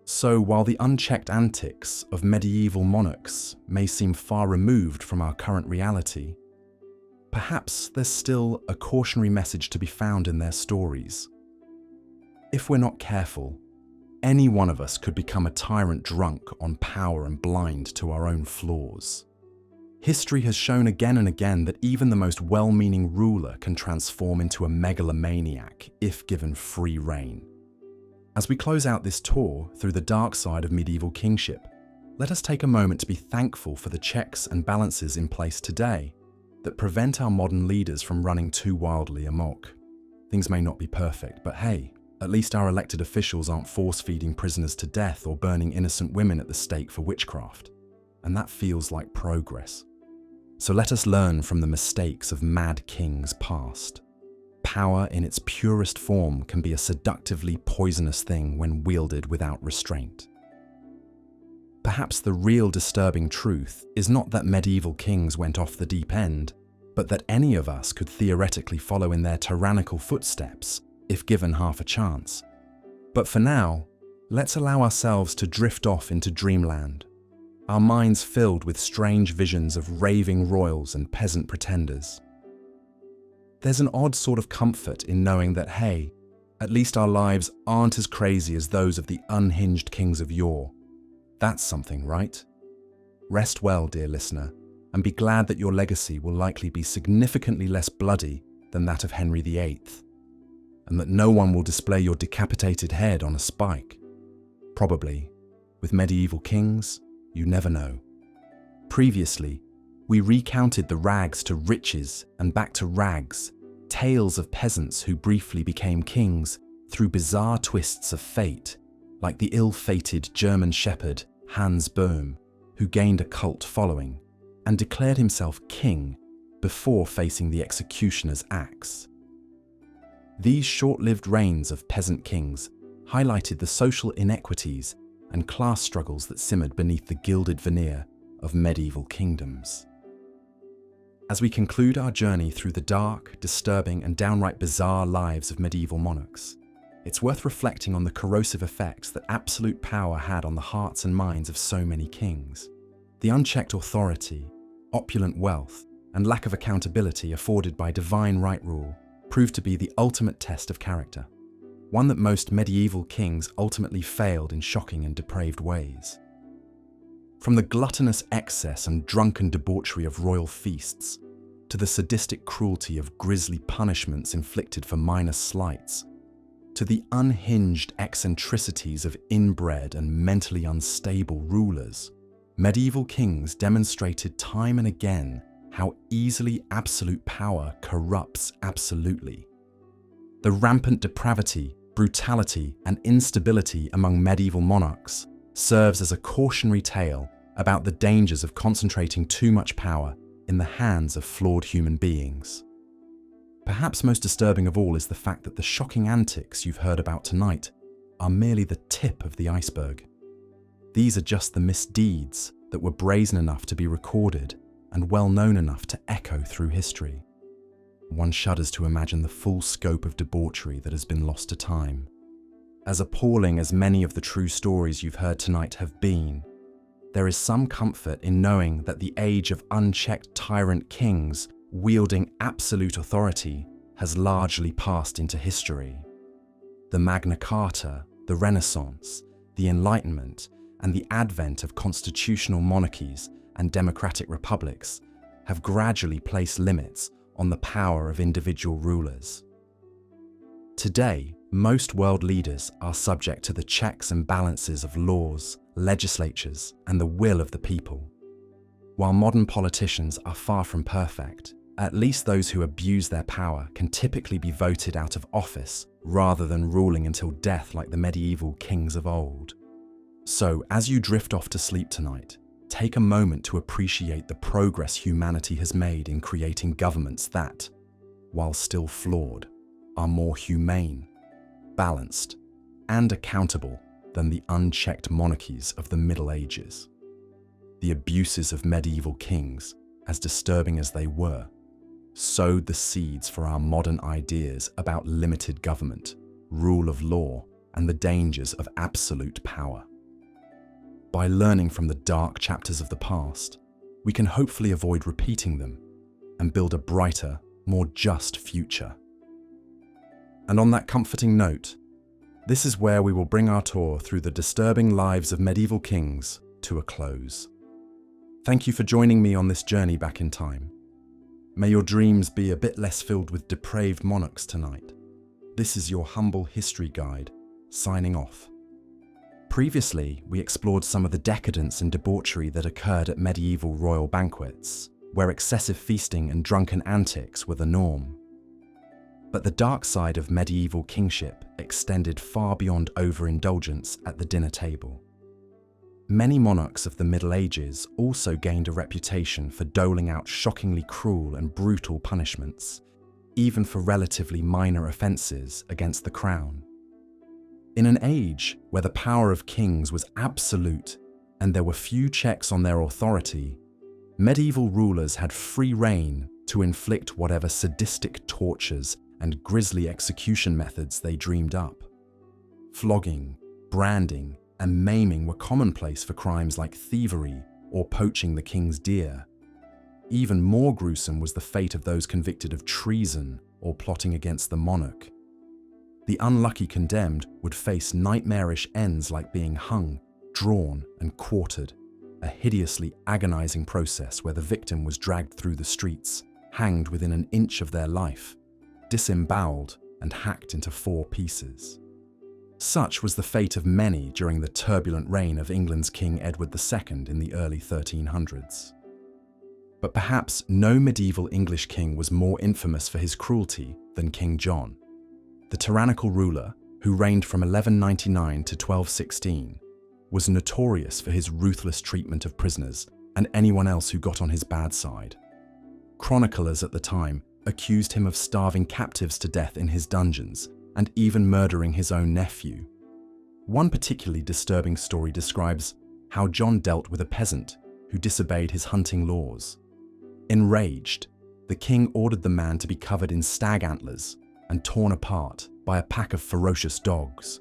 So while the unchecked antics of medieval monarchs may seem far removed from our current reality, perhaps there's still a cautionary message to be found in their stories. If we're not careful, any one of us could become a tyrant drunk on power and blind to our own flaws. History has shown again and again that even the most well-meaning ruler can transform into a megalomaniac if given free rein. As we close out this tour through the dark side of medieval kingship, let us take a moment to be thankful for the checks and balances in place today that prevent our modern leaders from running too wildly amok. Things may not be perfect, but hey, at least our elected officials aren't force-feeding prisoners to death or burning innocent women at the stake for witchcraft. And that feels like progress. So let us learn from the mistakes of mad kings past. Power in its purest form can be a seductively poisonous thing when wielded without restraint. Perhaps the real disturbing truth is not that medieval kings went off the deep end, but that any of us could theoretically follow in their tyrannical footsteps if given half a chance. But for now, let's allow ourselves to drift off into dreamland, our minds filled with strange visions of raving royals and peasant pretenders. There's an odd sort of comfort in knowing that, hey, at least our lives aren't as crazy as those of the unhinged kings of yore. That's something, right? Rest well, dear listener, and be glad that your legacy will likely be significantly less bloody than that of Henry VIII, and that no one will display your decapitated head on a spike. Probably, with medieval kings, you never know. Previously, we recounted the rags to riches and back to rags, tales of peasants who briefly became kings through bizarre twists of fate, like the ill-fated German shepherd Hans Bohm, who gained a cult following and declared himself king before facing the executioner's axe. These short-lived reigns of peasant kings highlighted the social inequities and class struggles that simmered beneath the gilded veneer of medieval kingdoms. As we conclude our journey through the dark, disturbing, and downright bizarre lives of medieval monarchs, it's worth reflecting on the corrosive effects that absolute power had on the hearts and minds of so many kings. The unchecked authority, opulent wealth, and lack of accountability afforded by divine right rule proved to be the ultimate test of character, one that most medieval kings ultimately failed in shocking and depraved ways. From the gluttonous excess and drunken debauchery of royal feasts, to the sadistic cruelty of grisly punishments inflicted for minor slights, to the unhinged eccentricities of inbred and mentally unstable rulers, medieval kings demonstrated time and again how easily absolute power corrupts absolutely. The rampant depravity, brutality, and instability among medieval monarchs serves as a cautionary tale about the dangers of concentrating too much power in the hands of flawed human beings. Perhaps most disturbing of all is the fact that the shocking antics you've heard about tonight are merely the tip of the iceberg. These are just the misdeeds that were brazen enough to be recorded and well known enough to echo through history. One shudders to imagine the full scope of debauchery that has been lost to time. As appalling as many of the true stories you've heard tonight have been, there is some comfort in knowing that the age of unchecked tyrant kings wielding absolute authority has largely passed into history. The Magna Carta, the Renaissance, the Enlightenment, and the advent of constitutional monarchies and democratic republics have gradually placed limits on the power of individual rulers. Today, most world leaders are subject to the checks and balances of laws, legislatures, and the will of the people. While modern politicians are far from perfect, at least those who abuse their power can typically be voted out of office rather than ruling until death like the medieval kings of old. So, as you drift off to sleep tonight, take a moment to appreciate the progress humanity has made in creating governments that, while still flawed, are more humane, balanced, and accountable than the unchecked monarchies of the Middle Ages. the abuses of medieval kings, as disturbing as they were, sowed the seeds for our modern ideas about limited government, rule of law, and the dangers of absolute power. By learning from the dark chapters of the past, we can hopefully avoid repeating them and build a brighter, more just future. And on that comforting note, this is where we will bring our tour through the disturbing lives of medieval kings to a close. Thank you for joining me on this journey back in time. May your dreams be a bit less filled with depraved monarchs tonight. This is your humble history guide, signing off. Previously, we explored some of the decadence and debauchery that occurred at medieval royal banquets, where excessive feasting and drunken antics were the norm. But the dark side of medieval kingship extended far beyond overindulgence at the dinner table. Many monarchs of the Middle Ages also gained a reputation for doling out shockingly cruel and brutal punishments, even for relatively minor offences against the crown. In an age where the power of kings was absolute and there were few checks on their authority, medieval rulers had free rein to inflict whatever sadistic tortures and grisly execution methods they dreamed up. Flogging, branding, and maiming were commonplace for crimes like thievery or poaching the king's deer. Even more gruesome was the fate of those convicted of treason or plotting against the monarch. The unlucky condemned would face nightmarish ends like being hung, drawn, and quartered, a hideously agonizing process where the victim was dragged through the streets, hanged within an inch of their life, disemboweled, and hacked into 4 pieces. Such was the fate of many during the turbulent reign of England's King Edward II in the early 1300s. But perhaps no medieval English king was more infamous for his cruelty than King John. The tyrannical ruler, who reigned from 1199 to 1216, was notorious for his ruthless treatment of prisoners and anyone else who got on his bad side. Chroniclers at the time accused him of starving captives to death in his dungeons and even murdering his own nephew. One particularly disturbing story describes how John dealt with a peasant who disobeyed his hunting laws. Enraged, the king ordered the man to be covered in stag antlers and torn apart by a pack of ferocious dogs.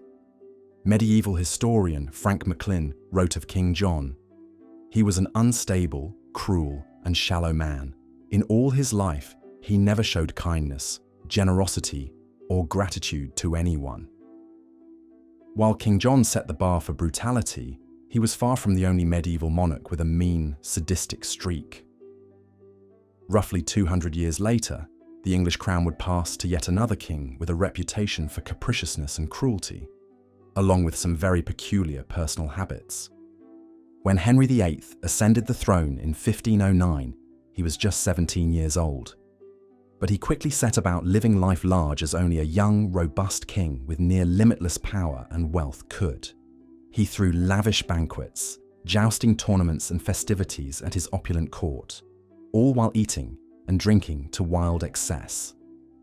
Medieval historian Frank Macklin wrote of King John, "He was an unstable, cruel, and shallow man. In all his life, he never showed kindness, generosity, or gratitude to anyone." While King John set the bar for brutality, he was far from the only medieval monarch with a mean, sadistic streak. Roughly 200 years later, the English crown would pass to yet another king with a reputation for capriciousness and cruelty, along with some very peculiar personal habits. When Henry VIII ascended the throne in 1509, he was just 17 years old. But he quickly set about living life large as only a young, robust king with near limitless power and wealth could. He threw lavish banquets, jousting tournaments and festivities at his opulent court, all while eating and drinking to wild excess.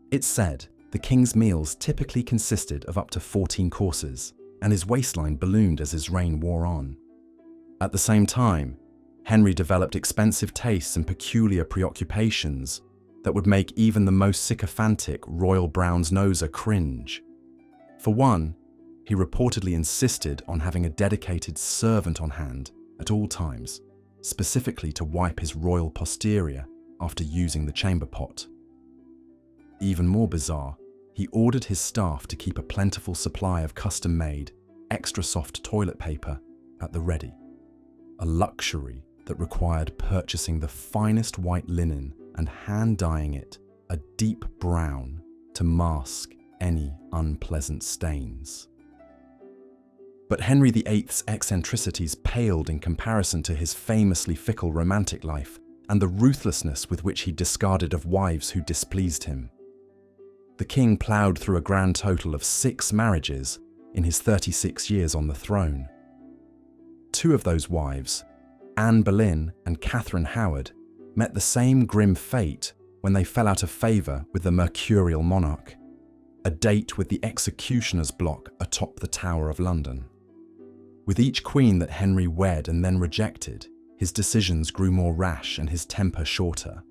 It's said the king's meals typically consisted of up to 14 courses, and his waistline ballooned as his reign wore on. At the same time, Henry developed expensive tastes and peculiar preoccupations that would make even the most sycophantic royal brown's-noser cringe. For one, he reportedly insisted on having a dedicated servant on hand at all times, specifically to wipe his royal posterior after using the chamber pot. Even more bizarre, he ordered his staff to keep a plentiful supply of custom-made, extra-soft toilet paper at the ready, a luxury that required purchasing the finest white linen and hand-dyeing it a deep brown to mask any unpleasant stains. But Henry VIII's eccentricities paled in comparison to his famously fickle romantic life and the ruthlessness with which he discarded of wives who displeased him. The king ploughed through a grand total of 6 marriages in his 36 years on the throne. 2 of those wives, Anne Boleyn and Catherine Howard, met the same grim fate when they fell out of favour with the mercurial monarch, a date with the executioner's block atop the Tower of London. With each queen that Henry wed and then rejected, his decisions grew more rash and his temper shorter.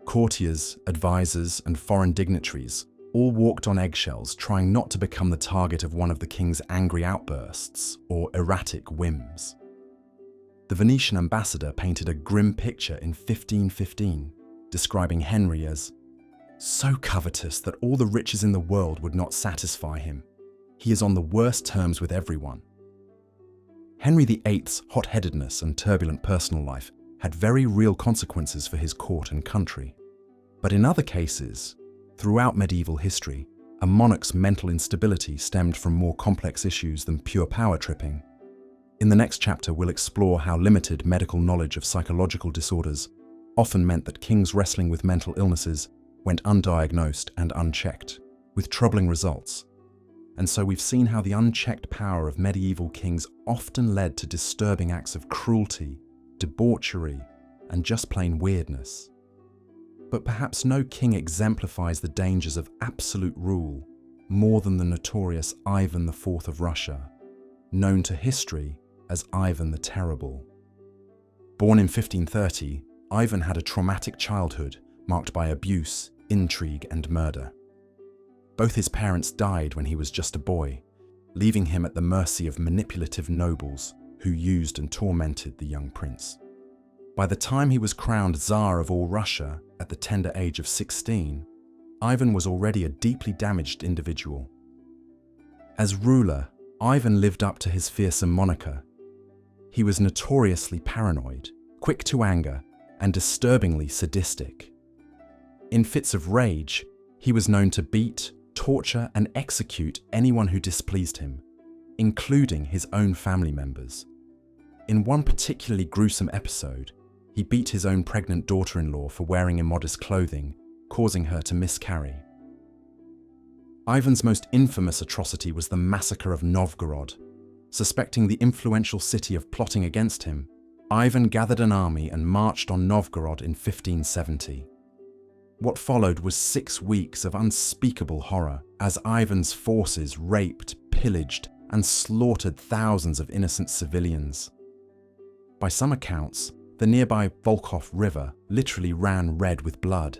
Courtiers, advisors, and foreign dignitaries all walked on eggshells, trying not to become the target of one of the king's angry outbursts or erratic whims. The Venetian ambassador painted a grim picture in 1515, describing Henry as so covetous that all the riches in the world would not satisfy him. He is on the worst terms with everyone. Henry VIII's hot-headedness and turbulent personal life had very real consequences for his court and country. But in other cases, throughout medieval history, a monarch's mental instability stemmed from more complex issues than pure power tripping. In the next chapter, we'll explore how limited medical knowledge of psychological disorders often meant that kings wrestling with mental illnesses went undiagnosed and unchecked, with troubling results. And so we've seen how the unchecked power of medieval kings often led to disturbing acts of cruelty, debauchery, and just plain weirdness. But perhaps no king exemplifies the dangers of absolute rule more than the notorious Ivan IV of Russia, known to history as Ivan the Terrible. Born in 1530, Ivan had a traumatic childhood marked by abuse, intrigue, and murder. Both his parents died when he was just a boy, leaving him at the mercy of manipulative nobles who used and tormented the young prince. By the time he was crowned Tsar of all Russia at the tender age of 16, Ivan was already a deeply damaged individual. As ruler, Ivan lived up to his fearsome moniker. He was notoriously paranoid, quick to anger, and disturbingly sadistic. In fits of rage, he was known to beat, torture, and execute anyone who displeased him, including his own family members. In one particularly gruesome episode, he beat his own pregnant daughter-in-law for wearing immodest clothing, causing her to miscarry. Ivan's most infamous atrocity was the massacre of Novgorod. Suspecting the influential city of plotting against him, Ivan gathered an army and marched on Novgorod in 1570. What followed was 6 weeks of unspeakable horror as Ivan's forces raped, pillaged, and slaughtered thousands of innocent civilians. By some accounts, the nearby Volkhov River literally ran red with blood.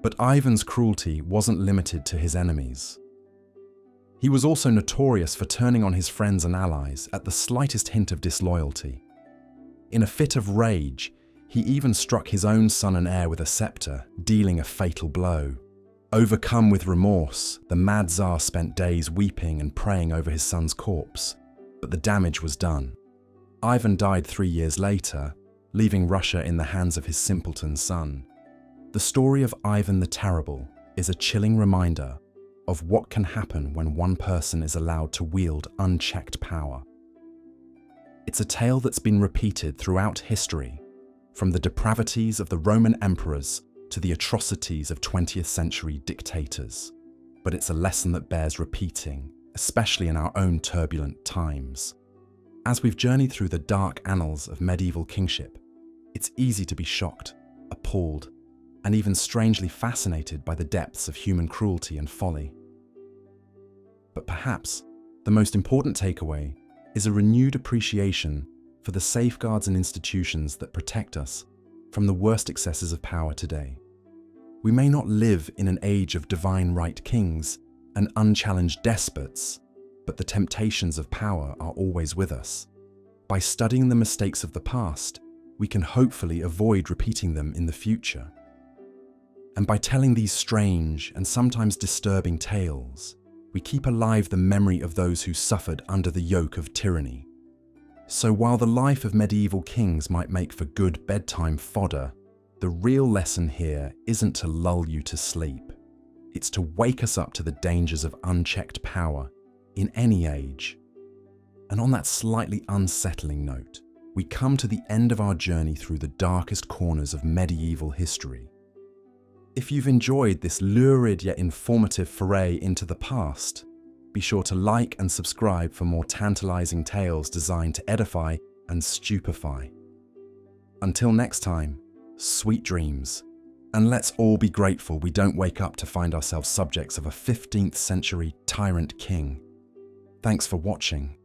But Ivan's cruelty wasn't limited to his enemies. He was also notorious for turning on his friends and allies at the slightest hint of disloyalty. In a fit of rage, he even struck his own son and heir with a scepter, dealing a fatal blow. Overcome with remorse, the mad Tsar spent days weeping and praying over his son's corpse, but the damage was done. Ivan died 3 years later, leaving Russia in the hands of his simpleton son. The story of Ivan the Terrible is a chilling reminder of what can happen when one person is allowed to wield unchecked power. It's a tale that's been repeated throughout history, from the depravities of the Roman emperors to the atrocities of 20th century dictators. But it's a lesson that bears repeating, especially in our own turbulent times. As we've journeyed through the dark annals of medieval kingship, it's easy to be shocked, appalled, and even strangely fascinated by the depths of human cruelty and folly. But perhaps the most important takeaway is a renewed appreciation for the safeguards and institutions that protect us from the worst excesses of power today. We may not live in an age of divine right kings and unchallenged despots, but the temptations of power are always with us. By studying the mistakes of the past, we can hopefully avoid repeating them in the future. And by telling these strange and sometimes disturbing tales, we keep alive the memory of those who suffered under the yoke of tyranny. So while the life of medieval kings might make for good bedtime fodder, the real lesson here isn't to lull you to sleep. It's to wake us up to the dangers of unchecked power in any age. And on that slightly unsettling note, we come to the end of our journey through the darkest corners of medieval history. If you've enjoyed this lurid yet informative foray into the past, be sure to like and subscribe for more tantalizing tales designed to edify and stupefy. Until next time, sweet dreams, and let's all be grateful we don't wake up to find ourselves subjects of a 15th century tyrant king. Thanks for watching.